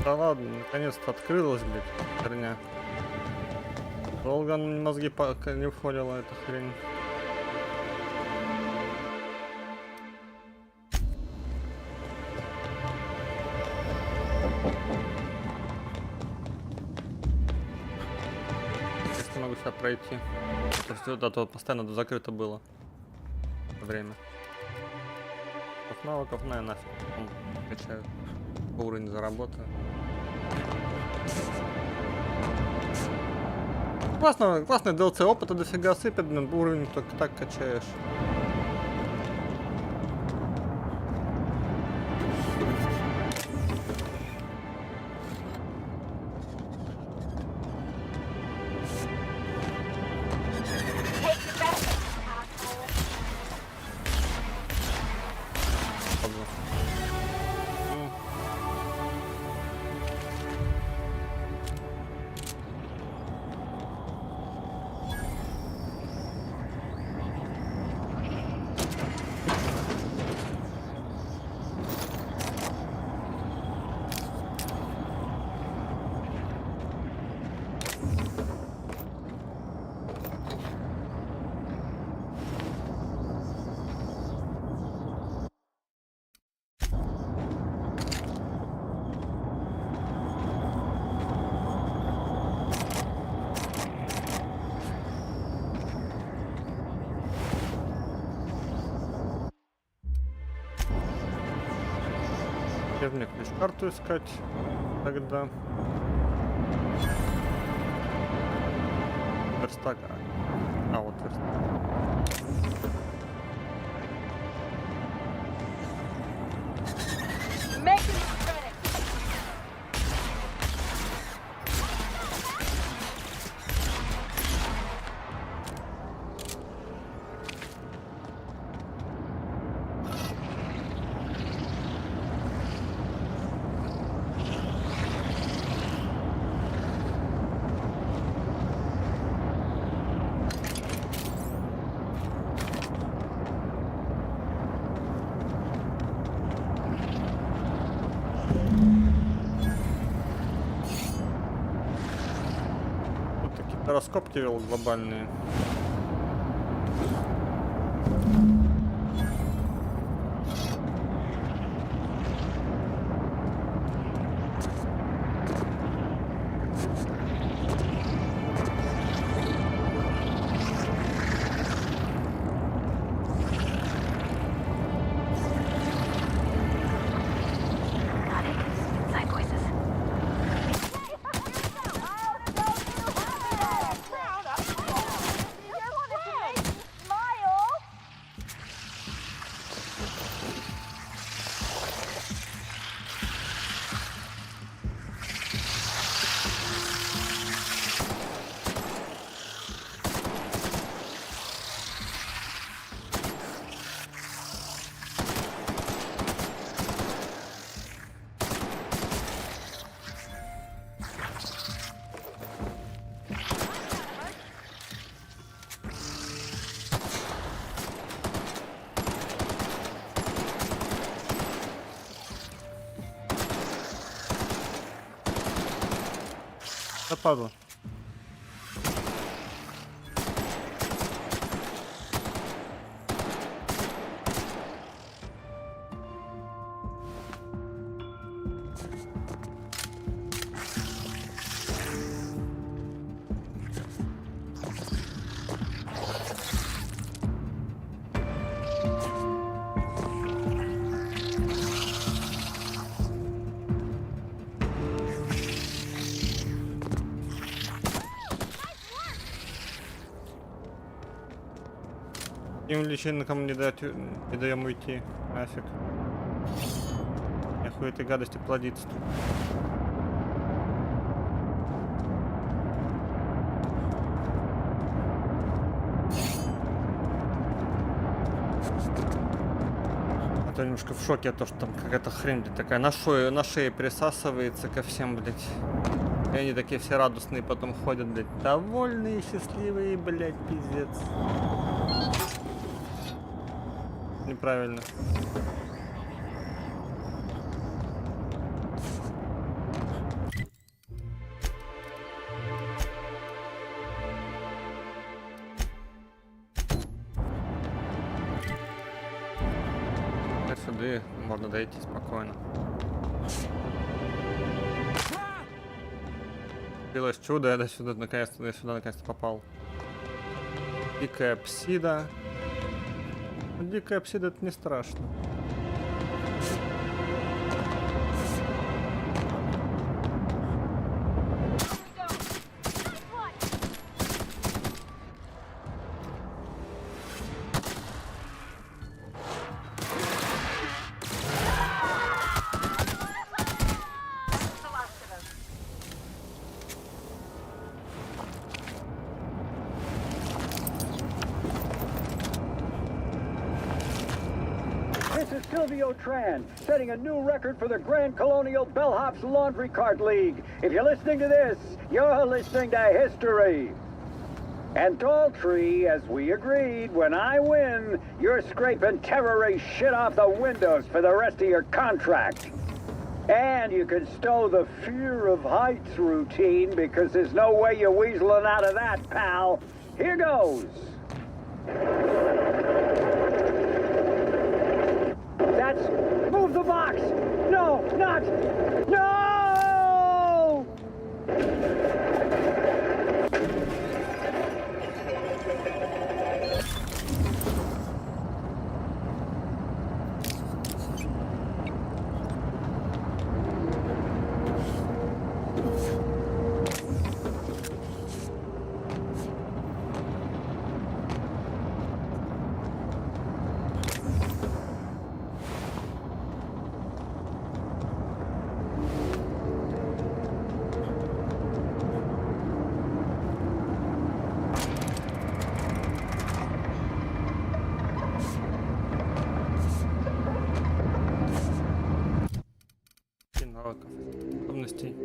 Да ладно, наконец-то открылась, блядь, херня. Долго мозги пока не входила эта хрень. Если могу себя пройти. То есть вот это вот постоянно закрыто было. Время. Навыков, наверное, нафиг. Качают. Уровень заработаю. Классный DLC, опыта дофига сыпет, уровень только так качаешь. Где мне ключ-карту искать тогда? Верстак. А вот верстак. Раскопки вел глобальные. Западло. Таким личинкам не даем уйти. Нафиг. Нахуй этой гадости плодится. А то немножко в шоке, то что там какая-то хрень блядь, такая на шее присасывается ко всем, блядь. И они такие все радостные потом ходят, блядь. Довольные, счастливые, блядь, пиздец. Неправильно. Сюда можно дойти спокойно. Билось чудо, я до сюда наконец-то попал. Дикая псида. Дикая псида — это не страшно. Setting a new record for the Grand Colonial Bellhops Laundry Cart League. If you're listening to this, you're listening to history. And Daltrey, as we agreed, when I win, you're scraping terrorist shit off the windows for the rest of your contract. And you can stow the fear of heights routine because there's no way you're weaseling out of that, pal. Here goes. That's... Move the box! No, not... No! Подробностей.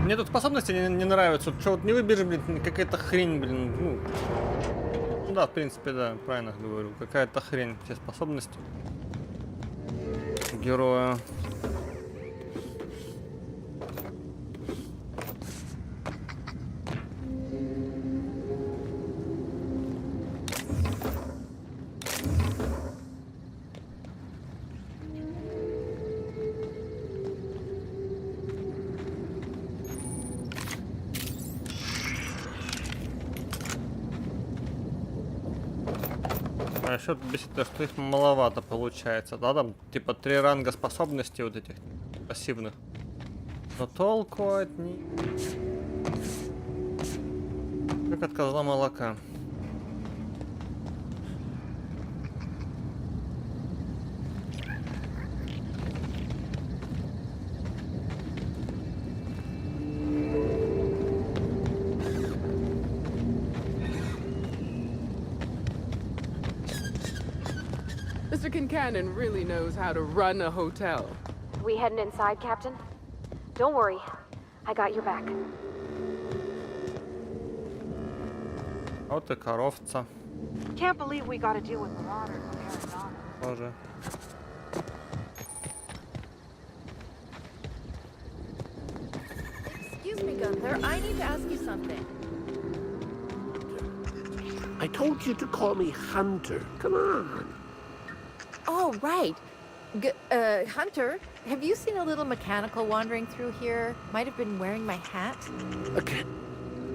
Мне тут способности не нравятся. Что вот не выбежишь, блин, какая-то хрень, блин. Ну да, в принципе, да, правильно говорю. Какая-то хрень. Все способности героя. А еще бесит то, что их маловато получается, да, там типа 3 ранга способностей вот этих пассивных. Но толку от них как от козла молока. Mr. Kincannon really knows how to run a hotel. We heading inside, Captain? Don't worry. I got your back. От и коровца. Can't believe we gotta deal with marauders in Arizona. Боже. Excuse me, Gunther. I need to ask you something. I told you to call me Hunter. Come on. Oh, right. Hunter, have you seen a little mechanical wandering through here? Might have been wearing my hat. Okay.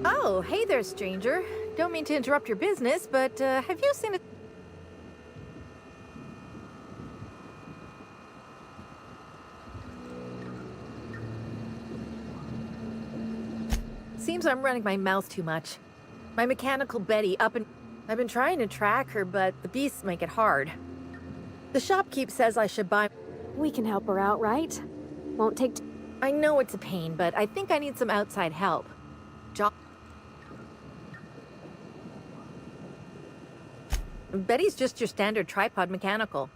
Oh, hey there, stranger. Don't mean to interrupt your business, but have you seen a... Seems I'm running my mouth too much. My mechanical Betty up and... I've been trying to track her, but the beasts make it hard. The shopkeep says I should buy... We can help her out, right? Won't take... I know it's a pain, but I think I need some outside help. Betty's just your standard tripod mechanical.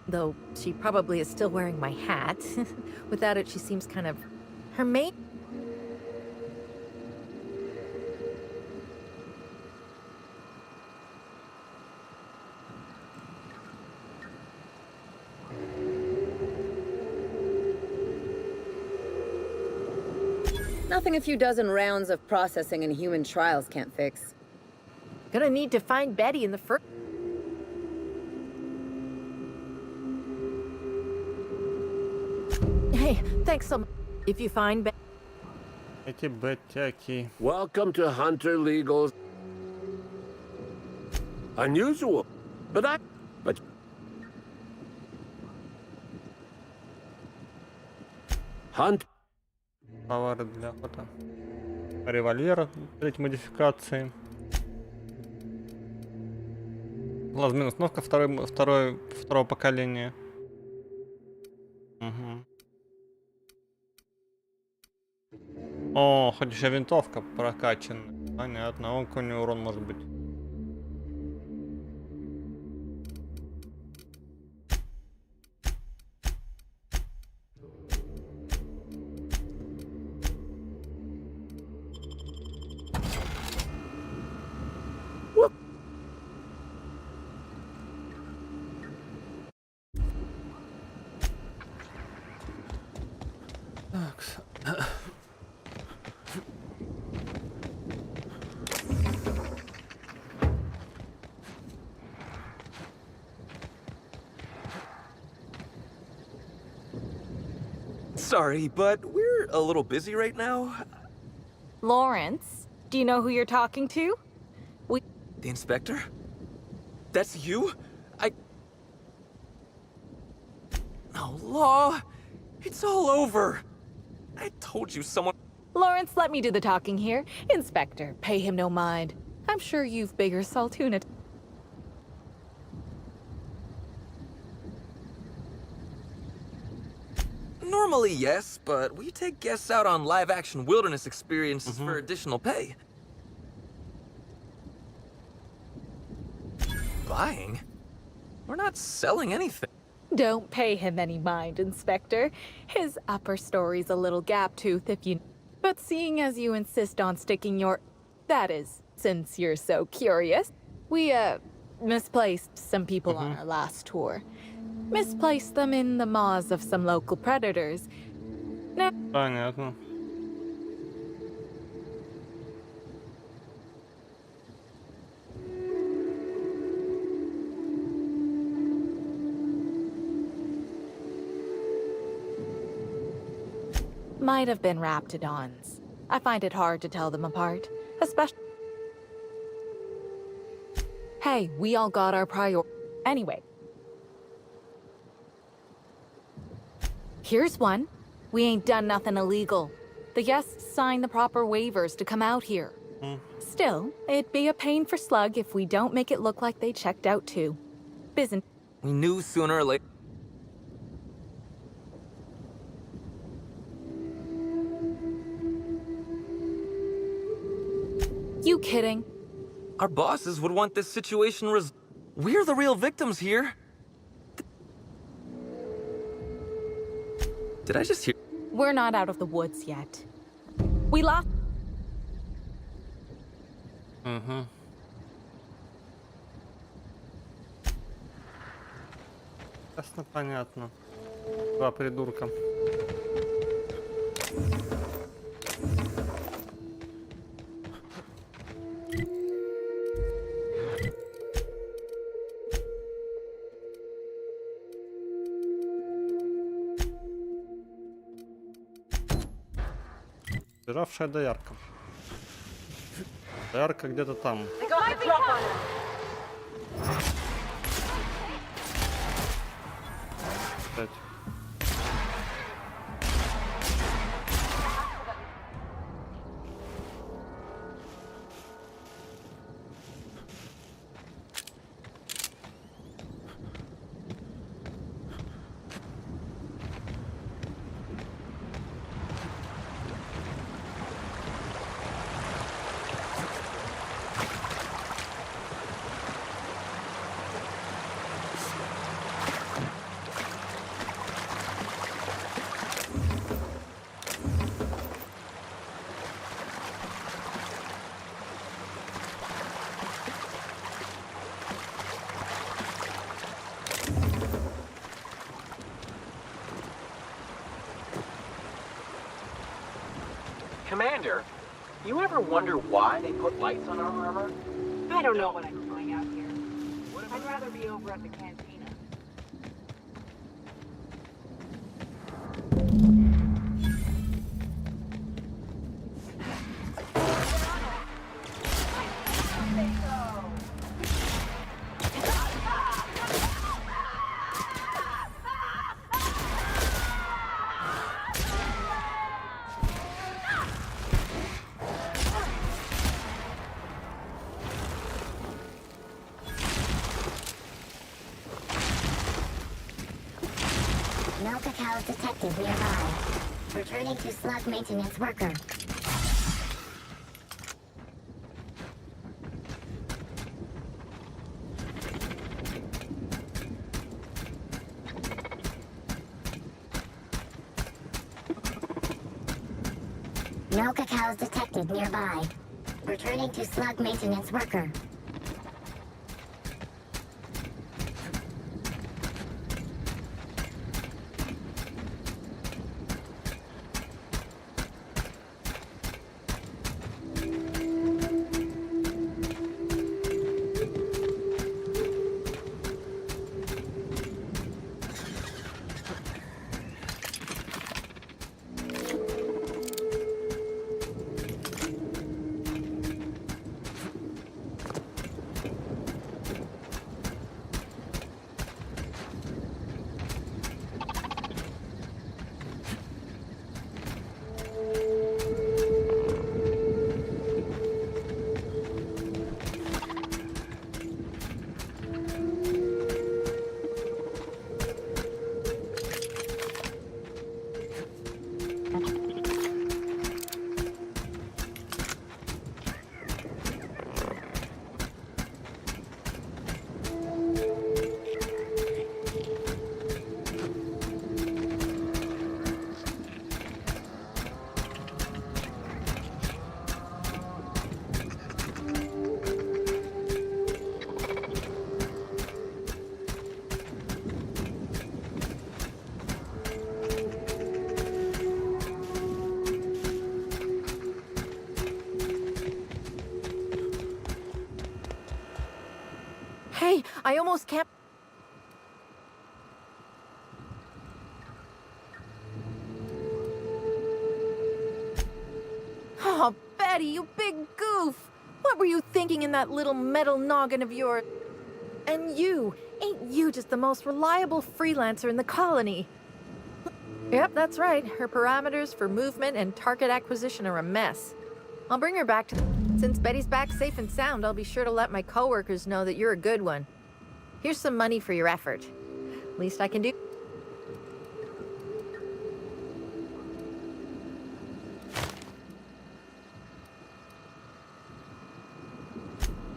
Though she probably is still wearing my hat. Without it, she seems kind of... Her main... Nothing a few dozen rounds of processing and human trials can't fix. Gonna need to find Betty in the first... Hey, thanks so much. If you find Betty... Эти беттяки. Welcome to Hunter Legal's... Unusual, but Hunt... Товары для охоты. Револьвер третьей модификации. Глаз минус носка второго поколения. Угу. О, хоть еще винтовка прокачанная. Понятно, он какой у него урон может быть. Sorry, but we're a little busy right now. Lawrence, do you know who you're talking to? The inspector? That's you? No, Law. It's all over. I told you someone... Lawrence, let me do the talking here. Inspector, pay him no mind. I'm sure you've bigger Saltuna. Normally, yes, but we take guests out on live-action wilderness experiences for additional pay. Buying? We're not selling anything. Don't pay him any mind, Inspector. His upper story's a little gap-toothed if you... But seeing as you insist on sticking your... That is, since you're so curious, we, misplaced some people on our last tour. Misplaced them in the maws of some local predators. Now... Понятно. Might have been raptidons. I find it hard to tell them apart, especially... Hey, we all got our Anyway. Here's one. We ain't done nothing illegal. The guests signed the proper waivers to come out here. Still, it'd be a pain for Slug if we don't make it look like they checked out too. Business. We knew sooner or later. You kidding? Our bosses would want this situation We're the real victims here. Did I just hear? We're not out of the woods yet. We lost. Угу. Ясно, понятно. Два придурка. Сбиравшая доярка. Доярка где-то там. Опять. Commander, you ever wonder why they put lights on our armor? I don't know what I'm doing out here. I'd rather be over at the cantina. No cacao detected nearby. Returning to slug maintenance worker. No cacaos detected nearby. Returning to slug maintenance worker. Hey, I almost kept... Oh, Betty, you big goof! What were you thinking in that little metal noggin of yours? And you, ain't you just the most reliable freelancer in the colony? Yep, that's right. Her parameters for movement and target acquisition are a mess. I'll bring her back to... Since Betty's back safe and sound, I'll be sure to let my coworkers know that you're a good one. Here's some money for your effort. Least I can do.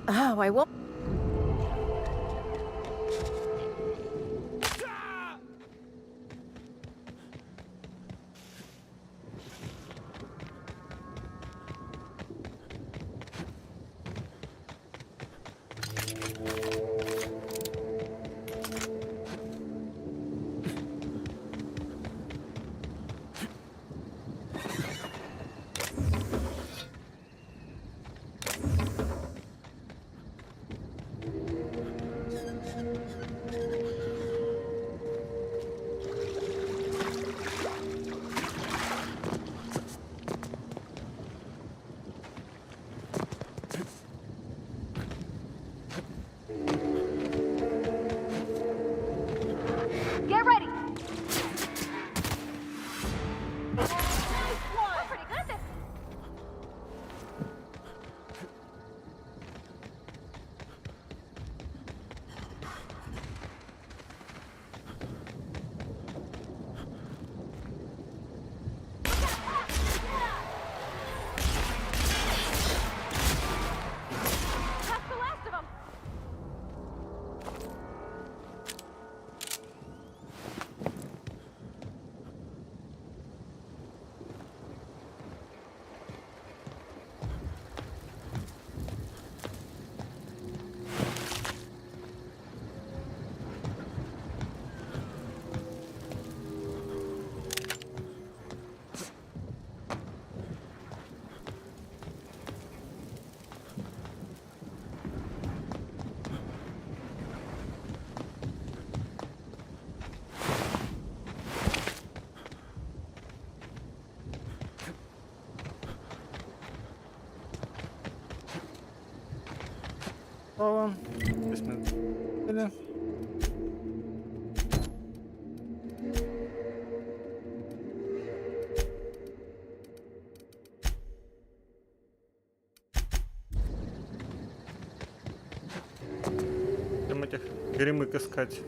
Oh, I won't. Get ready. Nice one. We're pretty good at this. That's the last of them. О, или... Там этих гремык искать.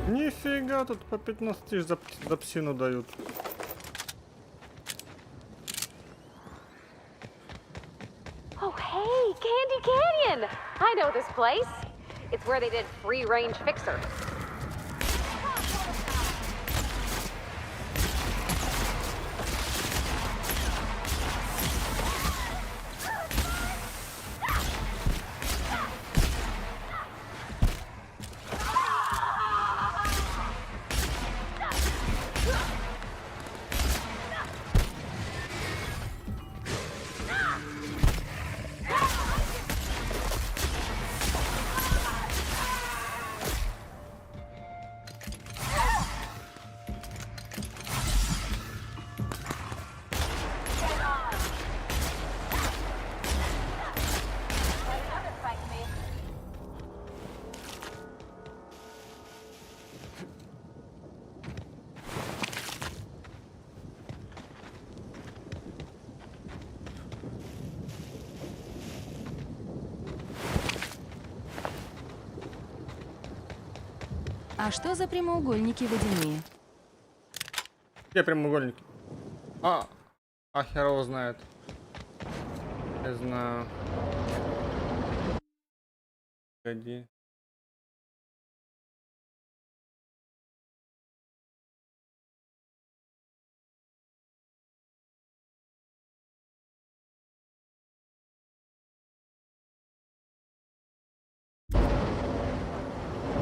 Нифига, тут по 15 тысяч за псину дают. Oh, hey, Candy Canyon! I know this place. It's where they did Free Range Fixer. А что за прямоугольники водяные? Где прямоугольники? А хер его знает. Не знаю. Погоди.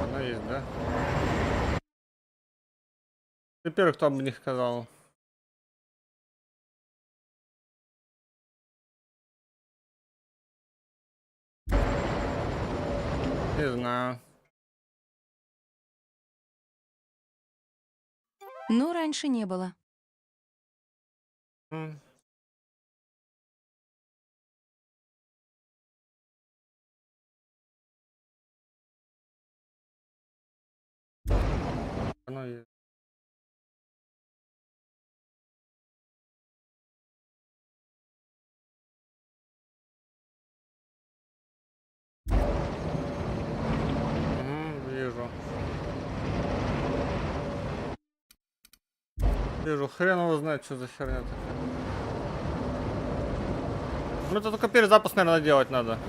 Она есть, да? Теперь кто бы не сказал. Не знаю. Ну, раньше не было. Ну, вижу. Вижу, хрен его знает, что за херня такая. Ну это только перезапуск, наверное, делать надо.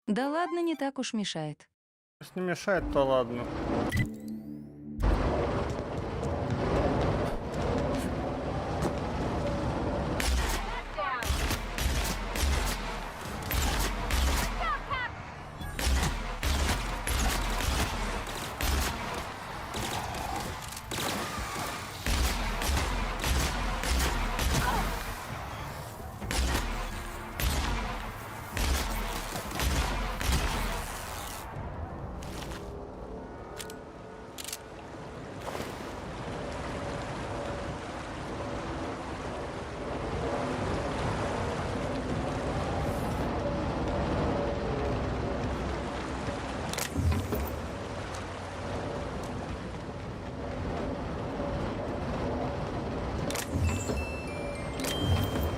Да ладно, не так уж мешает. Если не мешает, то ладно.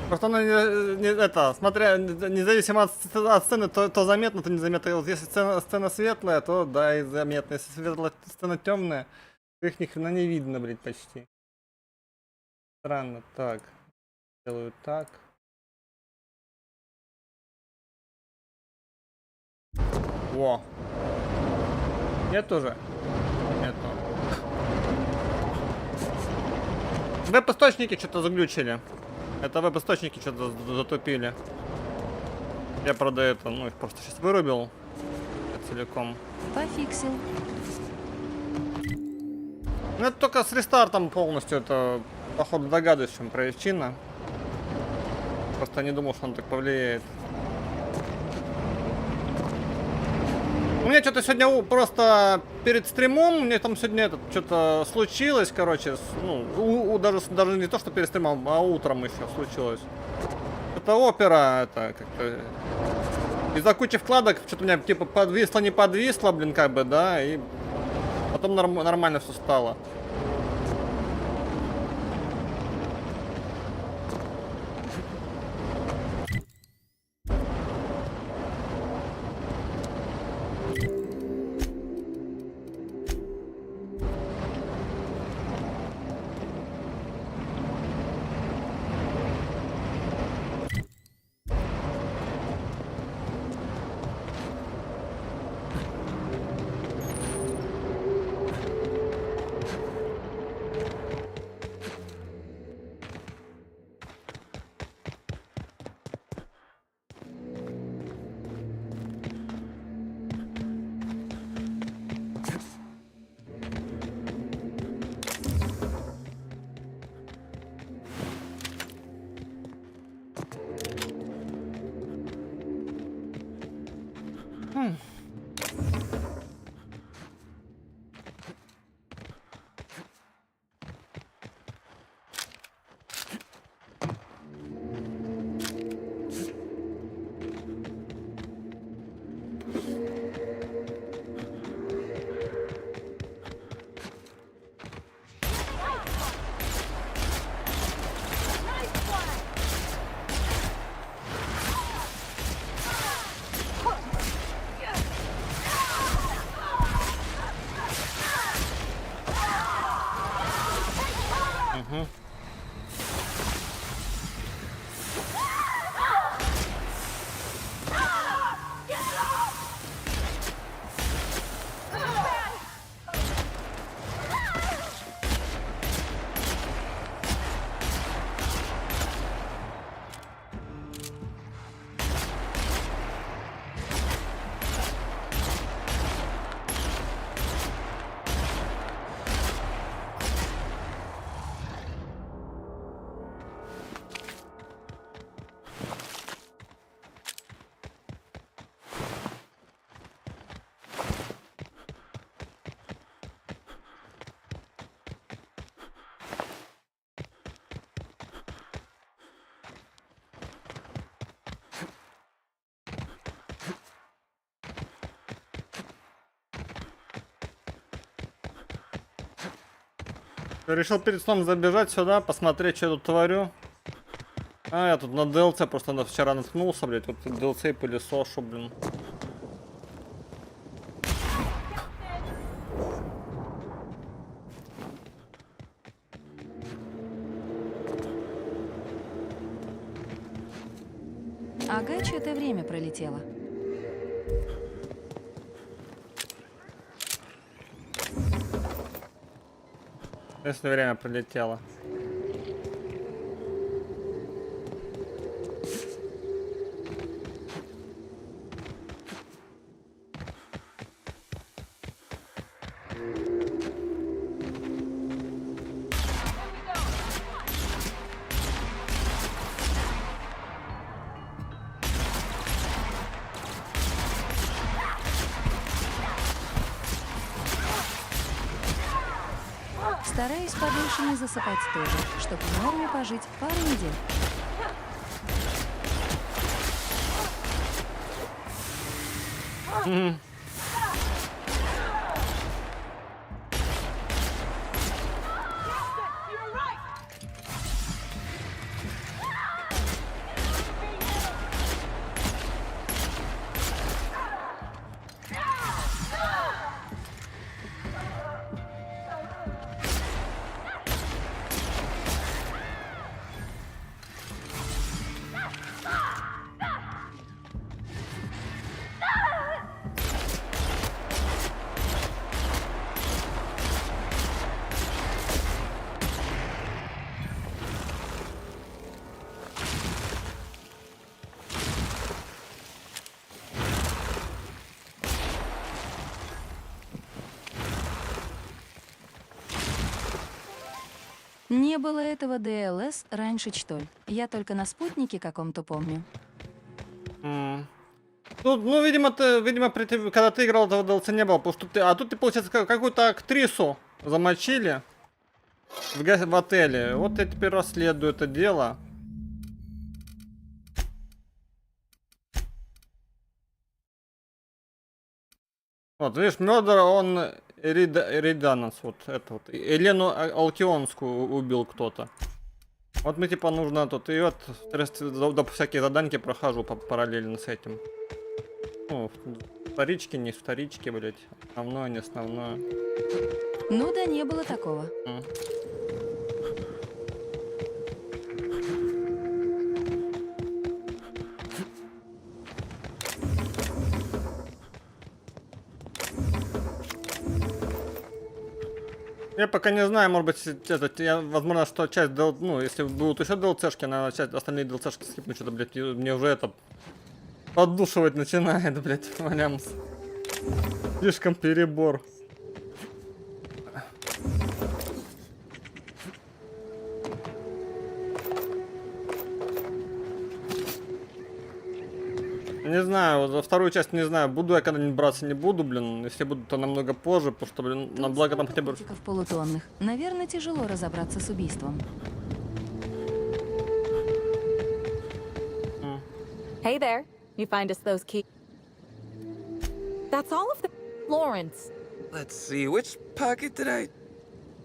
Просто оно это, смотря, независимо от сцены, то заметно, то незаметно. Вот если сцена светлая, то да, и заметно. Если сцена темная, то их ни хрена не видно, блядь, почти. Странно. Так. Делаю так. Во. Нет уже? Нету. Веб-источники что-то заглючили. Это веб-источники что-то затупили. Я, правда, это, ну, их просто сейчас вырубил целиком. Пофиксил. Ну, это только с рестартом полностью, это, походу, догадываюсь, в чем причина. Просто не думал, что он так повлияет. У меня что-то сегодня просто перед стримом, у меня там сегодня что-то случилось, короче, ну, даже не то, что перед стримом, а утром еще случилось. Это опера, это как-то из-за кучи вкладок, что-то у меня типа подвисло, не подвисло, блин, как бы, да, и потом нормально все стало. Решил перед сном забежать сюда, посмотреть, что я тут творю. А, я тут на DLC просто вчера наткнулся, блядь. Вот DLC и пылесошу, блин. Ага, что-то время пролетело. Если время пролетело. Стараюсь подольше не засыпать тоже, чтобы в норме пожить пару недель. Не было этого DLS раньше, что ли? Я только на спутнике каком-то помню. Ну, видимо, когда ты играл, этого DLC не было, потому что а тут ты, получается, какую-то актрису замочили в отеле. Вот я теперь расследую это дело. Вот, видишь, Мёрдер, он Риданос, вот это вот. Елену Алкионскую убил кто-то. Вот мне типа нужно тут, и вот всякие заданки прохожу параллельно с этим. Ну, вторички, не вторички, блять. Основное, не основное. Ну да, не было такого. Я пока не знаю, может быть, возможно, что часть, ну, если будут еще DLC-шки, надо часть, остальные DLC-шки скипнуть, что-то, блядь, мне уже это поддушивать начинает, блядь, валямс. Слишком перебор. Не знаю, за вторую часть не знаю, буду я когда-нибудь браться, не буду, блин. Если буду, то намного позже, потому что, блин, на благо там хотя бы... Полутонных. Наверное, тяжело разобраться с убийством. Hey there. You find us those keys. That's all of the... Lawrence. Let's see, which pocket did I...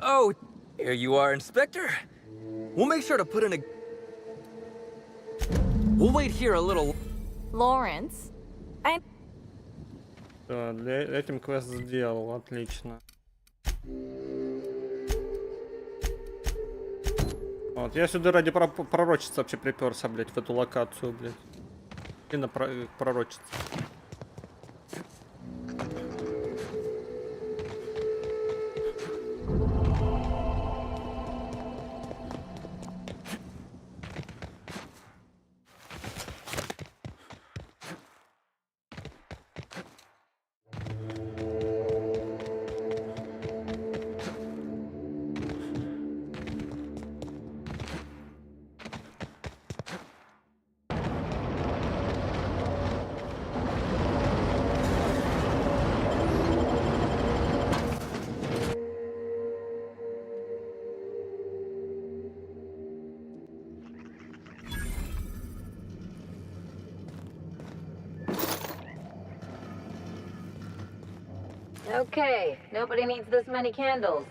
Oh, here you are, Inspector. We'll make sure to put in a... We'll wait here a little... Lawrence. Да, этим квест сделал, отлично. Вот, я сюда ради пророчицы вообще приперся, блядь, в эту локацию, блядь. И на пророчице. Okay, nobody needs this many candles.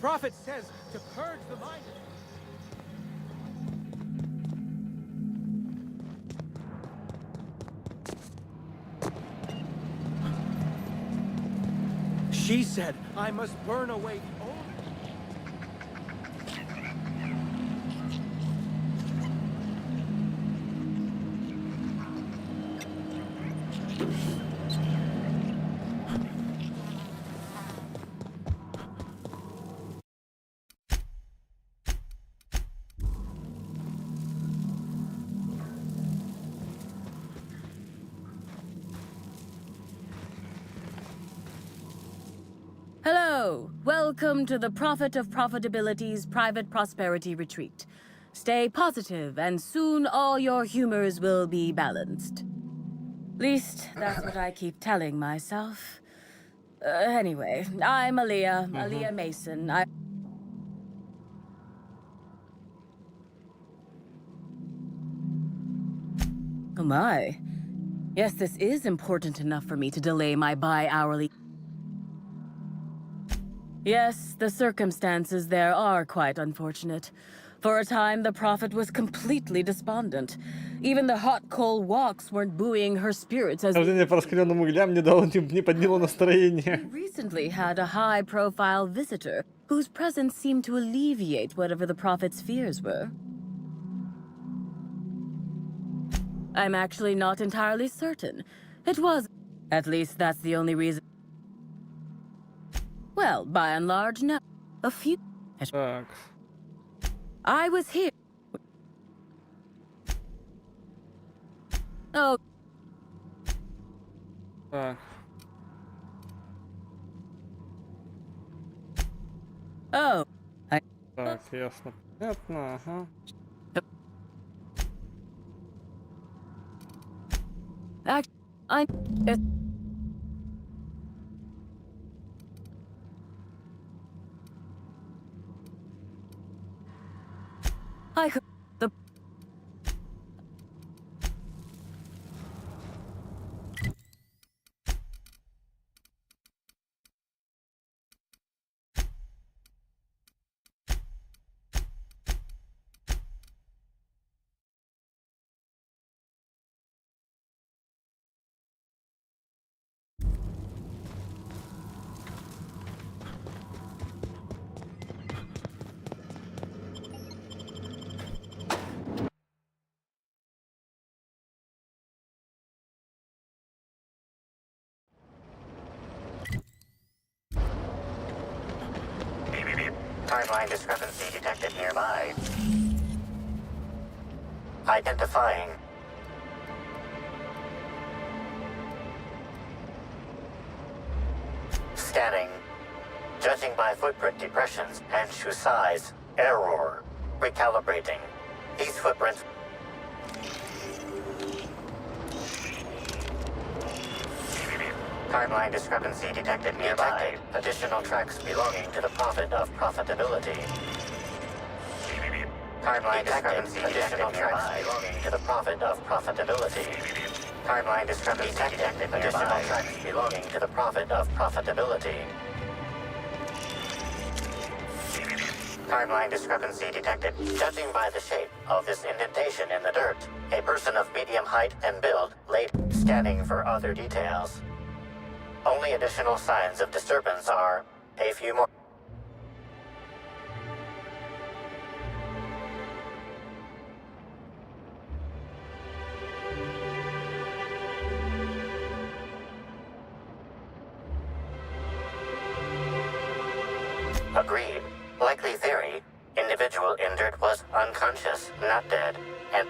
prophet says to purge the mind. She said I must burn away the old. Hello! Welcome to the Prophet of Profitability's Private Prosperity Retreat. Stay positive, and soon all your humors will be balanced. Least, that's what I keep telling myself. Anyway, I'm Aaliyah, Aaliyah Mason. Oh my. Yes, this is important enough for me to delay my bi-hourly... Yes, the circumstances there are quite unfortunate. For a time, the Prophet was completely despondent. Even the hot coal walks weren't buoying her spirits as... Хождение по раскаленным углям не подняло настроение. We recently had a high-profile visitor whose presence seemed to alleviate whatever the Prophet's fears were. I'm actually not entirely certain. It was... At least that's the only reason... Well, by and large, no. A few... Так. I was here. Oh. Так. Oh. Так, ясно. Понятно, ага. I heard the... Timeline discrepancy detected nearby. Identifying. Scanning. Judging by footprint depressions and shoe size. Error. Recalibrating. These footprints... Timeline discrepancy detected nearby. Additional tracks belonging to the Prophet of Profitability. Timeline discrepancy additional tracks belonging to the Prophet of Profitability. Timeline discrepancy detected additional tracks belonging to the Prophet of Profitability. Timeline discrepancy detected. Judging by the shape of this indentation in the dirt, a person of medium height and build late scanning for other details. Only additional signs of disturbance are a few more. Agreed. Likely theory. Individual injured was unconscious, not dead, and...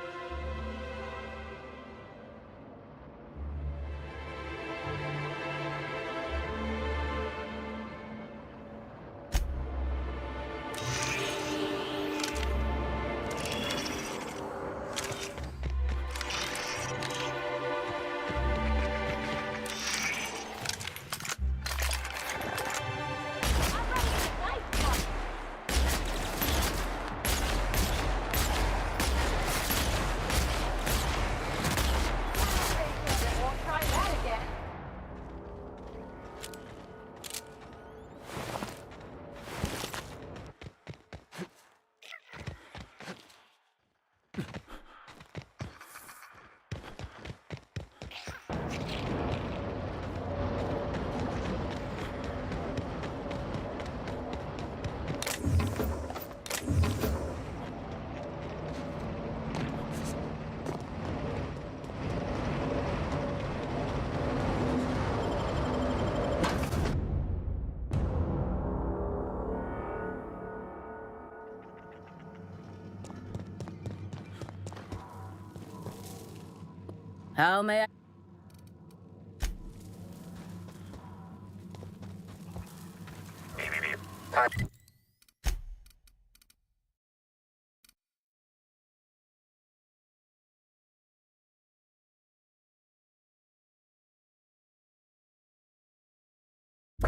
How may I?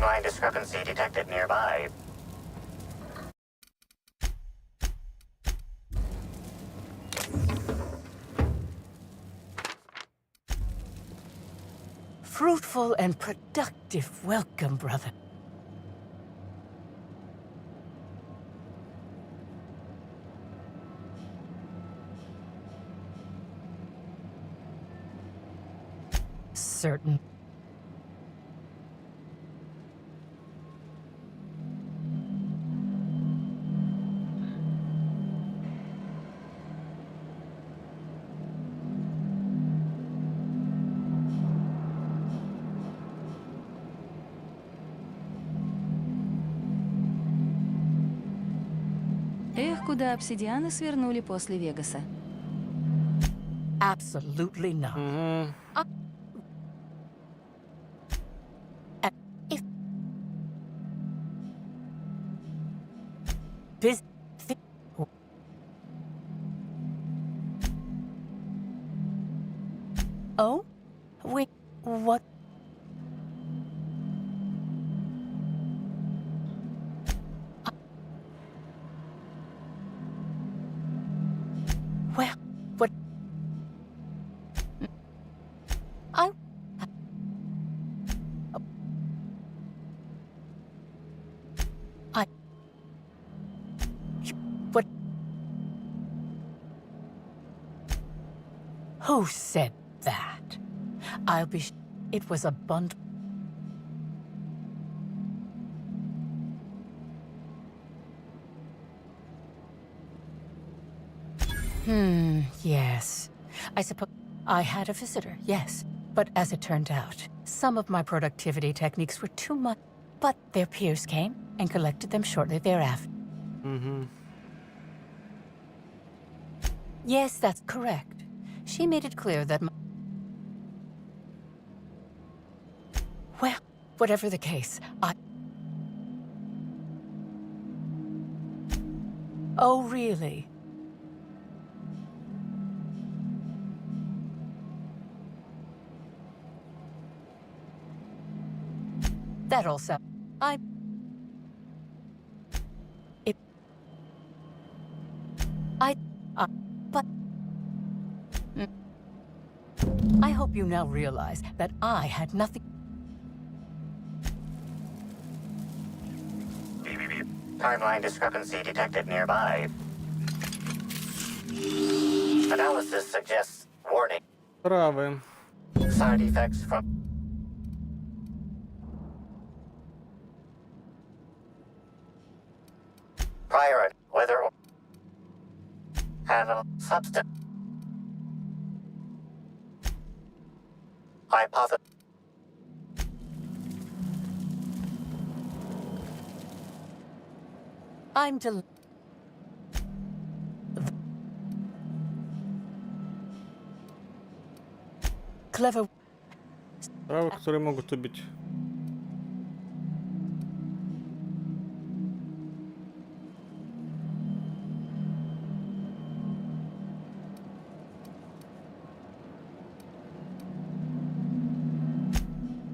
Line discrepancy detected nearby. Fruitful and productive welcome, brother. Certain. Эх, куда обсидианы свернули после Вегаса. Absolutely not. If this thing. Oh? Wait, what? Well, what? What? Who said that? I'll be. It was a bundle. Yes. I suppose I had a visitor, yes. But as it turned out, some of my productivity techniques were too much. But their peers came and collected them shortly thereafter. Yes, that's correct. She made it clear that well, whatever the case, Oh, really? That also. But I hope you now realize that I had nothing. Timeline discrepancy detected nearby. Analysis suggests warning. Правы. Side effects from prior weather handle substance. Hypothesis. I'm clever. Правы, которые могут убить.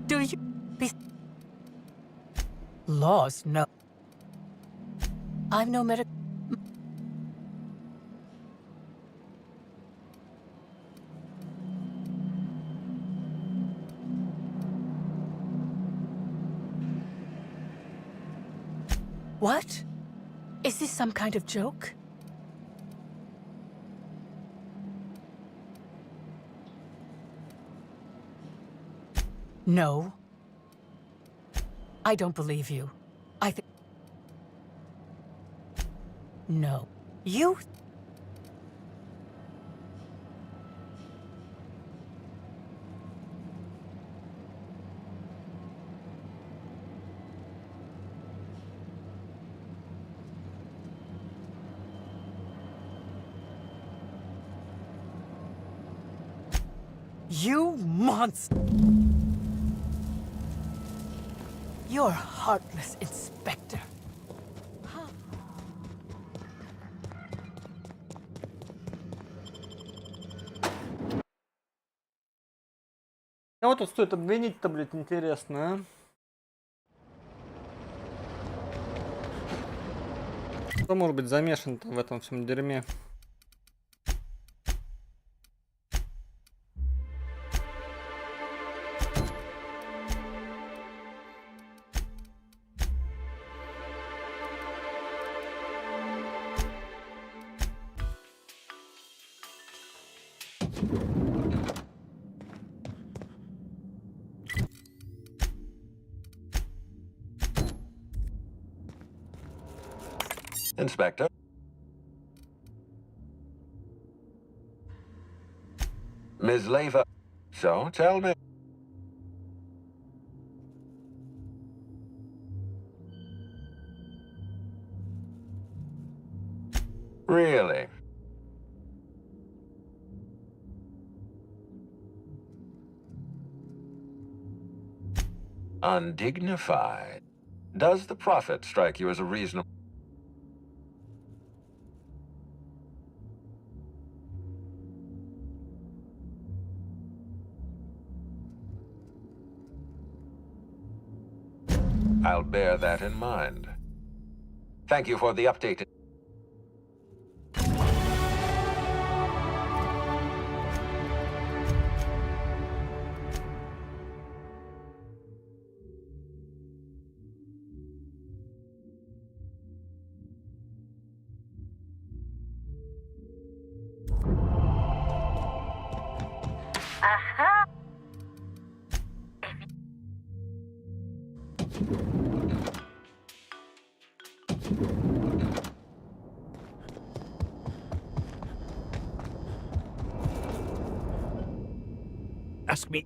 Do you be laws? No. I'm no medical. What? Is this some kind of joke? No. I don't believe you. I think. No. You. You monster! You're heartless, Inspector. Кого тут стоит обвинить-то, блядь, интересно, а? Кто может быть замешан-то в этом всем дерьме? Inspector? Ms. Lever. So, tell me. Really? Undignified. Does the Prophet strike you as a reasonable... I'll bear that in mind. Thank you for the update. Aha! Ask me.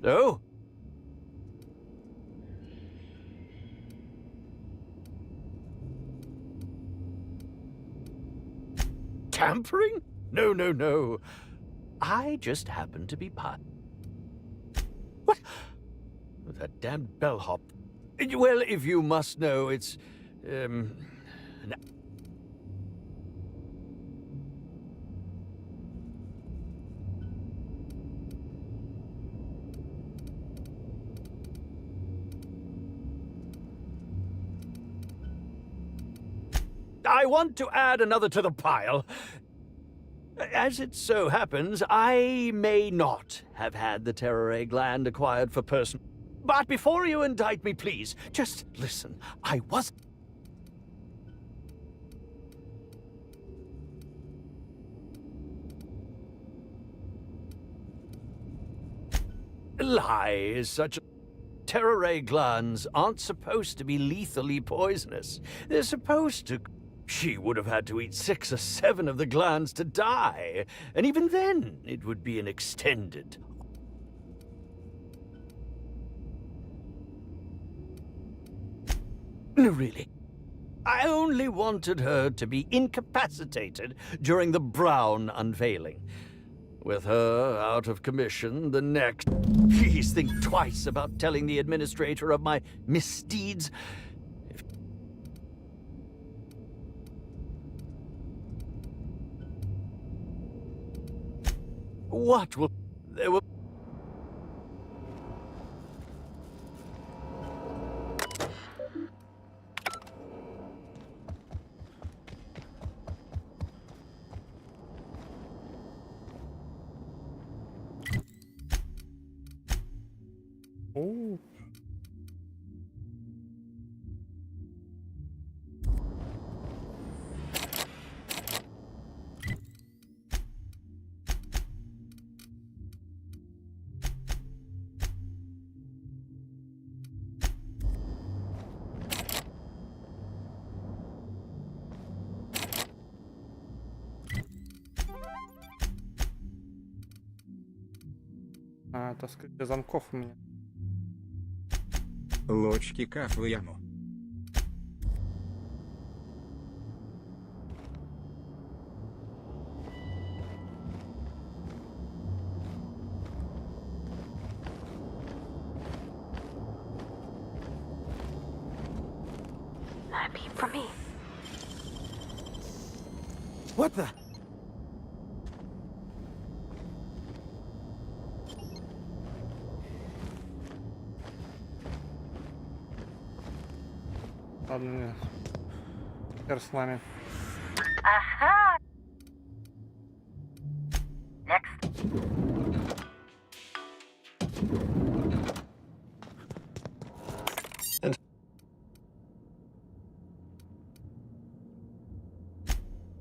No? Tampering? No, no, no. I just happen to be part. What? That damned bellhop. Well, if you must know, it's... I want to add another to the pile. As it so happens, I may not have had the terror gland acquired for person. But before you indict me, please, just listen. I was... Lie is such a... Terror glands aren't supposed to be lethally poisonous. They're supposed to... She would have had to eat 6 or 7 of the glands to die. And even then, it would be an extended... No, really. I only wanted her to be incapacitated during the Brown unveiling. With her out of commission, the next... Please think twice about telling the administrator of my misdeeds. What will... There will... Oh. А, это скрытие замков у меня. Лочки кафу яму. peep from me. What the? Ладно, нет. Хер с вами. Aha! Next.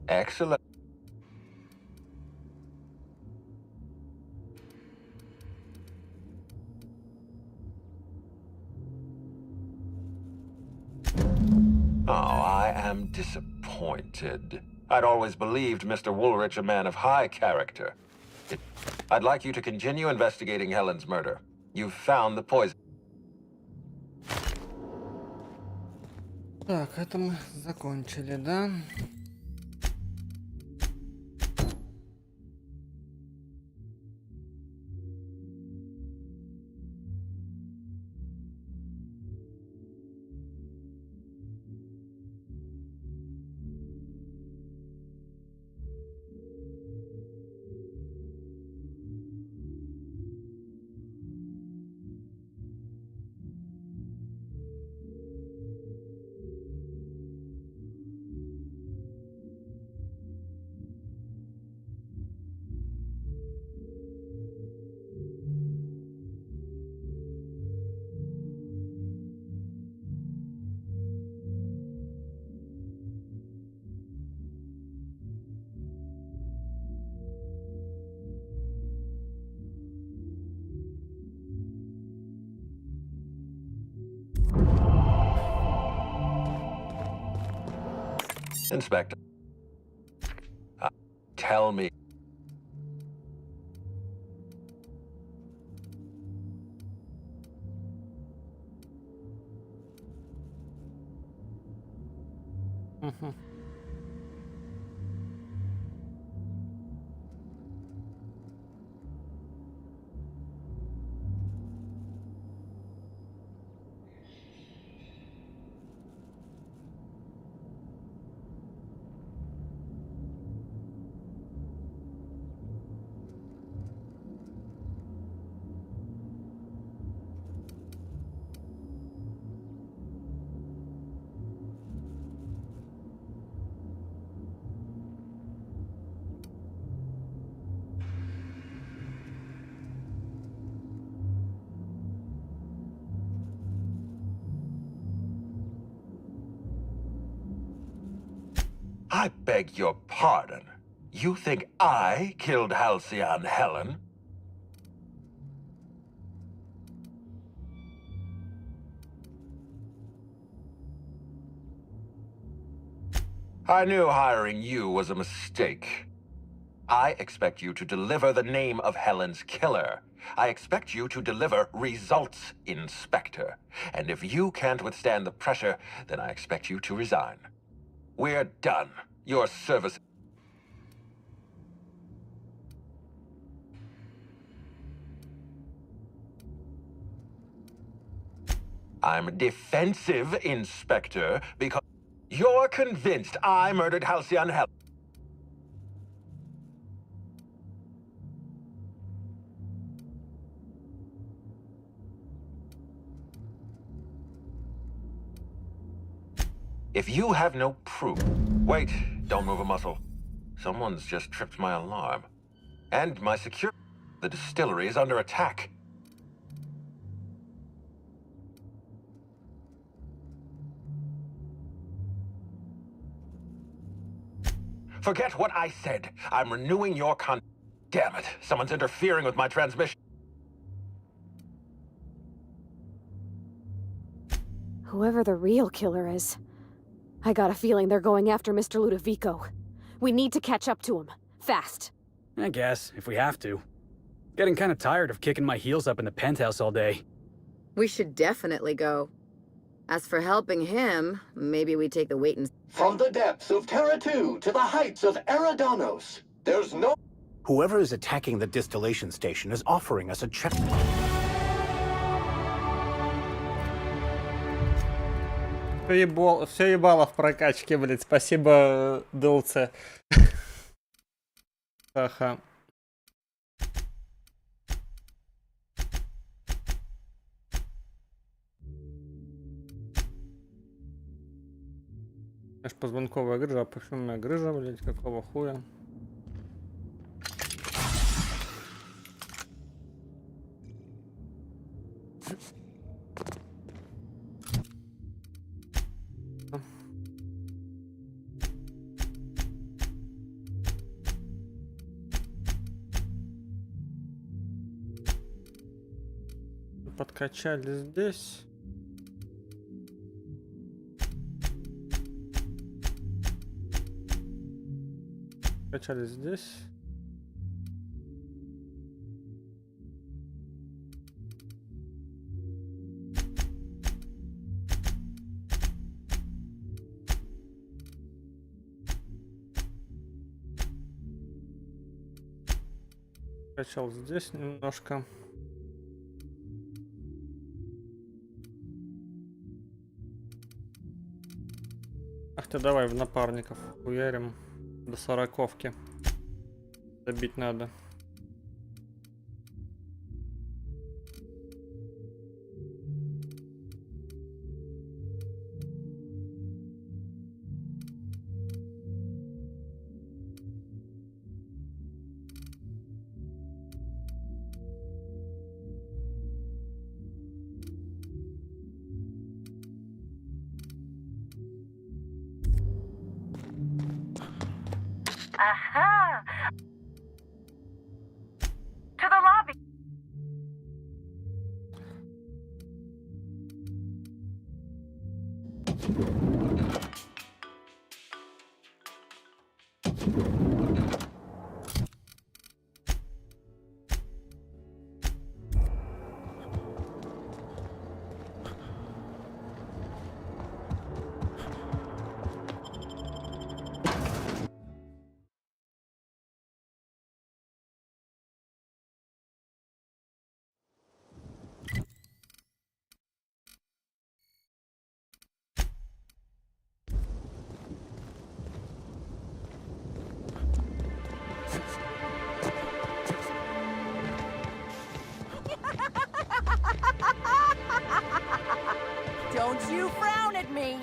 Excellent. Oh, I am disappointed. I'd always believed Mr. Woolrich a man of high character. I'd like you to continue investigating Helen's murder. You've found the poison. Так, это мы закончили, да? Inspector. Tell me. I beg your pardon. You think I killed Halcyon Helen? I knew hiring you was a mistake. I expect you to deliver the name of Helen's killer. I expect you to deliver results, Inspector. And if you can't withstand the pressure, then I expect you to resign. We're done. Your service... I'm defensive, Inspector, because you're convinced I murdered Halcyon Helen. If you have no proof... Wait, don't move a muscle. Someone's just tripped my alarm. And my security... The distillery is under attack. Forget what I said. I'm renewing your Damn it, someone's interfering with my transmission. Whoever the real killer is, I got a feeling they're going after Mr. Ludovico. We need to catch up to him. Fast. I guess, if we have to. Getting kind of tired of kicking my heels up in the penthouse all day. We should definitely go. As for helping him, maybe we take the wait and... From the depths of Terra 2 to the heights of Eridanos, there's no... Whoever is attacking the distillation station is offering us a check. Все ебало в прокачке, блядь. Спасибо, DLC. Ха-ха. Аж позвонковая грыжа, парфюмная грыжа, блядь, какого хуя? Подкачали здесь. Качали здесь. Качал здесь немножко. Ах ты, давай в напарников уярим до 40-ки. Добить надо. Aha! To the lobby! Don't you frown at me!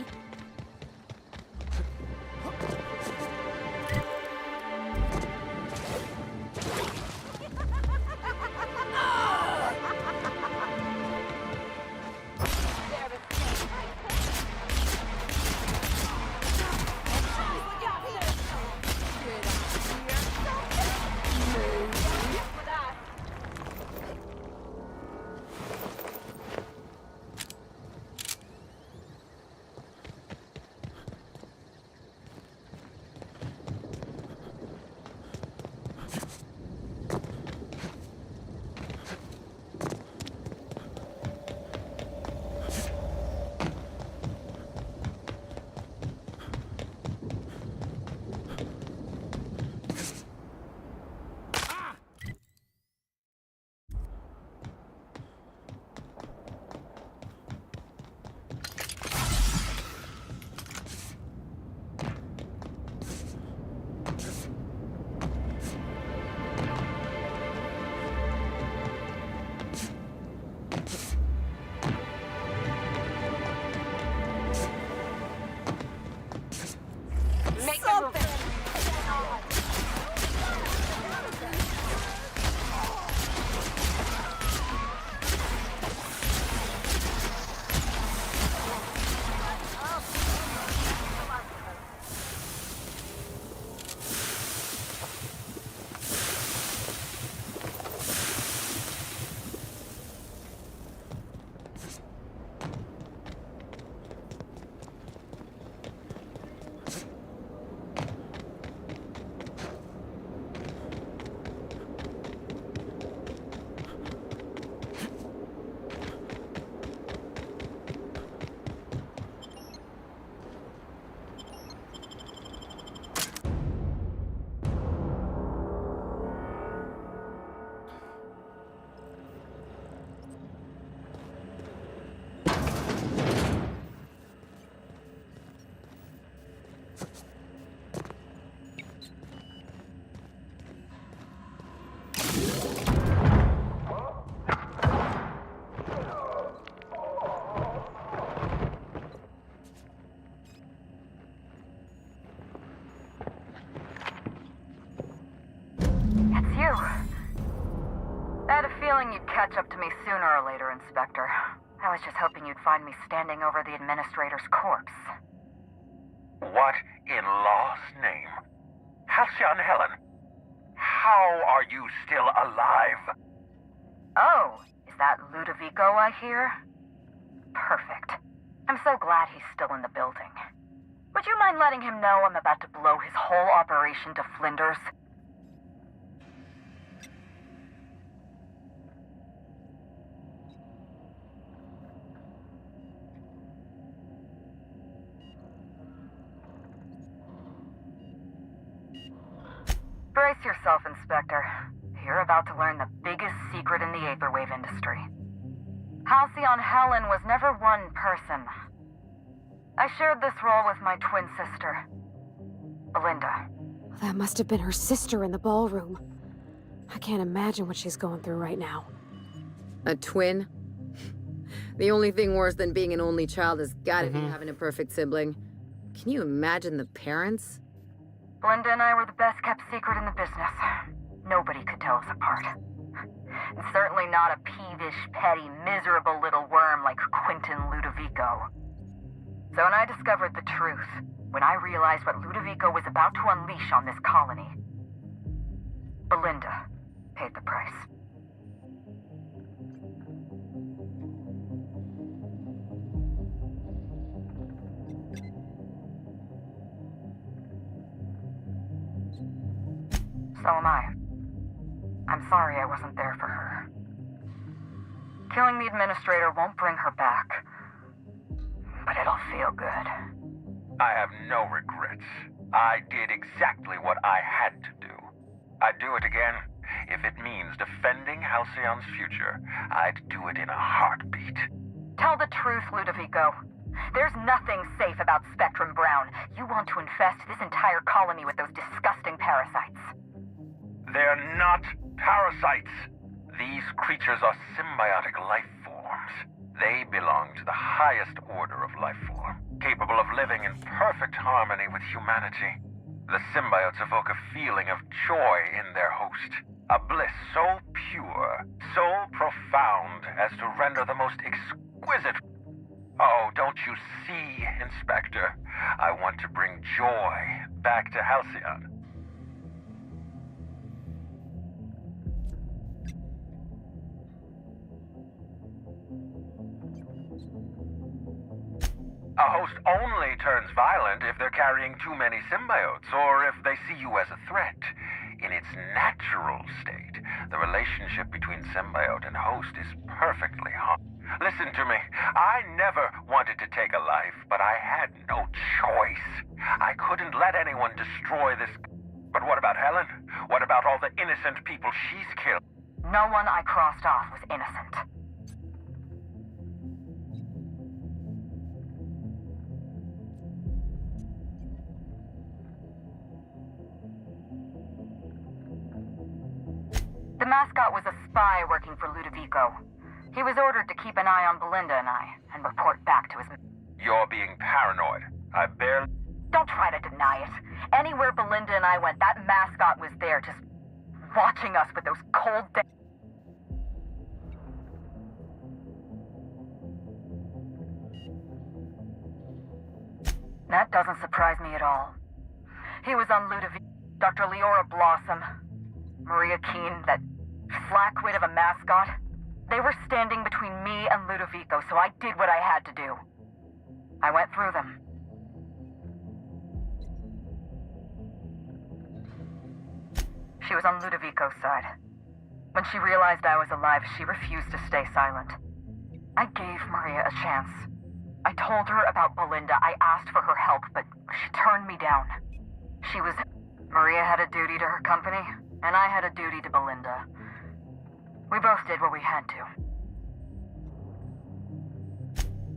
feeling you'd catch up to me sooner or later, Inspector. I was just hoping you'd find me standing over the administrator's corpse. What in law's name? Halcyon Helen, how are you still alive? Oh, is that Ludovico I hear? Perfect. I'm so glad he's still in the building. Would you mind letting him know I'm about to blow his whole operation to flinders? Brace yourself, Inspector. You're about to learn the biggest secret in the Vaporwave industry. Halcyon Helen was never one person. I shared this role with my twin sister, Belinda. That must have been her sister in the ballroom. I can't imagine what she's going through right now. A twin? The only thing worse than being an only child has gotta be having a perfect sibling. Can you imagine the parents? Belinda and I were the best kept secret in the business. Nobody could tell us apart. And certainly not a peevish, petty, miserable little worm like Quentin Ludovico. So when I discovered the truth, when I realized what Ludovico was about to unleash on this colony, Belinda paid the price. So am I. I'm sorry I wasn't there for her. Killing the administrator won't bring her back, but it'll feel good. I have no regrets. I did exactly what I had to do. I'd do it again. If it means defending Halcyon's future, I'd do it in a heartbeat. Tell the truth, Ludovico. There's nothing safe about Spectrum Brown. You want to infest this entire colony with those disgusting parasites. They're not parasites. These creatures are symbiotic life forms. They belong to the highest order of life form, capable of living in perfect harmony with humanity. The symbiotes evoke a feeling of joy in their host, a bliss so pure, so profound as to render the most exquisite. Oh, don't you see, Inspector? I want to bring joy back to Halcyon. A host only turns violent if they're carrying too many symbiotes, or if they see you as a threat. In its natural state, the relationship between symbiote and host is perfectly harmless. Listen to me. I never wanted to take a life, but I had no choice. I couldn't let anyone destroy this. But what about Helen? What about all the innocent people she's killed? No one I crossed off was innocent. The mascot was a spy working for Ludovico. He was ordered to keep an eye on Belinda and I, and report back to his... You're being paranoid. I barely... Don't try to deny it. Anywhere Belinda and I went, that mascot was there, just watching us with those cold... That doesn't surprise me at all. He was on Ludovico, Dr. Leora Blossom, Maria Keene, that flackwit of a mascot. They were standing between me and Ludovico, so I did what I had to do. I went through them. She was on Ludovico's side. When she realized I was alive, she refused to stay silent. I gave Maria a chance. I told her about Belinda. I asked for her help, but she turned me down. Maria had a duty to her company, and I had a duty to Belinda. We both did what we had to.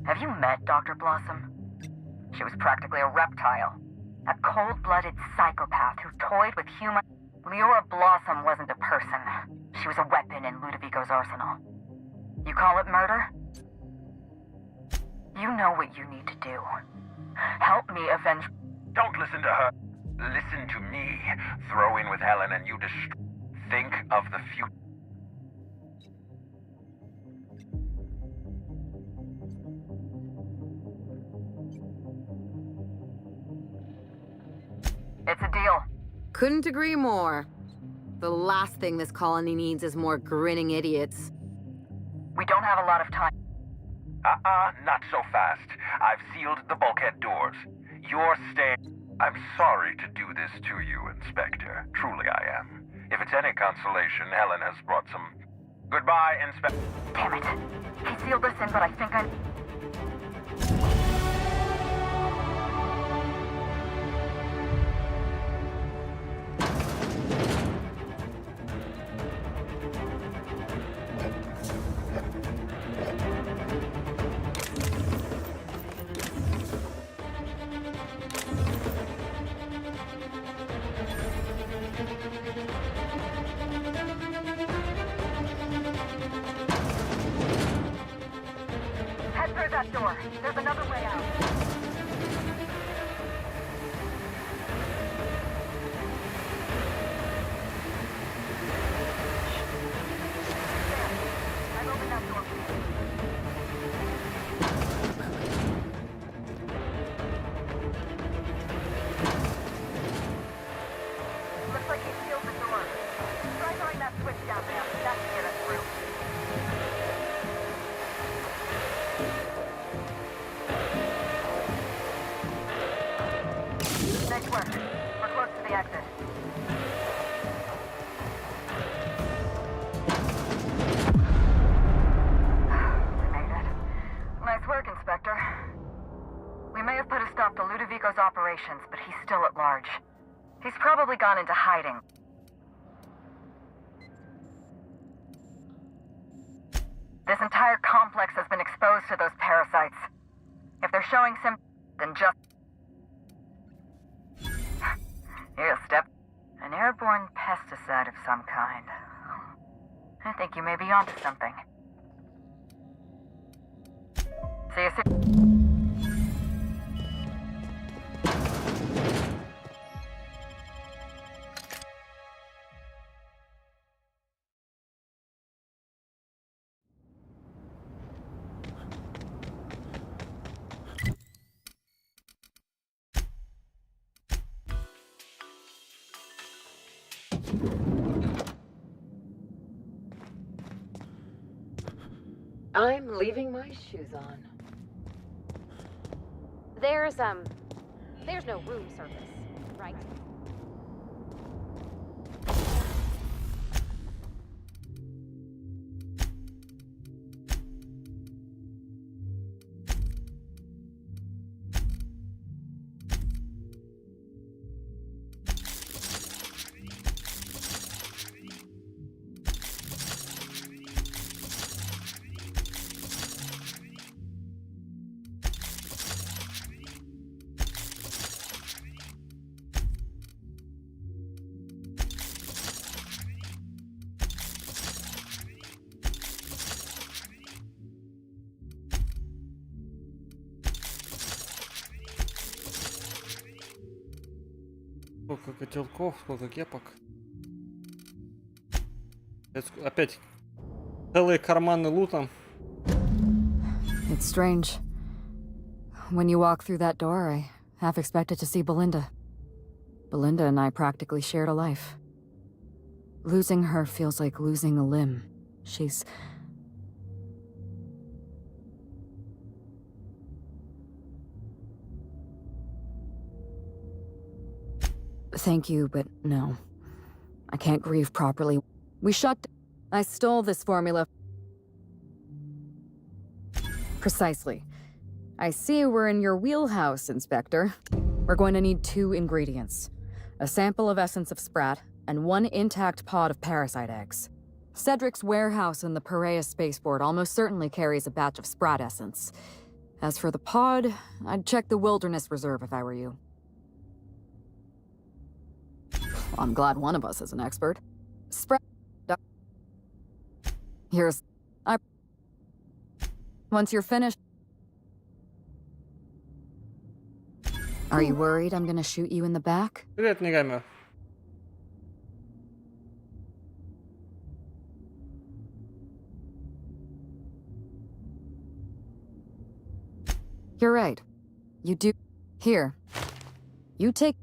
Have you met Dr. Blossom? She was practically a reptile. A cold-blooded psychopath who toyed with human... Leora Blossom wasn't a person. She was a weapon in Ludovico's arsenal. You call it murder? You know what you need to do. Help me avenge... Don't listen to her. Listen to me. Throw in with Helen and you destroy... Think of the future. It's a deal. Couldn't agree more. The last thing this colony needs is more grinning idiots. We don't have a lot of time. Not so fast. I've sealed the bulkhead doors. You're staying... I'm sorry to do this to you, Inspector. Truly I am. If it's any consolation, Helen has brought some... Goodbye, Inspector. Damn it. He sealed us in, but I think I'm... Head through that door. There's another way out. There. I've opened that door for you. Looks like he sealed the door. Try throwing that switch down there. That should get us through. Nice work. We're close to the exit. We made it. Nice work, Inspector. We may have put a stop to Ludovico's operations, but he's still at large. He's probably gone into hiding. This entire complex has been exposed to those parasites. If they're showing symptoms, then just... Here's step. An airborne pesticide of some kind. I think you may be onto something. See you soon. I'm leaving my shoes on. There's no room service, right? Сколько котелков, сколько кепок. Опять целые карманы лута. It's strange. When you walk through that door, I half expected to see Belinda. Belinda and I practically shared a life. Losing her feels like losing a limb. She's... Thank you, but no. I can't grieve properly. We shut... I stole this formula. Precisely. I see we're in your wheelhouse, Inspector. We're going to need 2 ingredients. A sample of essence of sprat, and 1 intact pod of parasite eggs. Cedric's warehouse in the Piraeus spaceport almost certainly carries a batch of sprat essence. As for the pod, I'd check the Wilderness Reserve if I were you. I'm glad one of us is an expert. Sprat... Here's... Once you're finished... Are you worried I'm gonna shoot you in the back? Привет, Негамер. You're right. You do... Here. You take...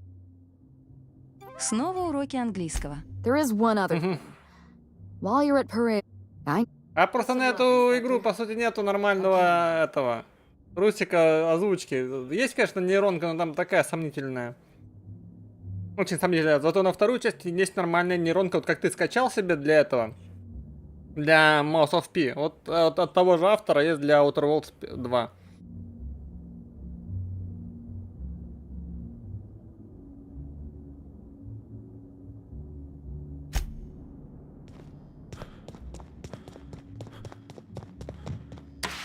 Снова уроки английского. There is one other thing. While you're at parade, А просто на эту игру, по сути, нету нормального этого русика озвучки. Есть, конечно, нейронка, но там такая сомнительная. Очень сомнительная. Зато на вторую часть есть нормальная нейронка. Вот как ты скачал себе для этого. Для Mouse of P. Вот от того же автора есть для Outer Worlds 2.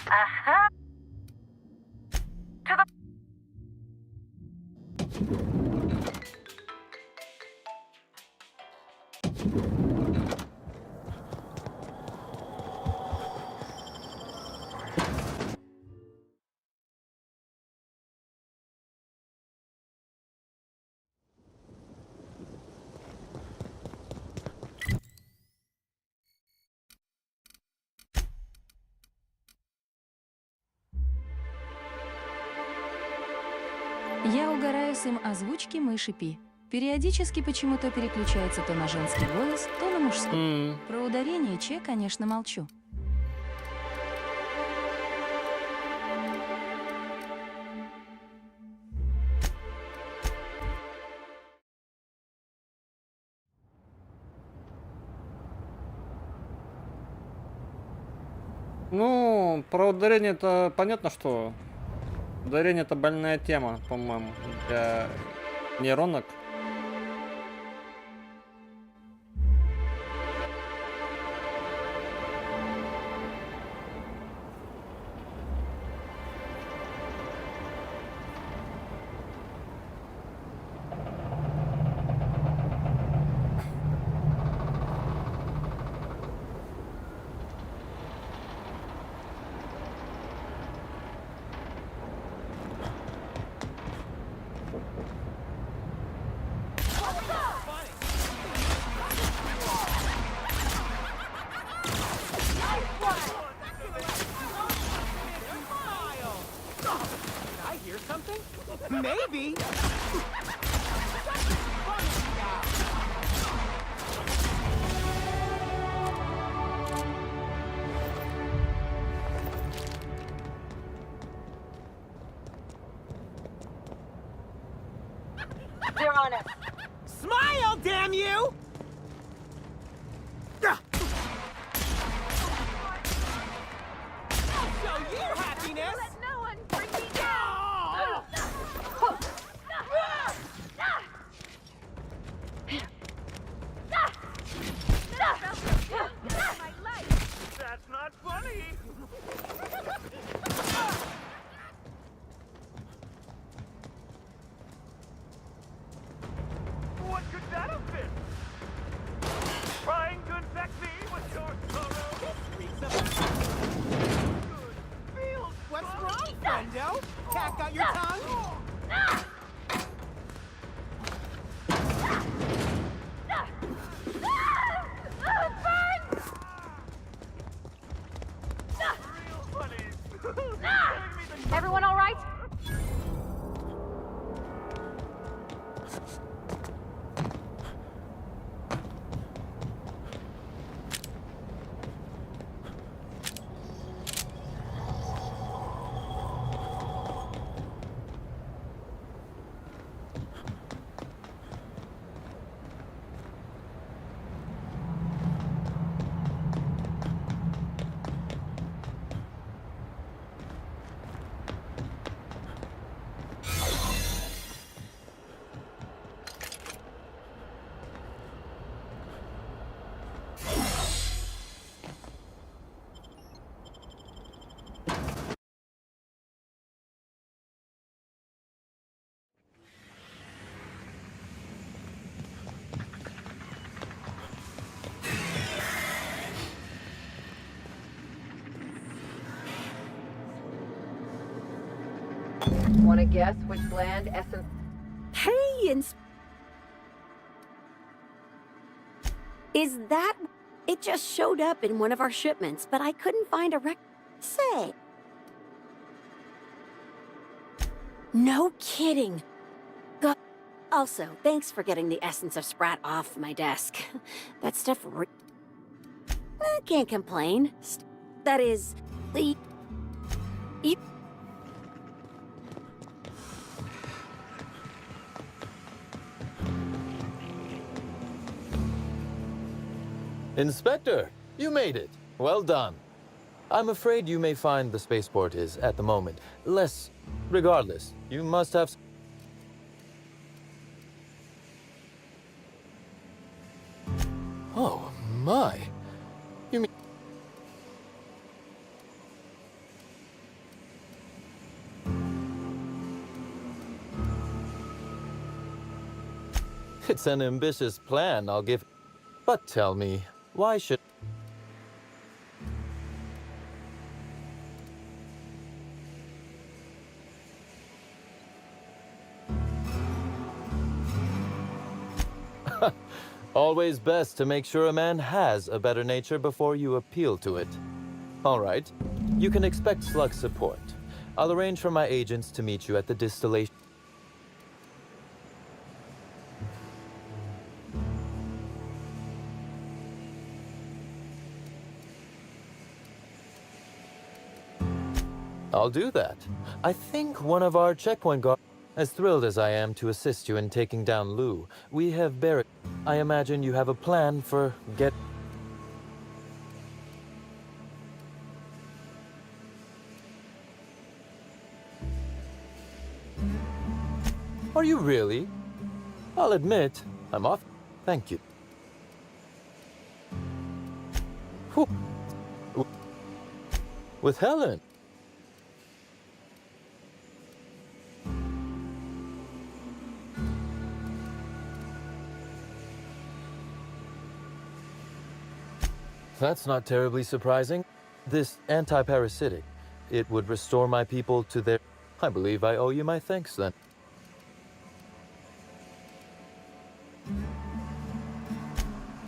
Ага. To the... Я угораю с им озвучки мыши Пи. Периодически почему-то переключается то на женский голос, то на мужской. Про ударение Че, конечно, молчу. Ну, про ударение это понятно, что ударение это больная тема, по-моему, для нейронок. Maybe. They're on us. Smile, damn you! I'll show you happiness! Let no one bring me down! That's not funny! What could that have been? Trying to infect me with your sorrow? Good. Feels What's wrong, friendo? Tack out your tongue? Everyone all right? Want to guess which land essence? Hey, is that... It just showed up in one of our shipments, but I couldn't find a Say. No kidding. Also, thanks for getting the essence of Sprat off my desk. That stuff can't complain. That is, the... Inspector, you made it. Well done. I'm afraid you may find the spaceport is, at the moment, less... Regardless, you must have... Oh, my. You mean... It's an ambitious plan, I'll give... But tell me, why should... Always best to make sure a man has a better nature before you appeal to it. All right, you can expect slug support. I'll arrange for my agents to meet you at the distillation. I'll do that. I think one of our checkpoint guards... As thrilled as I am to assist you in taking down Lou, we have buried... I imagine you have a plan for get... Are you really? I'll admit, I'm off. Thank you. Whew. With Helen. That's not terribly surprising. This anti-parasitic, it would restore my people to their... I believe I owe you my thanks then.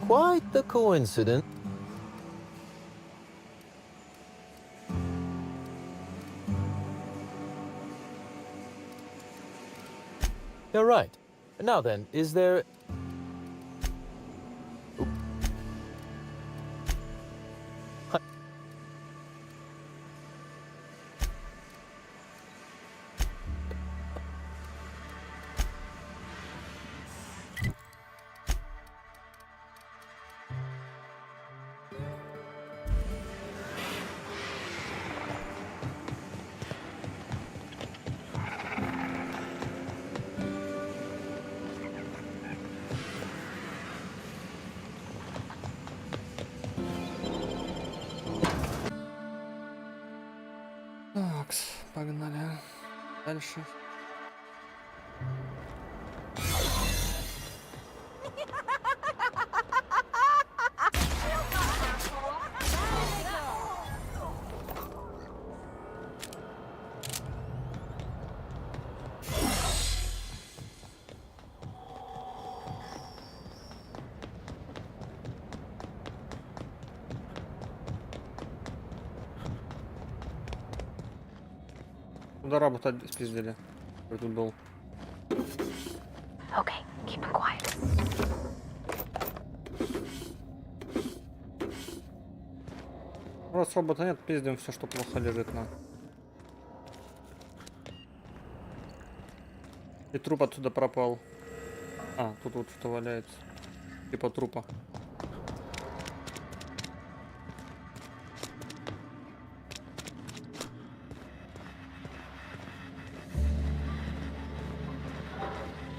Quite the coincidence. You're right. Now then, is there... Так, погнали. Дальше. Куда работать спиздили? Кто тут был? Okay, keep him quiet. Раз робота нет, пиздим все, что плохо лежит на. И труп отсюда пропал. А, тут вот что валяется. Типа трупа.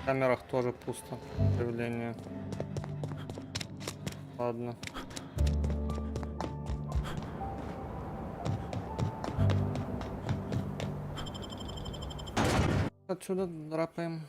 В камерах тоже пусто. Появление. Ладно. Отсюда драпаем.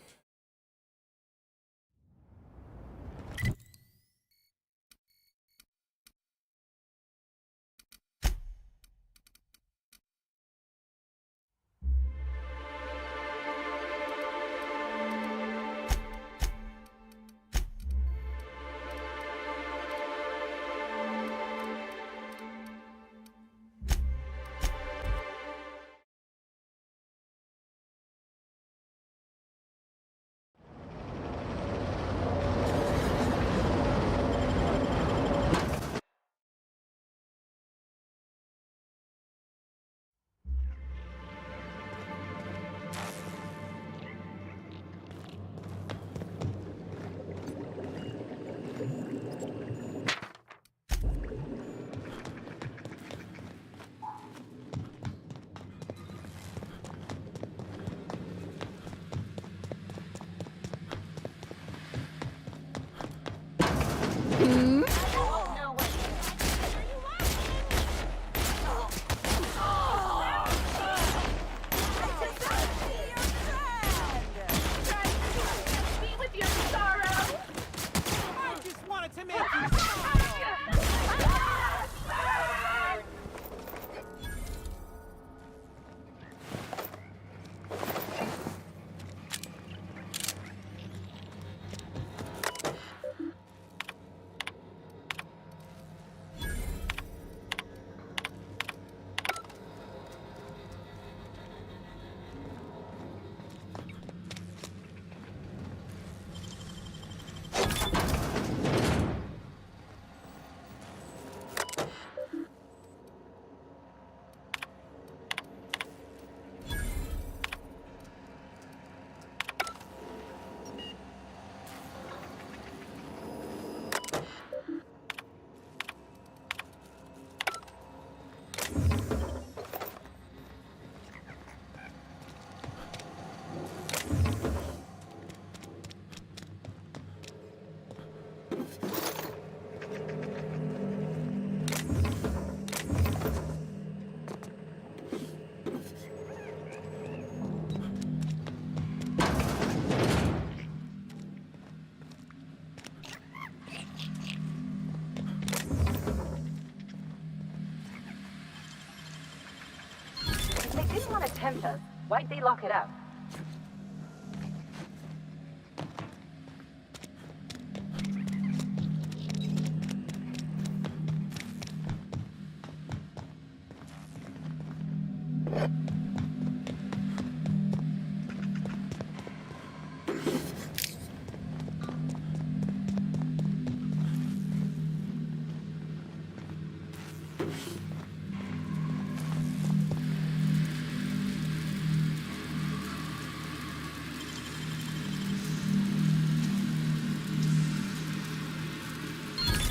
didn't want to tempt us. Why'd they lock it up?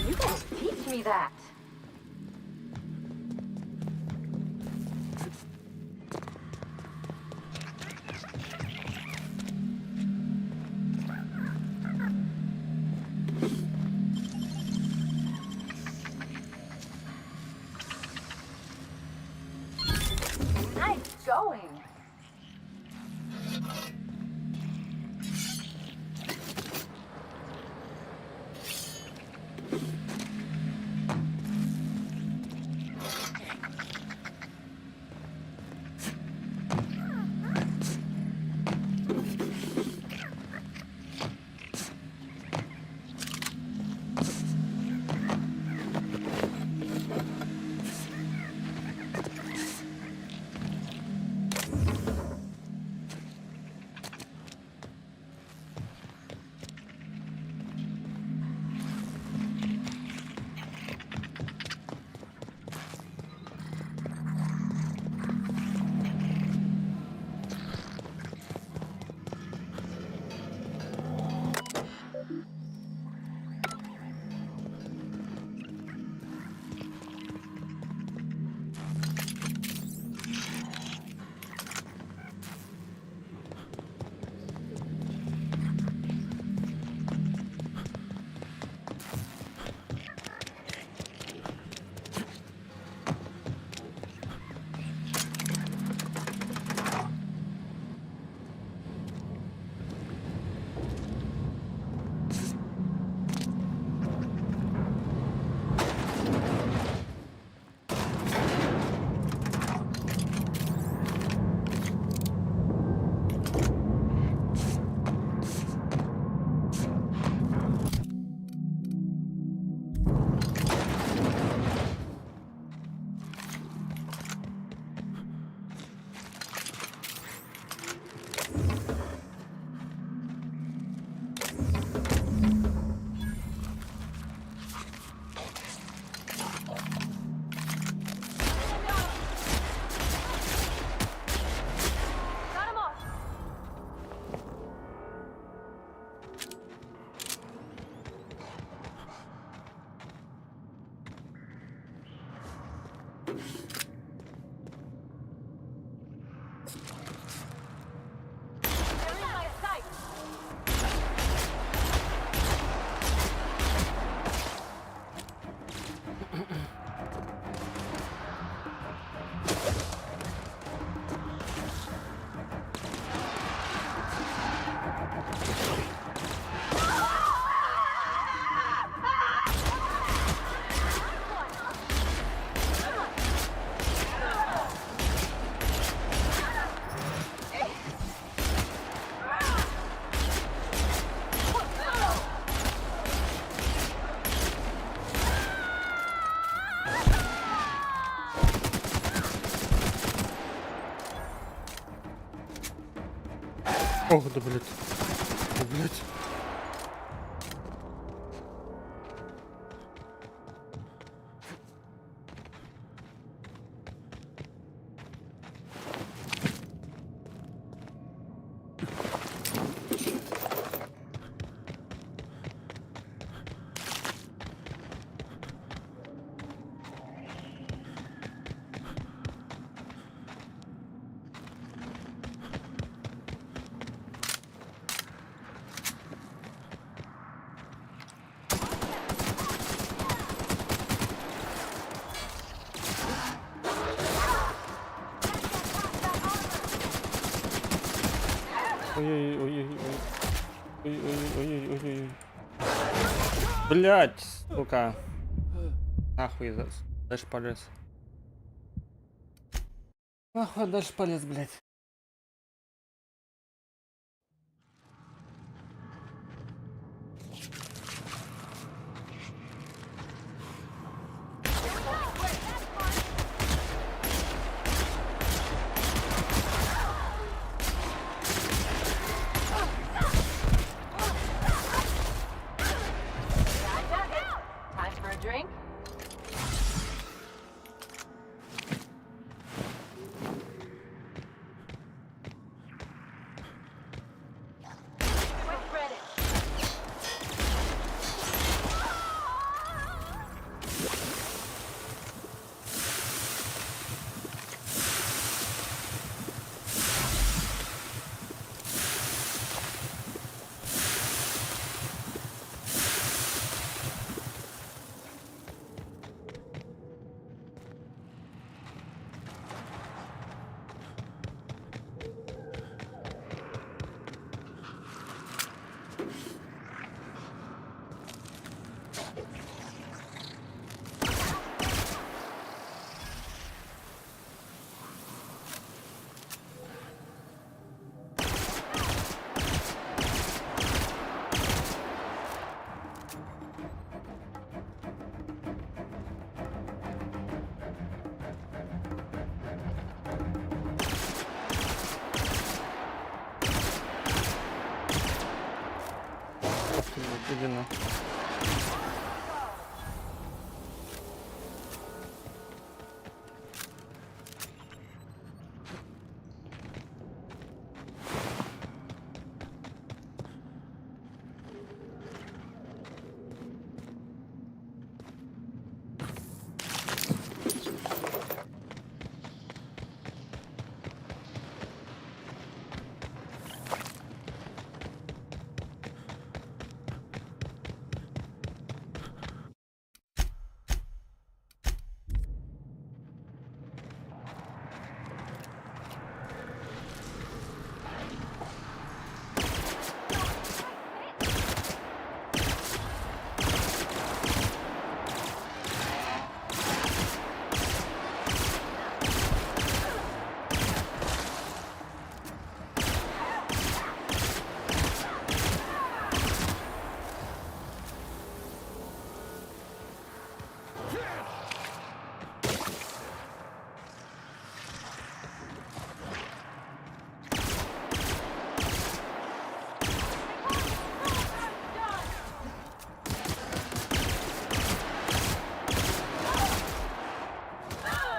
You guys teach me that. Nice going. Ох, да блядь. Да, блядь. Ой-ой-ой-ой-ой-ой-ой-ой-ой. Блять, сука. Нахуй, дальше полез. Ах, вот дальше полез, блядь. Time for a drink? Иди на.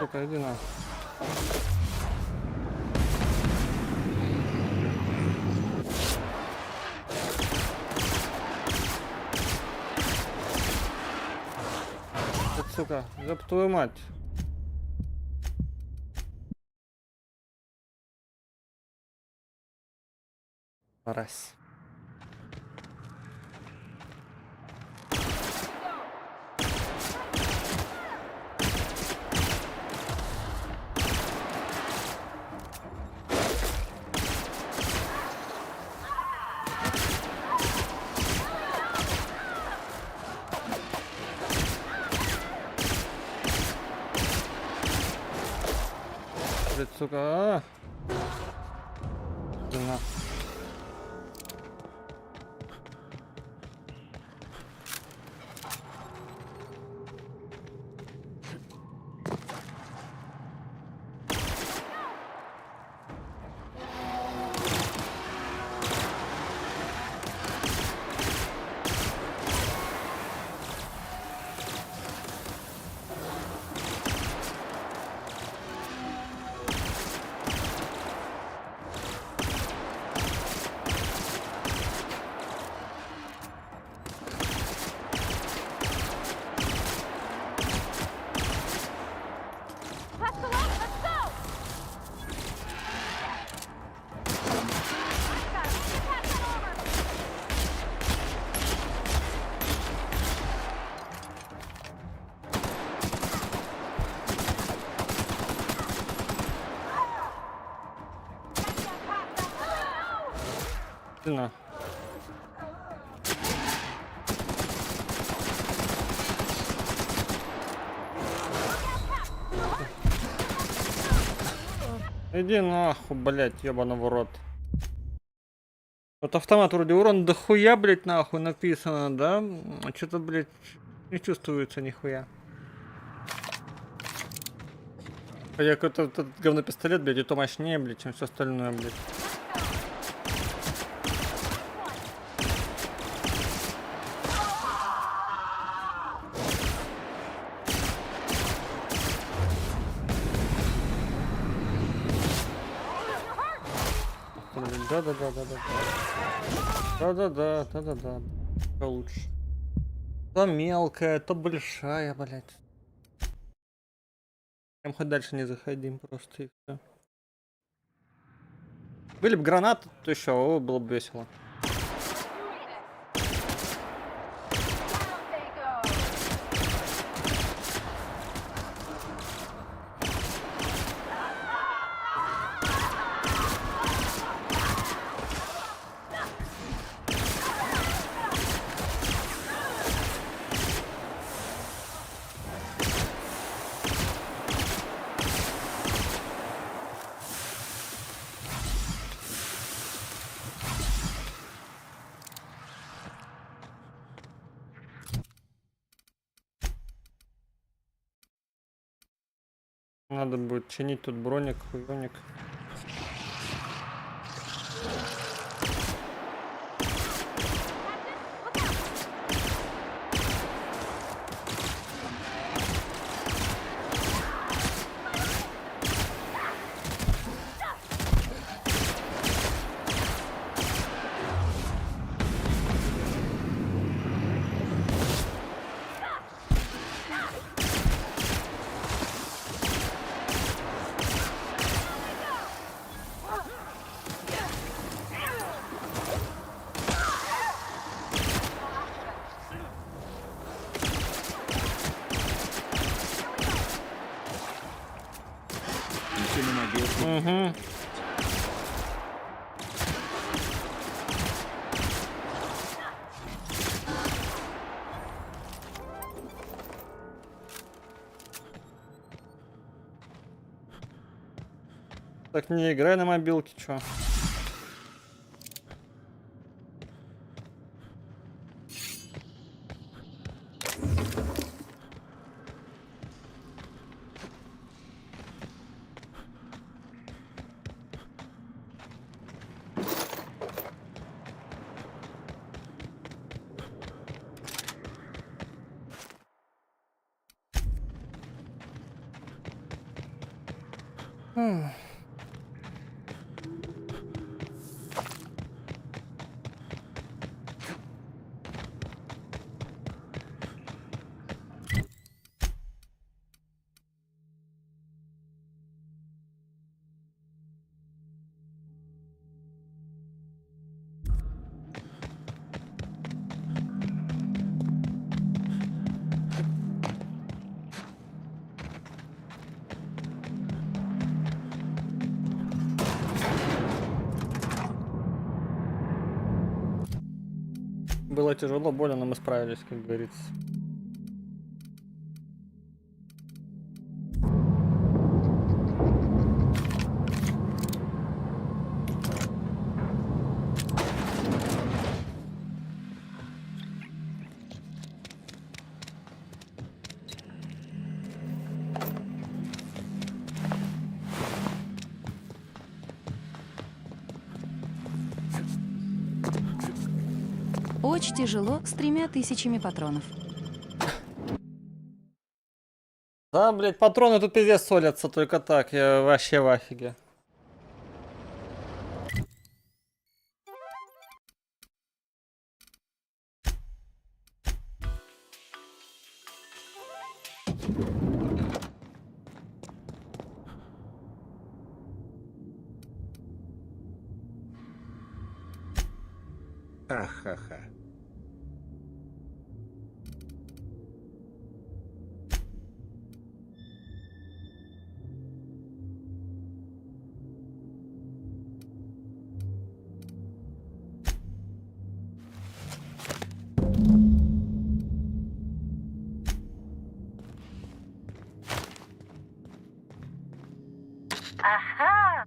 Сука, иди на. Сука, ёб твою мать. Парась. Сука, на. На. Иди нахуй, блядь, ёбаный в рот. Вот автомат вроде урон дохуя, блядь, нахуй написано, да? А что-то, блядь, не чувствуется нихуя. Хотя какой-то этот говнопистолет, блядь, и то мощнее, блядь, чем все остальное, блядь. Да-да-да. Лучше. То мелкая, то большая, блядь. Прям хоть дальше не заходим, просто и все. Были бы гранаты, то еще было бы весело. Надо будет чинить тут броник, хуёник. Угу. Так не играй на мобилке, чё? Было тяжело, больно, но мы справились, как говорится. Очень тяжело с 3000 патронов. Да, блядь, патроны тут пиздец солятся, только так, я вообще в афиге. Ха-ха-ха. Aha!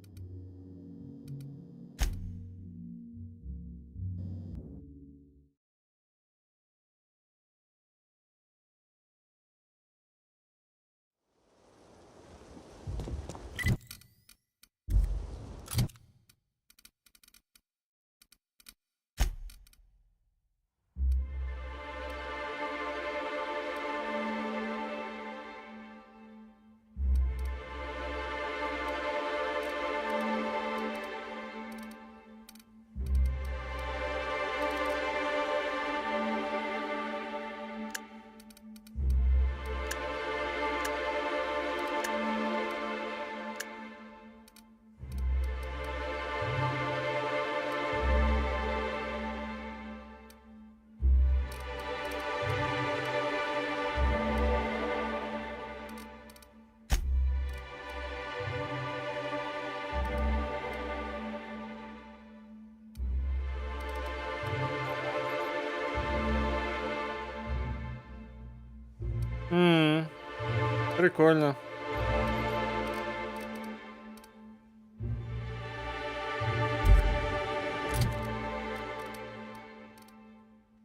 Прикольно.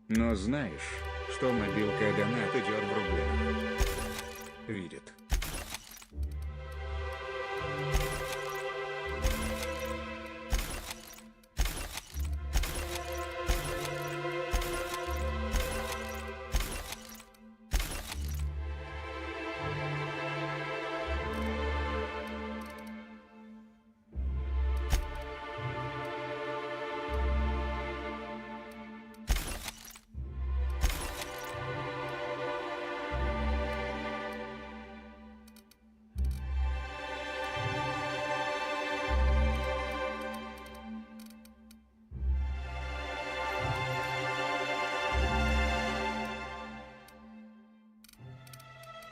Но знаешь, что мобилка донат идет в рублях? Видит.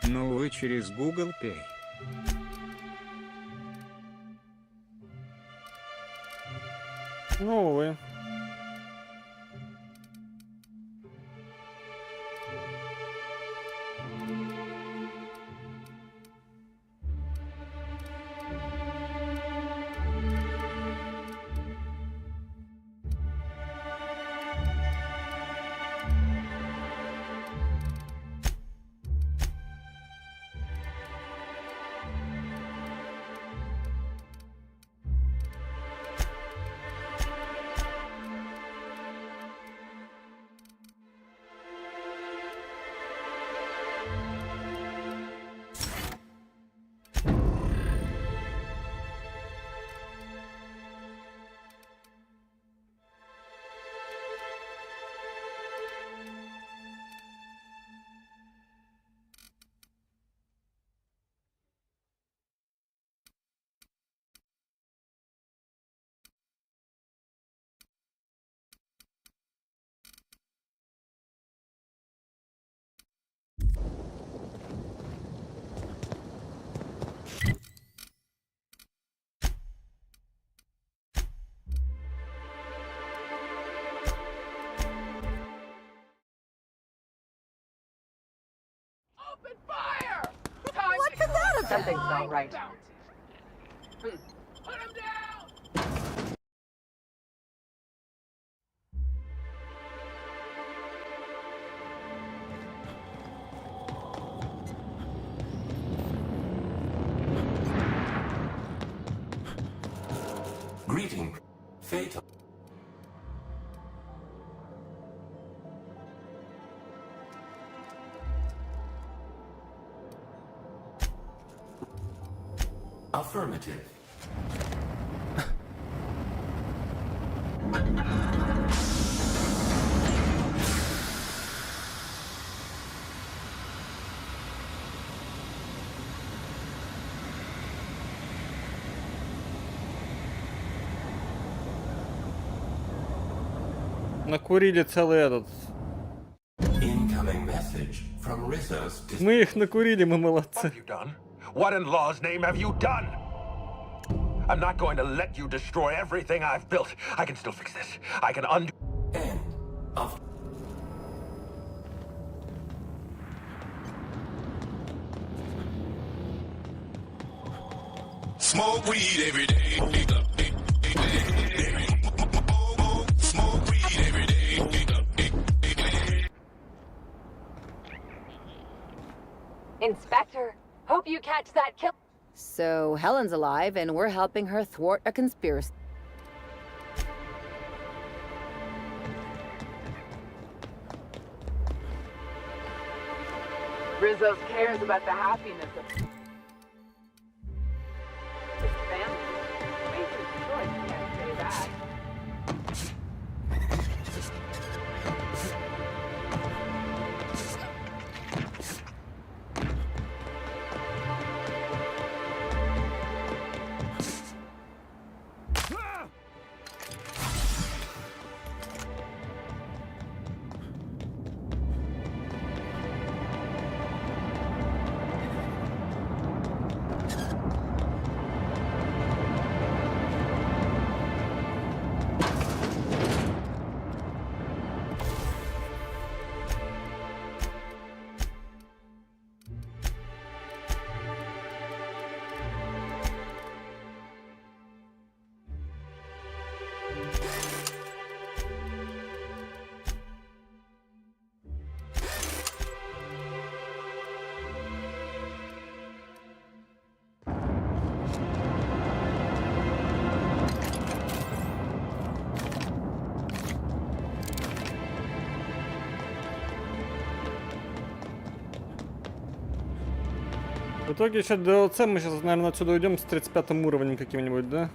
Но вы через Google Pay. Ну, увы. What could that have been? Something's not right. Greeting. Fatal. Affirmative. Накурили целый этот. Incoming message from Rizzo's. Мы их накурили, мы молодцы. What in law's name have you done? I'm not going to let you destroy everything I've built. I can still fix this. I can undo. End of. Smoke weed every day. Smoke weed every day. Inspector, hope you catch that kill. So Helen's alive, and we're helping her thwart a conspiracy. Rizzo cares about the happiness of his family. Wasted choice, can't say that. В итоге еще DLC мы сейчас, наверное, отсюда уйдем с 35 уровнем каким-нибудь, да?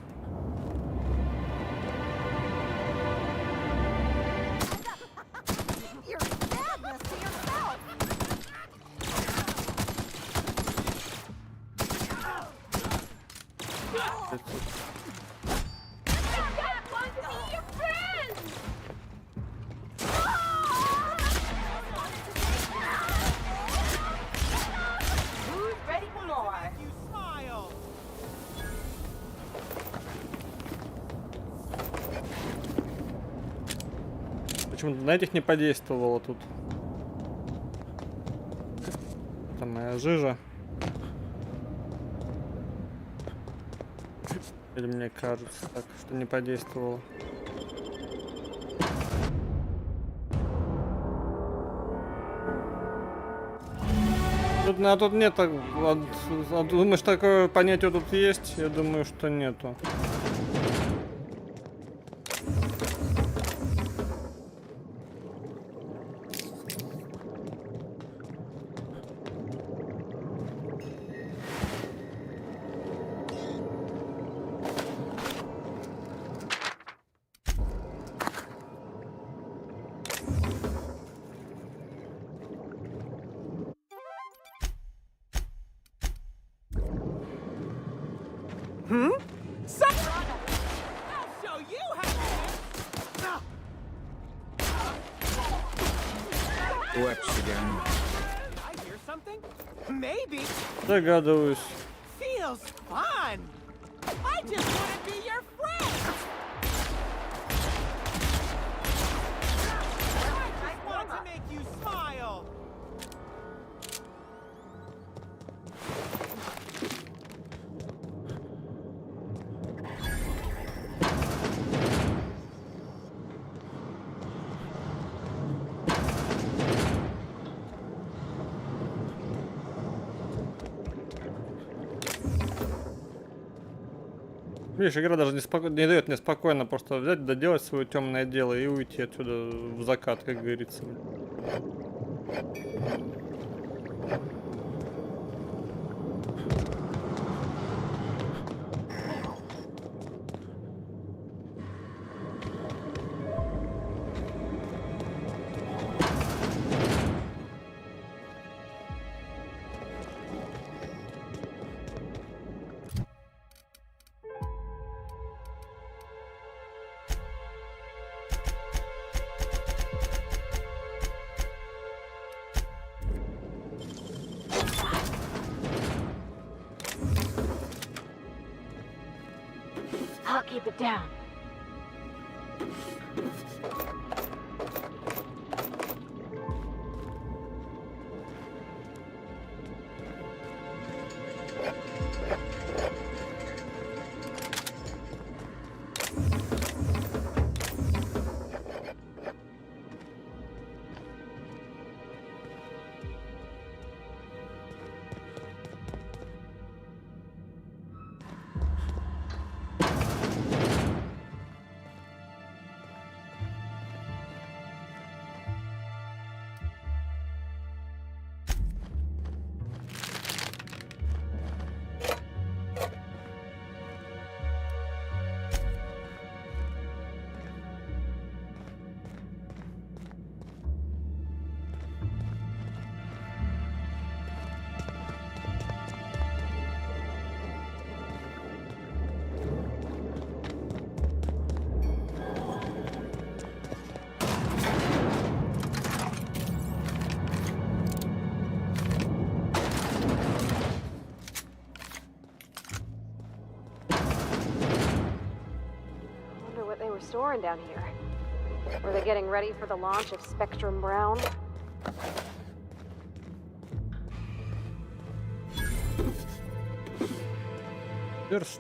Почему-то на этих не подействовало тут. Это моя жижа. Или мне кажется так, что не подействовало. Тут нет. Думаешь, такое понятие тут есть? Я думаю, что нету. Obsidian. I hear something? Maybe. Догадываюсь. Feels fun. I just want to be your friend. I just want to make you smile. Видишь, игра даже не дает мне спокойно просто взять, доделать свое темное дело и уйти отсюда в закат, как говорится. I'll keep it down. restoring down here? Were they getting ready for the launch of Spectrum Brown?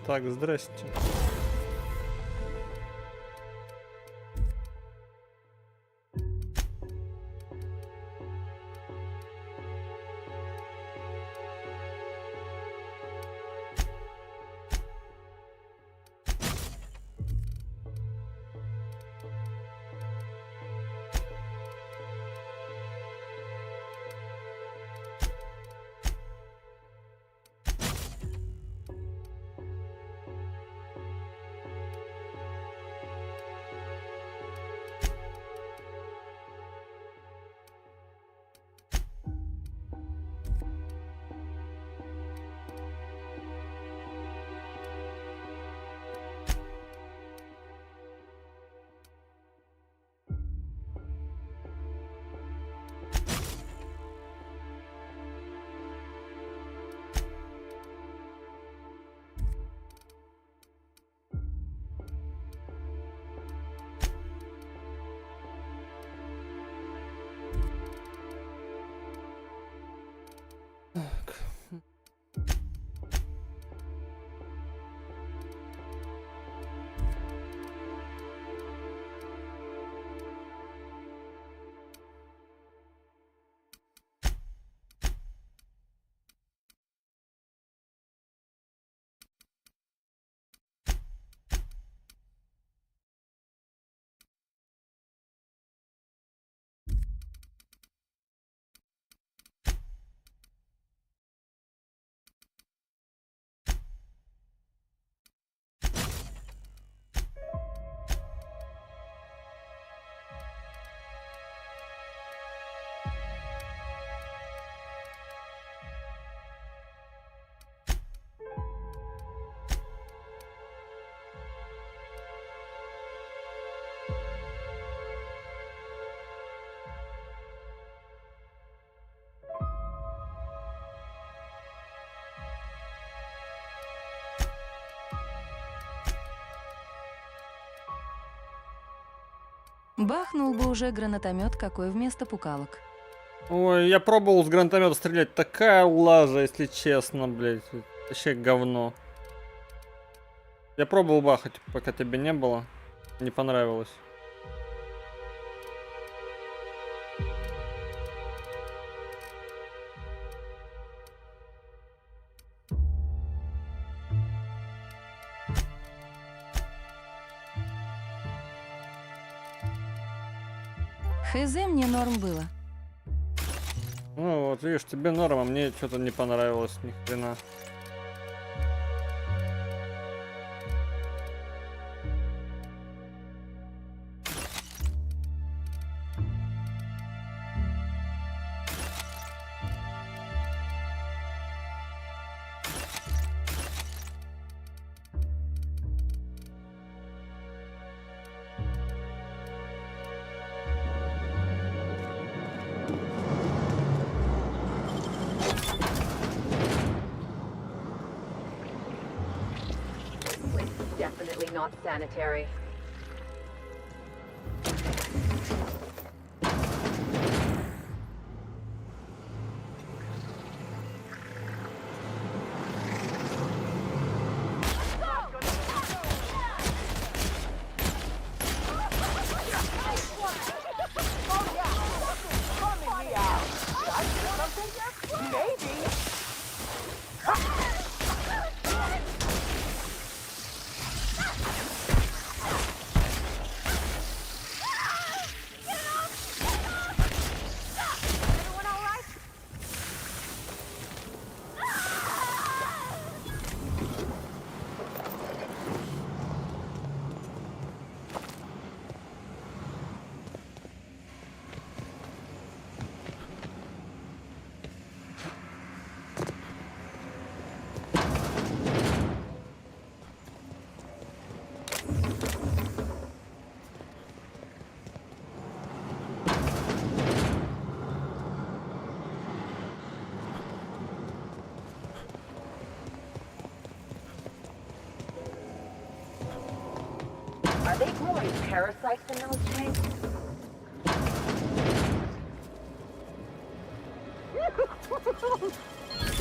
Так, здрасте. Бахнул бы уже гранатомет, какой вместо пукалок. Ой, я пробовал с гранатомета стрелять, такая лажа, если честно, блядь. Вообще говно. Я пробовал бахать, пока тебя не было. Не понравилось. ХЗ мне норм было. Ну вот, видишь, тебе норм, а мне что-то не понравилось ни хрена. Definitely not sanitary. they growing parasites in those tanks?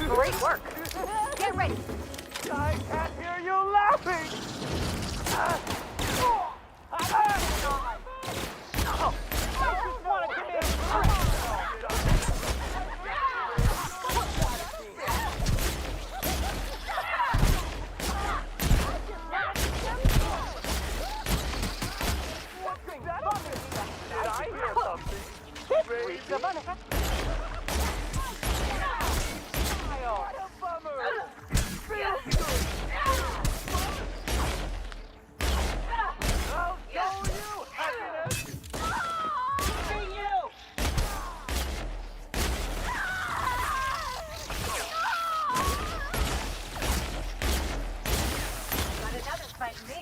Great work. Get ready. I can't hear you laughing! I just want to get in. Did I hear something? What a bummer! Feels good! I'll show you happiness! Hey, you! Not another fight me.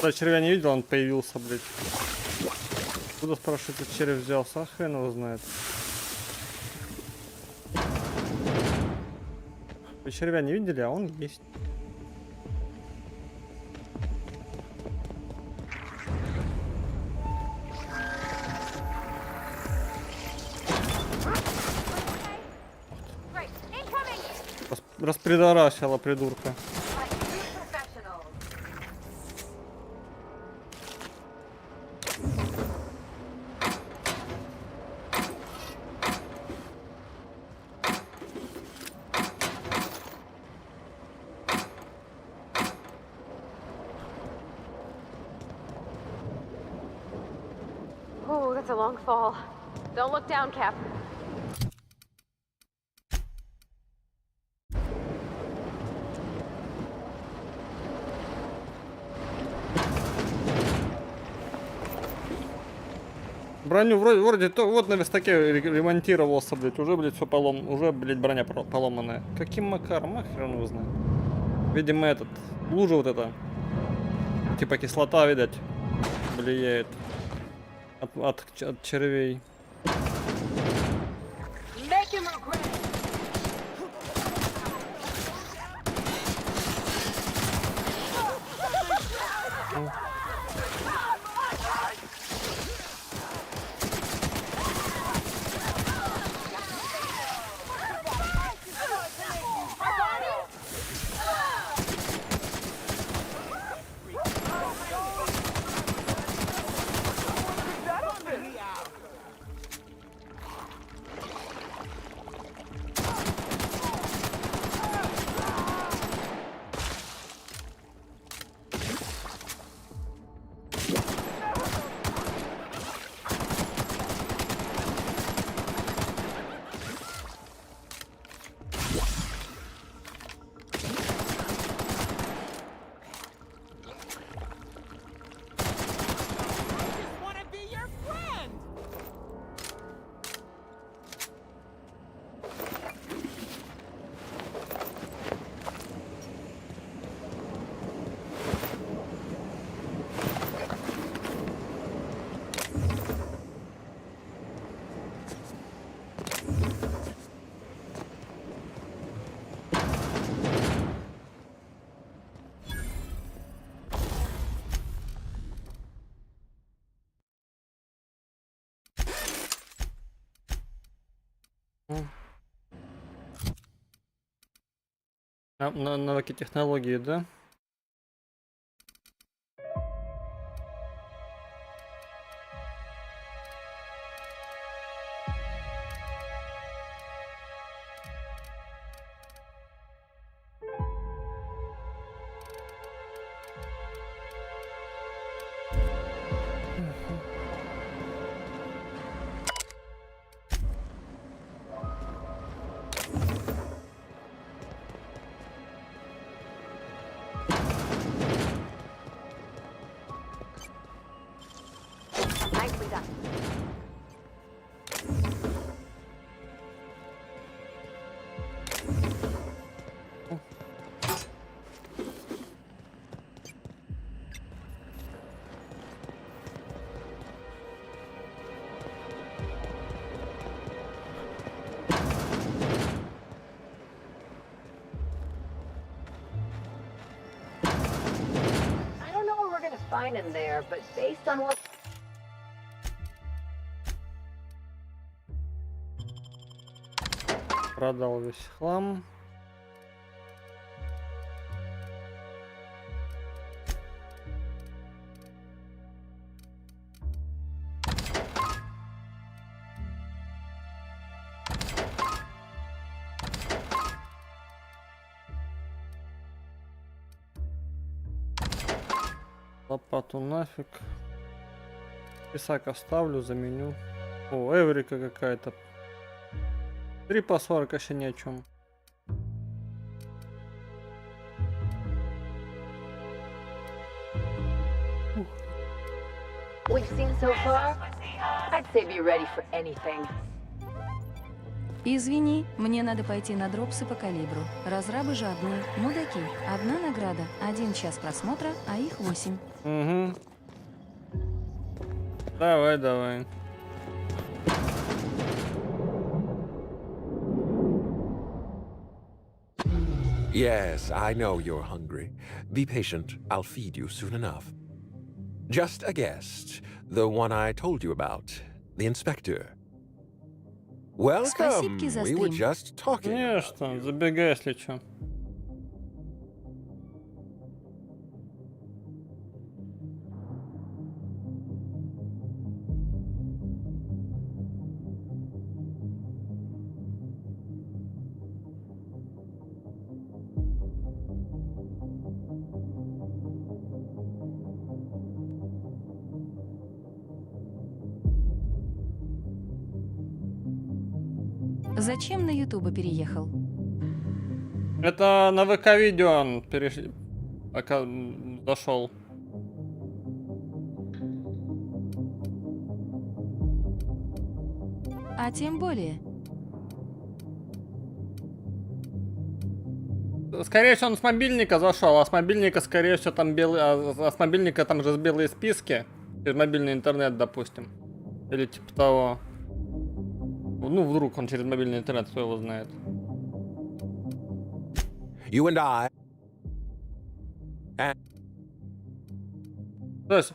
Да, червя не видел, он появился, блядь. Куда, спрашивает, этот червь взялся? А хрен его знает. Вы червя не видели, а он есть. Распидорасила придурка. Oh, that's a long fall. Don't look down, Cap. Броню вроде то вот на верстаке ремонтировался, блядь, уже, блядь, все уже, блядь, броня поломанная. Каким макаром, хрен его знает. Видимо, этот, лужа вот эта, типа кислота, видать, влияет от червей. Навыки технологии, да? Nicely done. I don't know what we're gonna find in there, but based on what Продал весь хлам. Лопату нафиг. Писак оставлю, заменю. О, эврика какая-то. 3 по 40 вообще ни о чем. we've seen so far, I'd say be ready for anything. Извини, мне надо пойти на дропсы по калибру. Разрабы жадные, мудаки. Одна награда, 1 час просмотра, а их 8. Угу. Давай, давай. Yes, I know you're hungry. Be patient. I'll feed you soon enough. Just a guest. The one I told you about. The inspector. Welcome. We were just talking. Конечно, забегай, если что. Зачем на Ютуба переехал? Это на ВК-видео он пока зашел. А тем более. Скорее всего, он с мобильника зашел, а с мобильника, скорее всего, там белый, а с мобильника там же белые списки, через мобильный интернет, допустим, или типа того. Ну, вдруг он через мобильный интернет, кто его знает. You and I. То есть,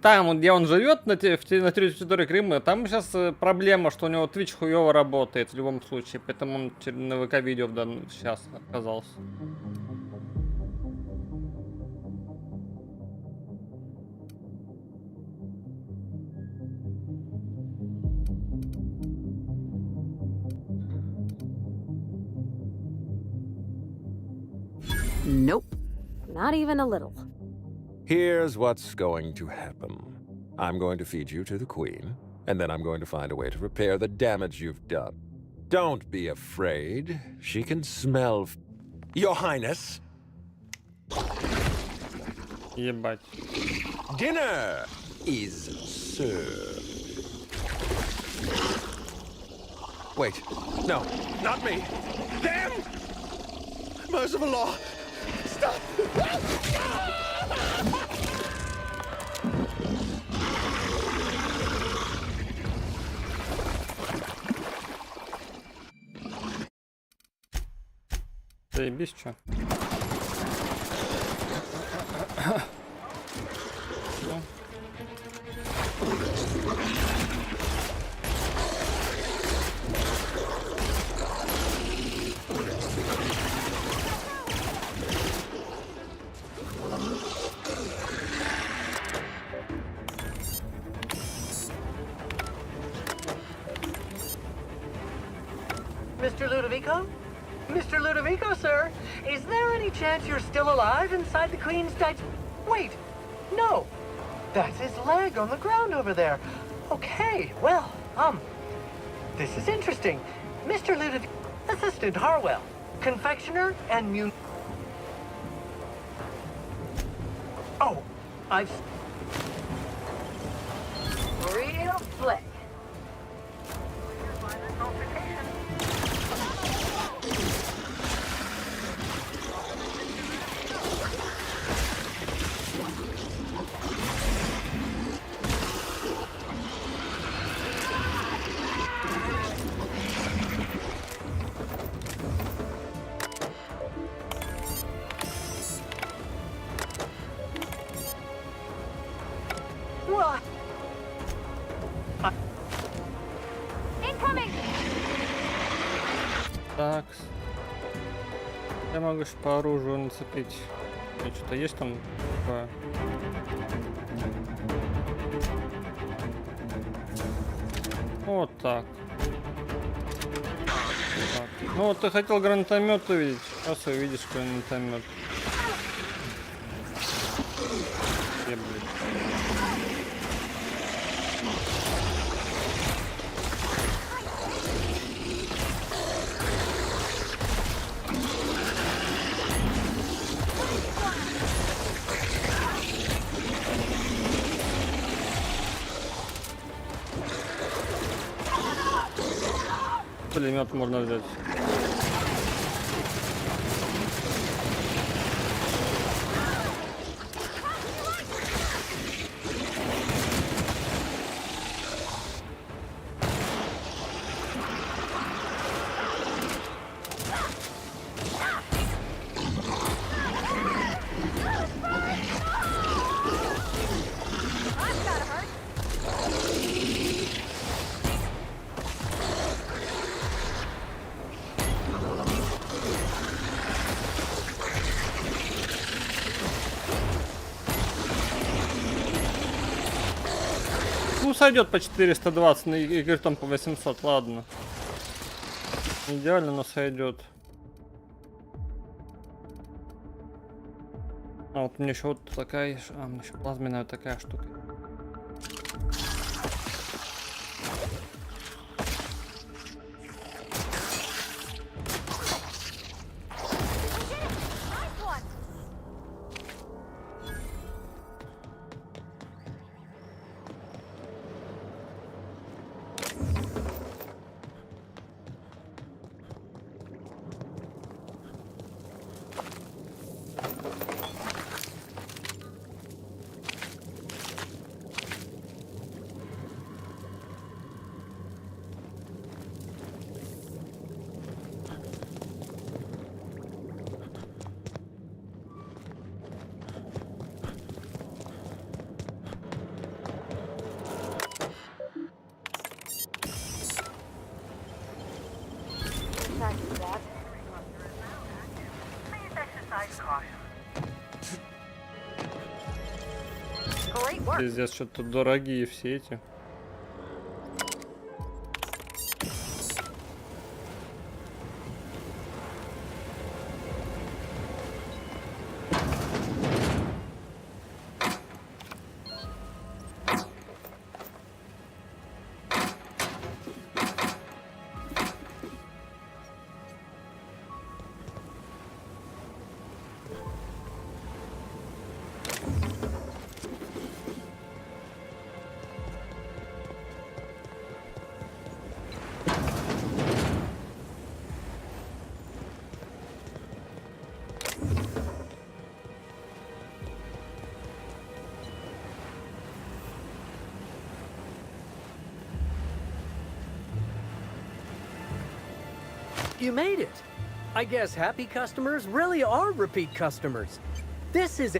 там, где он живет, на территории Крыма, там сейчас проблема, что у него Twitch хуёво работает в любом случае, поэтому он на ВК-видео сейчас оказался. Nope. Not even a little. Here's what's going to happen. I'm going to feed you to the Queen, and then I'm going to find a way to repair the damage you've done. Don't be afraid. She can smell... Your Highness! Ебать. Dinner is served. Wait, no, not me. Damn! Merciful law! Stop! Заебись, чё? Mr. Ludovico? Mr. Ludovico, sir, is there any chance you're still alive inside the Queen's Wait, no. That's his leg on the ground over there. Okay, well, this is interesting. Mr. Ludovico, Assistant Harwell, confectioner and Oh, I've... Real slick. What? Incoming! Так. Я могу ж по оружию нацепить. Что-то есть там такое? Вот так. Так. Ну вот ты хотел гранатомет увидеть. Сейчас увидишь гранатомет. Пулемет можно взять. Ну, сойдет по 420, на игры там по 800, ладно. Идеально, но сойдет. А вот мне еще вот такая, мне еще плазменная такая штука. Здесь что-то дорогие все эти. You made it. I guess happy customers really are repeat customers. This is...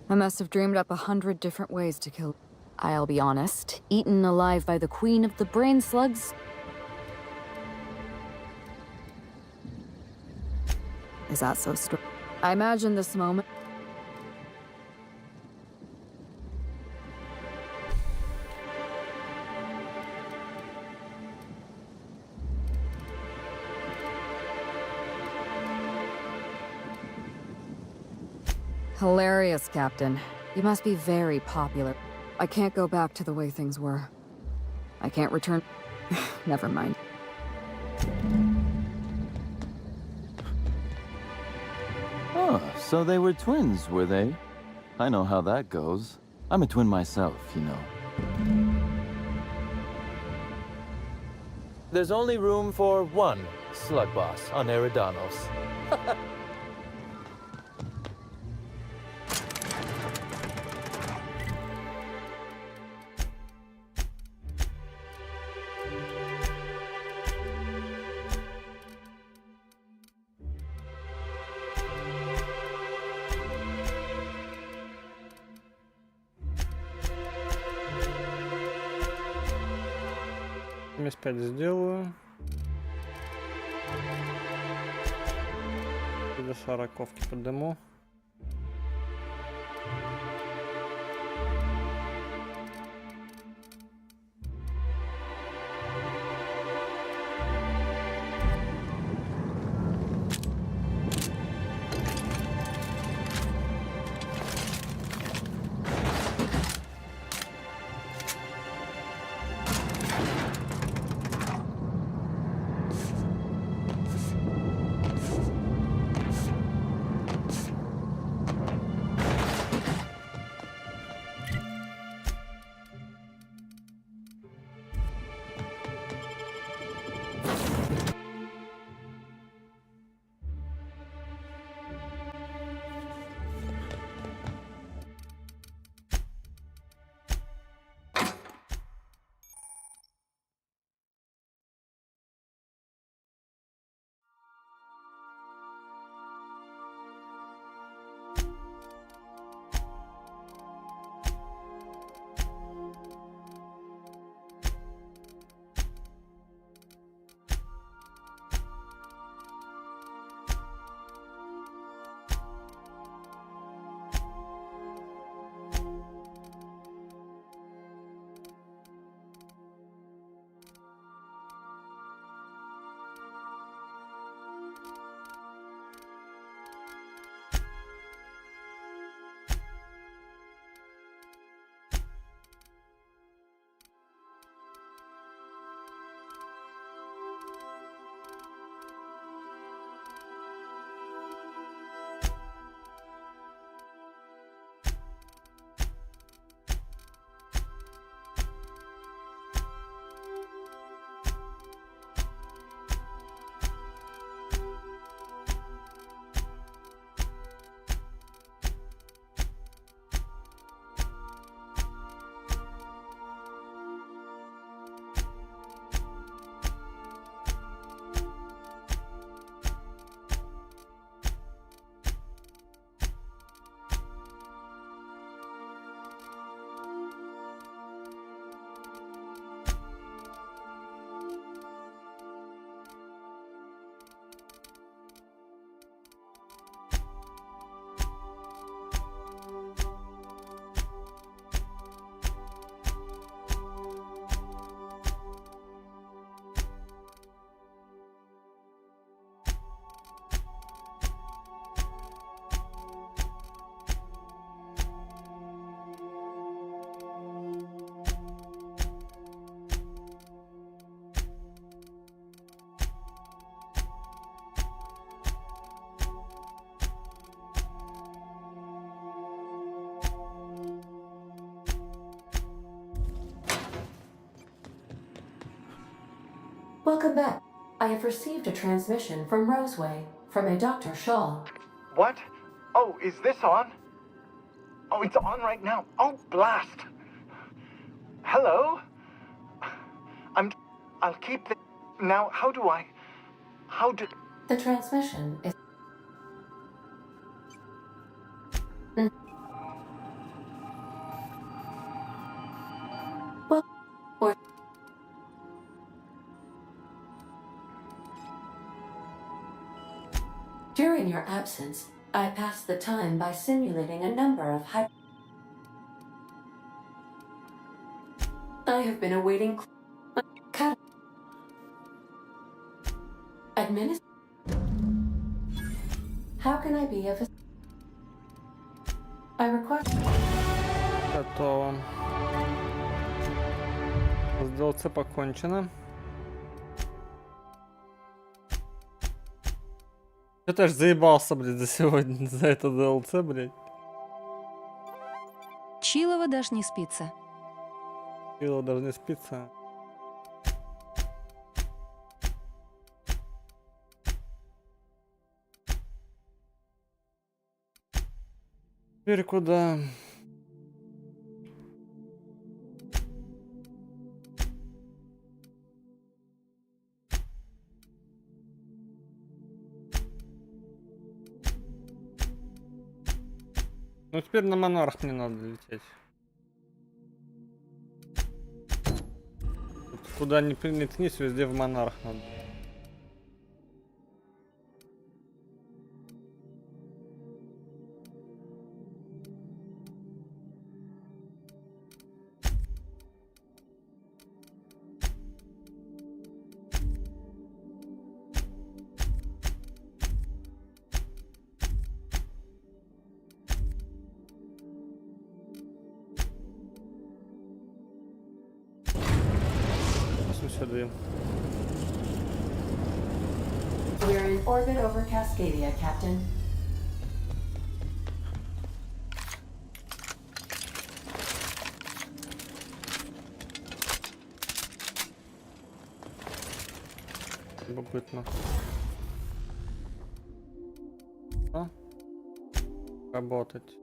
I must have dreamed up 100 different ways to kill. I'll be honest, eaten alive by the queen of the brain slugs. Is that so I imagine this moment. Hilarious, Captain. You must be very popular. I can't go back to the way things were. I can't return. Never mind. Oh, so they were twins, were they? I know how that goes. I'm a twin myself, you know. There's only room for one slug boss on Eridanos. Опять сделаю. До 40-ки подниму. Welcome back. I have received a transmission from Roseway, from a Dr. Shaw. What? Oh, is this on? Oh, it's on right now. Oh, blast. Hello? I'll keep the... Now, how do... The transmission is... During your absence, I passed the time by simulating a number of I have been awaiting How can I be of I request Готово. С DLC покончено. Что-то аж заебался, блядь, за сегодня, за это DLC, блядь. Чилова даже не спится. Чилова даже не спится. Теперь куда? Ну теперь на монарх мне надо лететь. Тут куда ни ткнись, везде в монарх надо. Сюда. We're in orbit over Cascadia, Captain. Любопытно. А? Работать.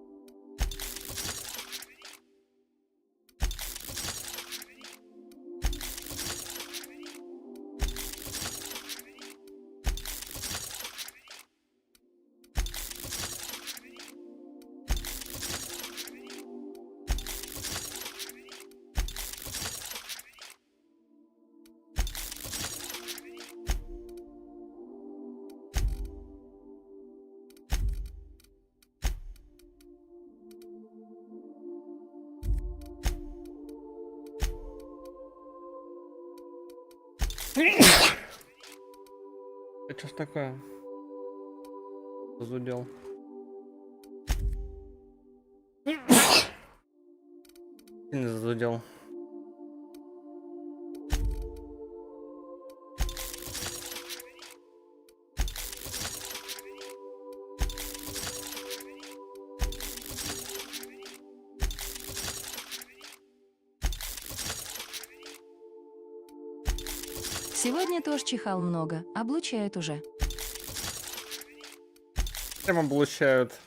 Это что ж такое? Зудел. Не зудел. Сегодня тоже чихал много. Облучают уже. Прям облучают.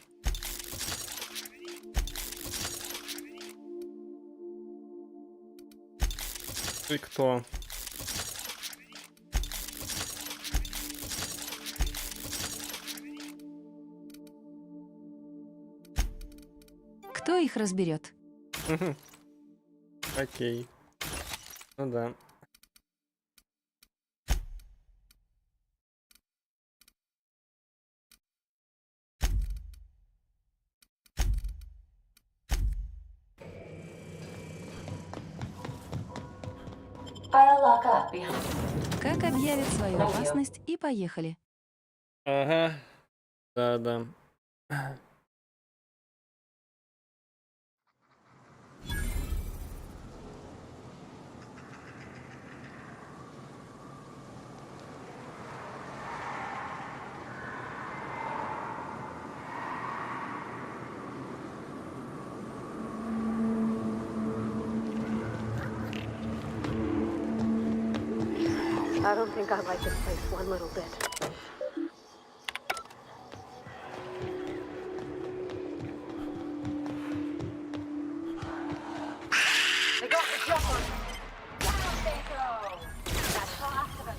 И кто? Кто их разберет? Окей. Ну да. Как объявят свою опасность и поехали. Ага. Да. I don't think I like this place one little bit. They got the jump on. Down they go. That's the last of them.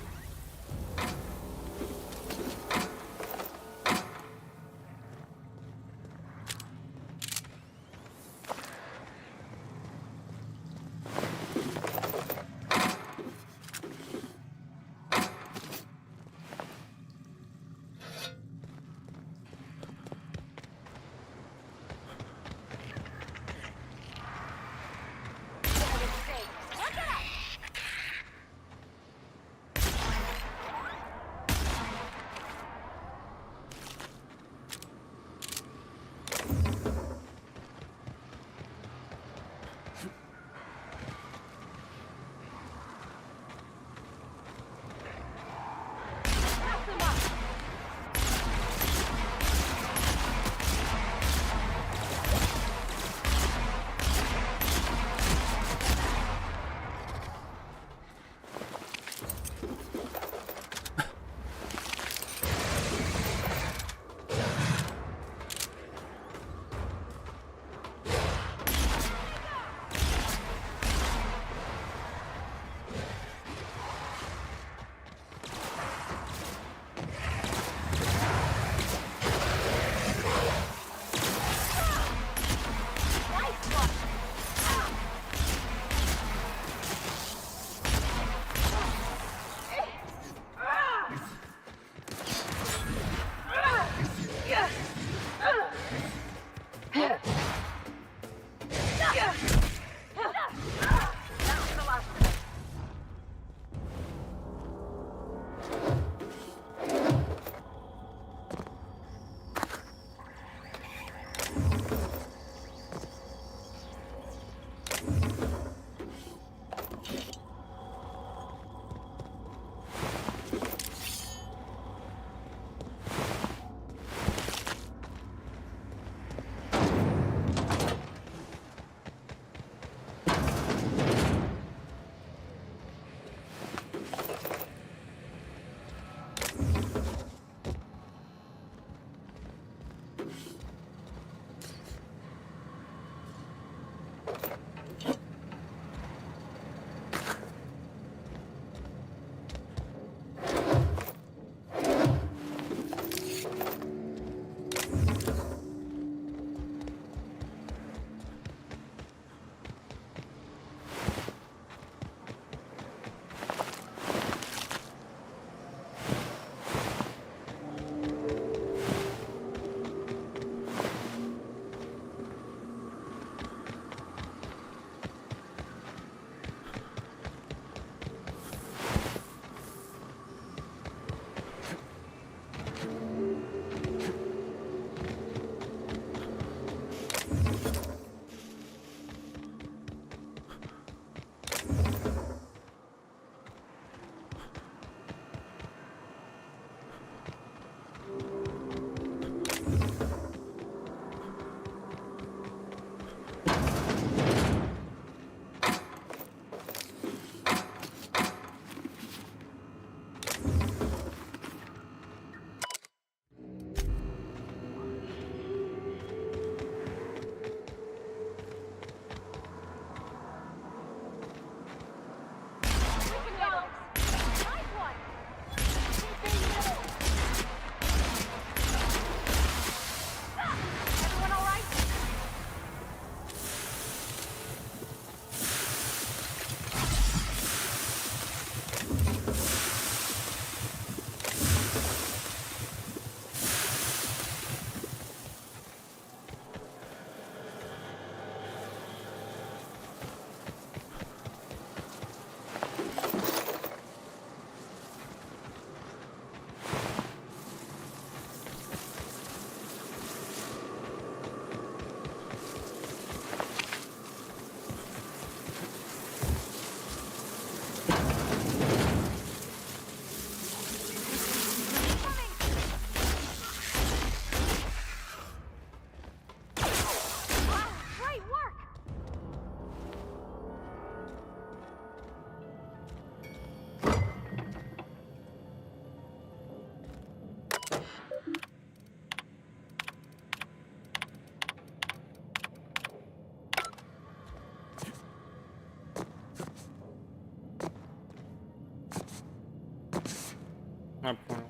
А, понял.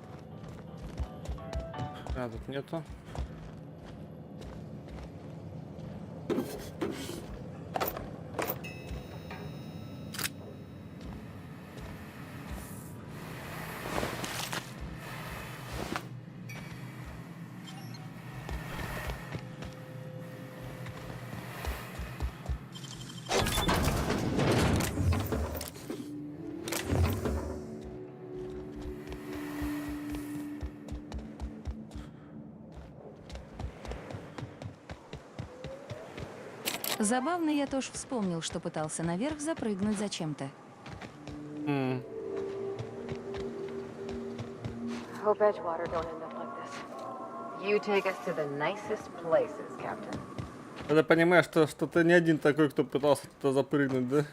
А, тут нету. Забавно, я тоже вспомнил, что пытался наверх запрыгнуть зачем-то. Hope Edgewater don't end up like this. You take us to the nicest places, Captain. Когда понимаешь, что ты не один такой, кто пытался туда запрыгнуть, да?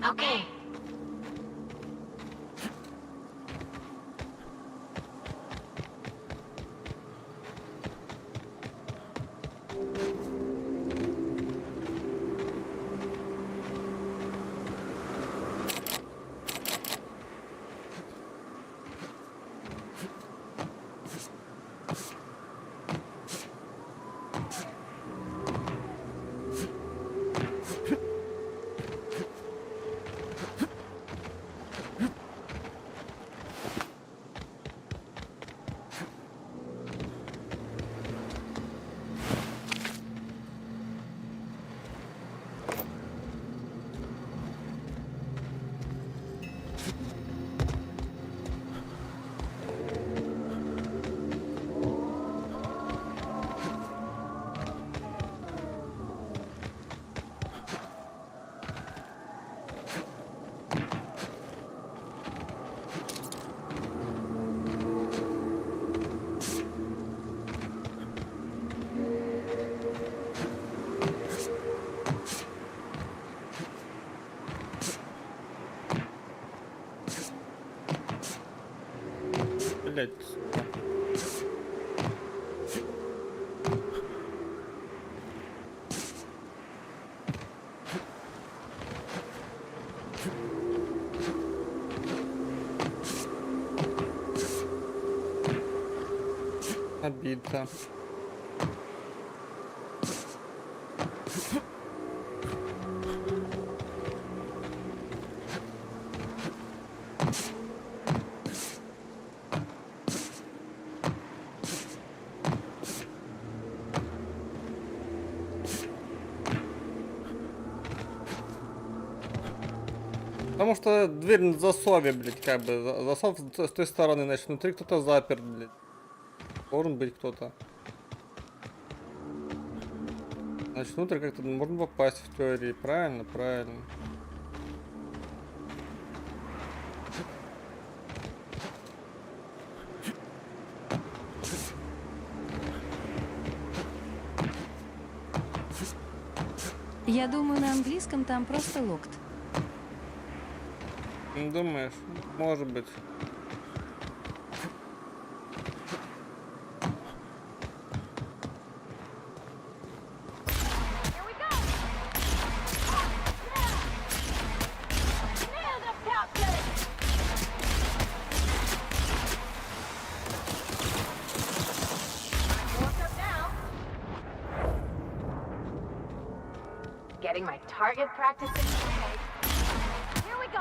Okay. Блять. Обидно. Потому что дверь на засове, блядь, как бы. Засов с той стороны, значит, внутри кто-то запер, блядь. Должен быть кто-то. Значит, внутрь как-то можно попасть в теории. Правильно, правильно. Я думаю, на английском там просто locked. Думаешь? Может быть. Getting my target practice in today. Here we go.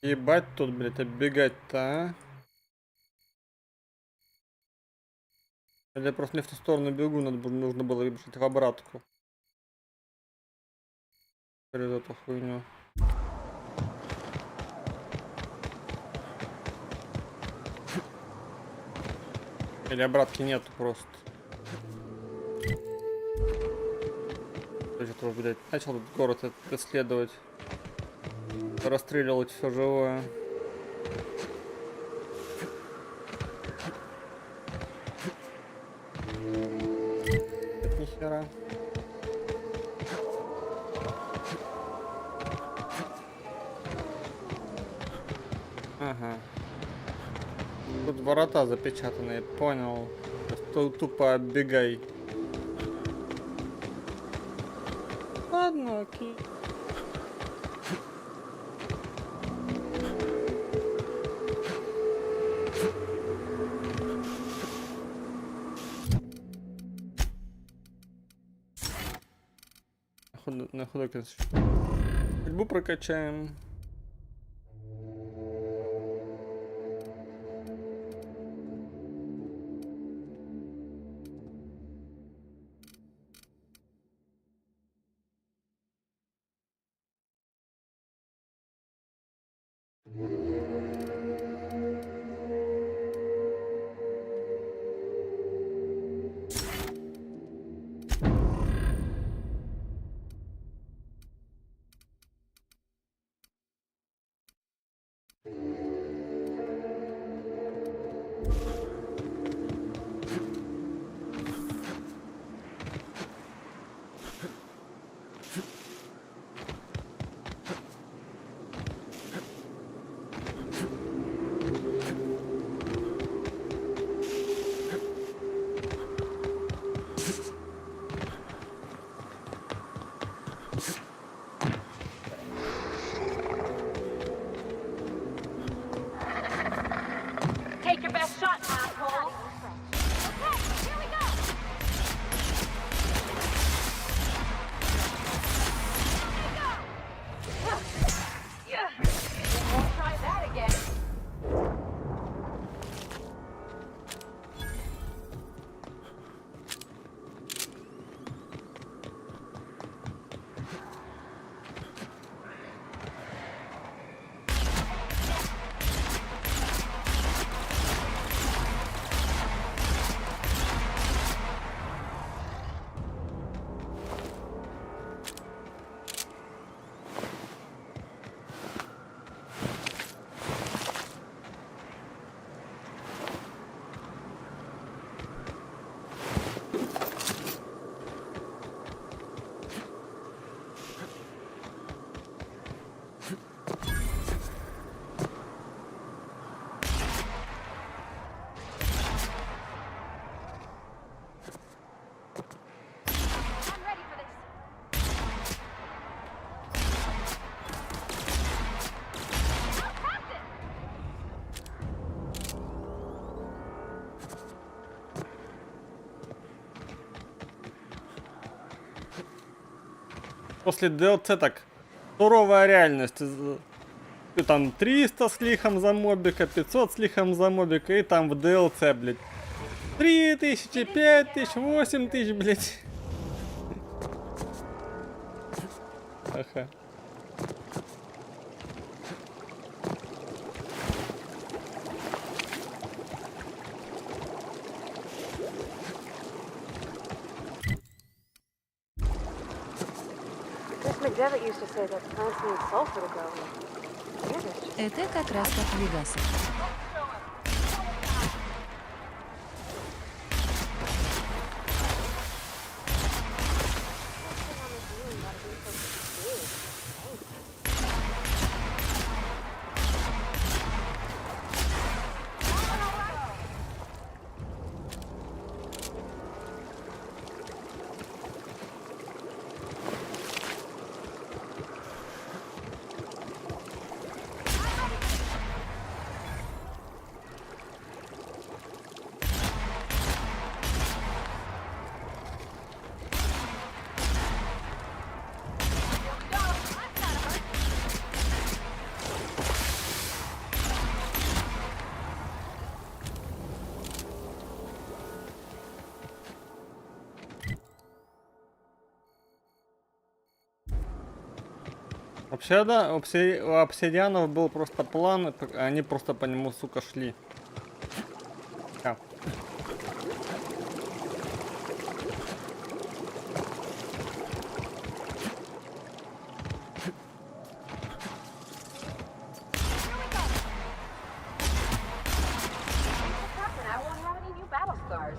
Ебать тут, блядь, оббегать-то, а? Или я просто не в ту сторону бегу, нужно было бежать в обратку. Через эту хуйню. Или обратки нету просто. Что, блядь, начал тут город исследовать. Расстреливать все живое. Это нихера. Ага. Тут ворота запечатанные, понял. Тупо оббегай. Ладно, окей. На худой конец. Ходьбу прокачаем. Take your best shot, asshole. Okay, here we go. Yeah. Won't try that again. После DLC так, суровая реальность. И там 300 с лихом за мобика, 500 с лихом за мобика, и там в DLC, блядь, 3000, 5000, 8000, блядь. Ага. McDevitt used to say that plants need sulfur to grow. Это как раз как в Вегасе. Вообще, да, у обсидианов был просто план, они просто по нему, сука, шли. Да. I won't have any new battle scars.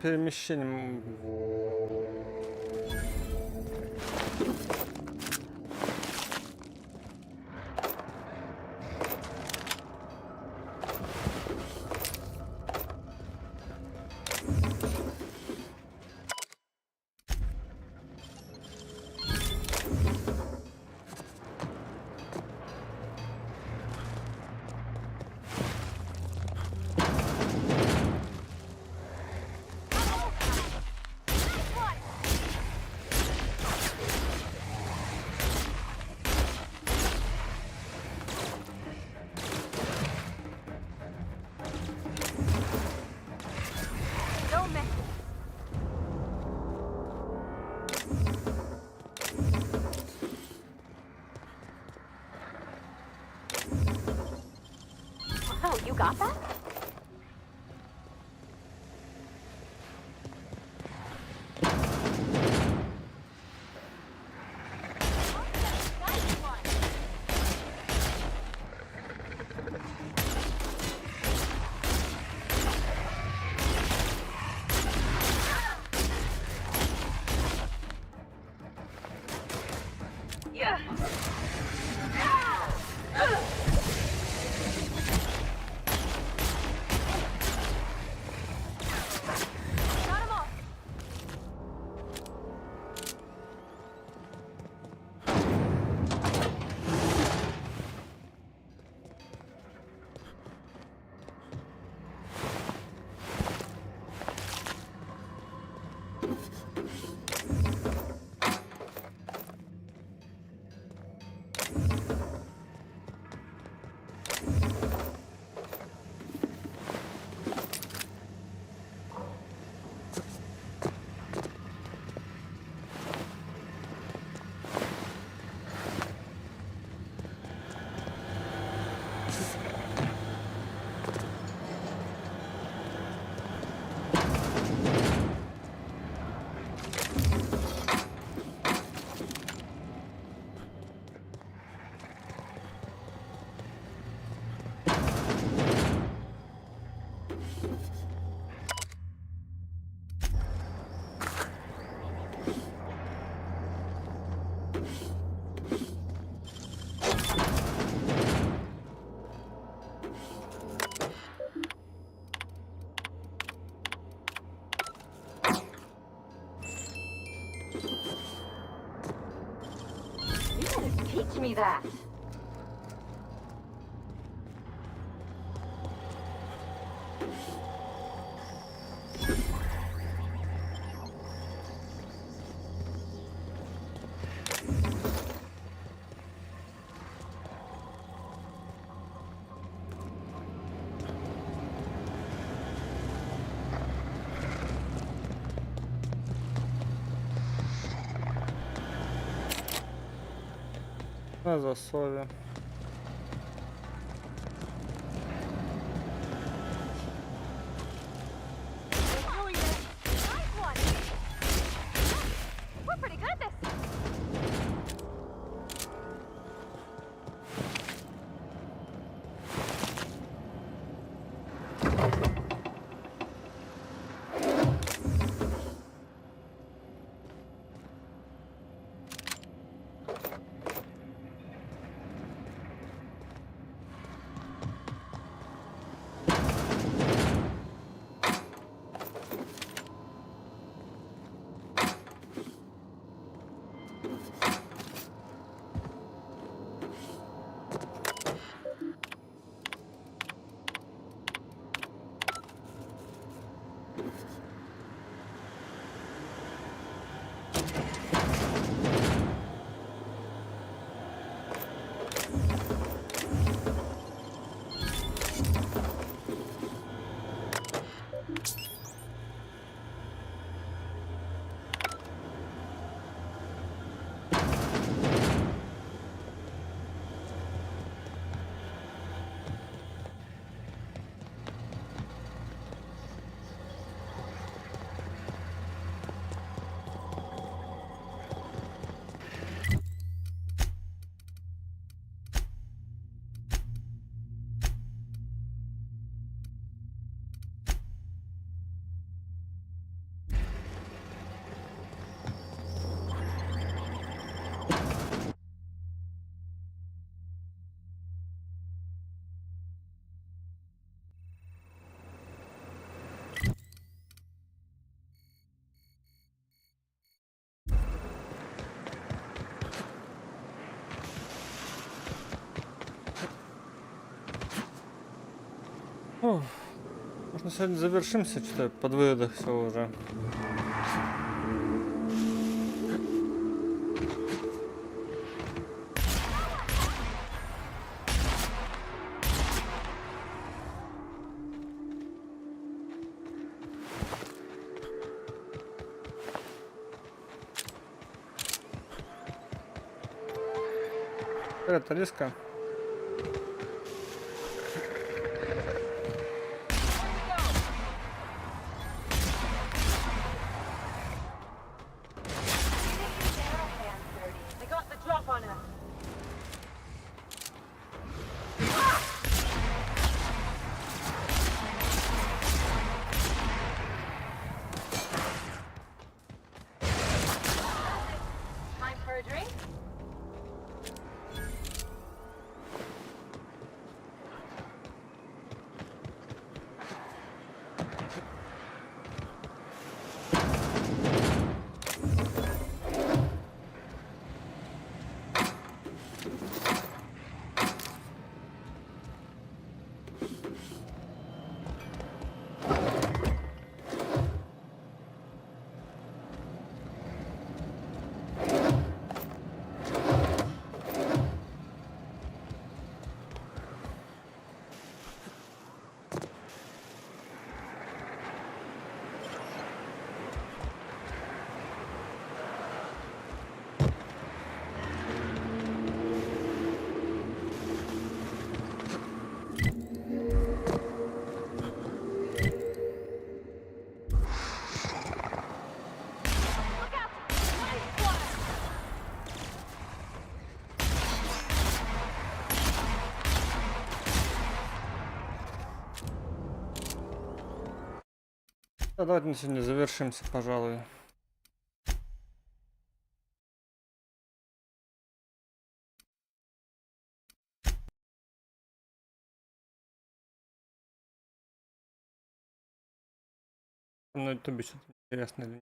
Перемещением. Oh, you got that? teach me that. На засове. We're pretty good at this. Фух. Может, на сегодня завершимся, что-то подвыдох все уже. Привет, Алиска. They got the drop on her. Time for a drink? Да, давайте на сегодня завершимся, пожалуй. На ютубе что-то интересное или нет.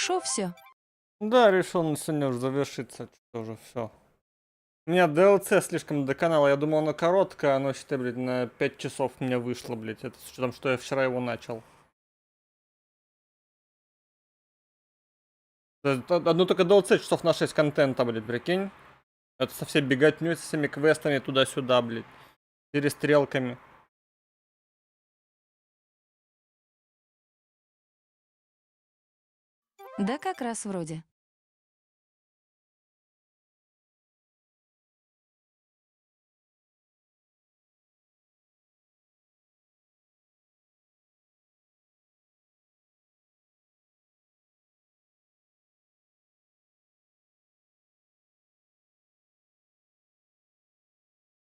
Шо все? Да, решил на сегодня уже завершиться. Что уже все. У меня DLC слишком до канала. Я думал, оно короткое, оно, считай, блядь, на 5 часов мне вышло, блядь. Это с учетом, что я вчера его начал. Одну только DLC часов на 6 контента, блядь, прикинь. Это со всей беготней, со всеми квестами туда-сюда, блядь. Перестрелками. Да как раз вроде.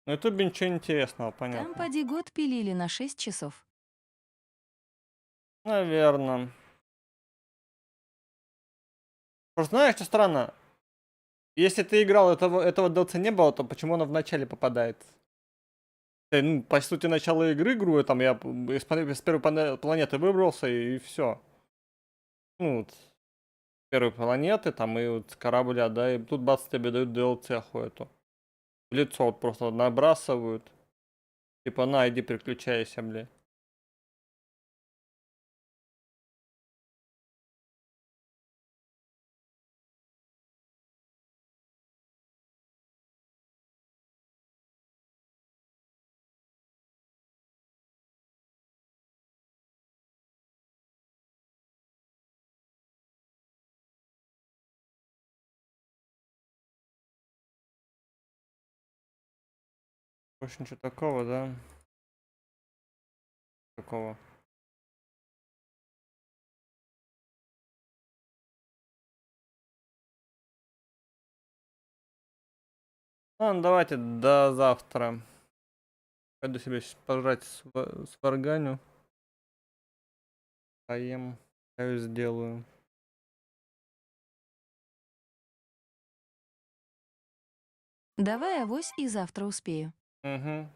На ютубе ничего интересного, Там понятно. поди год пилили на 6 часов. Наверное. Просто знаешь, что странно? Если ты играл, этого DLC не было, то почему оно в начале попадает? Ну, по сути, начало игры, там я с первой планеты выбрался и все. Ну, вот, с первой планеты, там, и вот с корабля, да, и тут бац, тебе дают DLC охуету. В лицо вот просто набрасывают. Типа, на, иди переключайся, бля. Больше ничего такого, да? Такого. Ладно, давайте до завтра. Пойду себе сейчас пожрать сварганю. Поем. Я сделаю. Давай авось и завтра успею. Угу.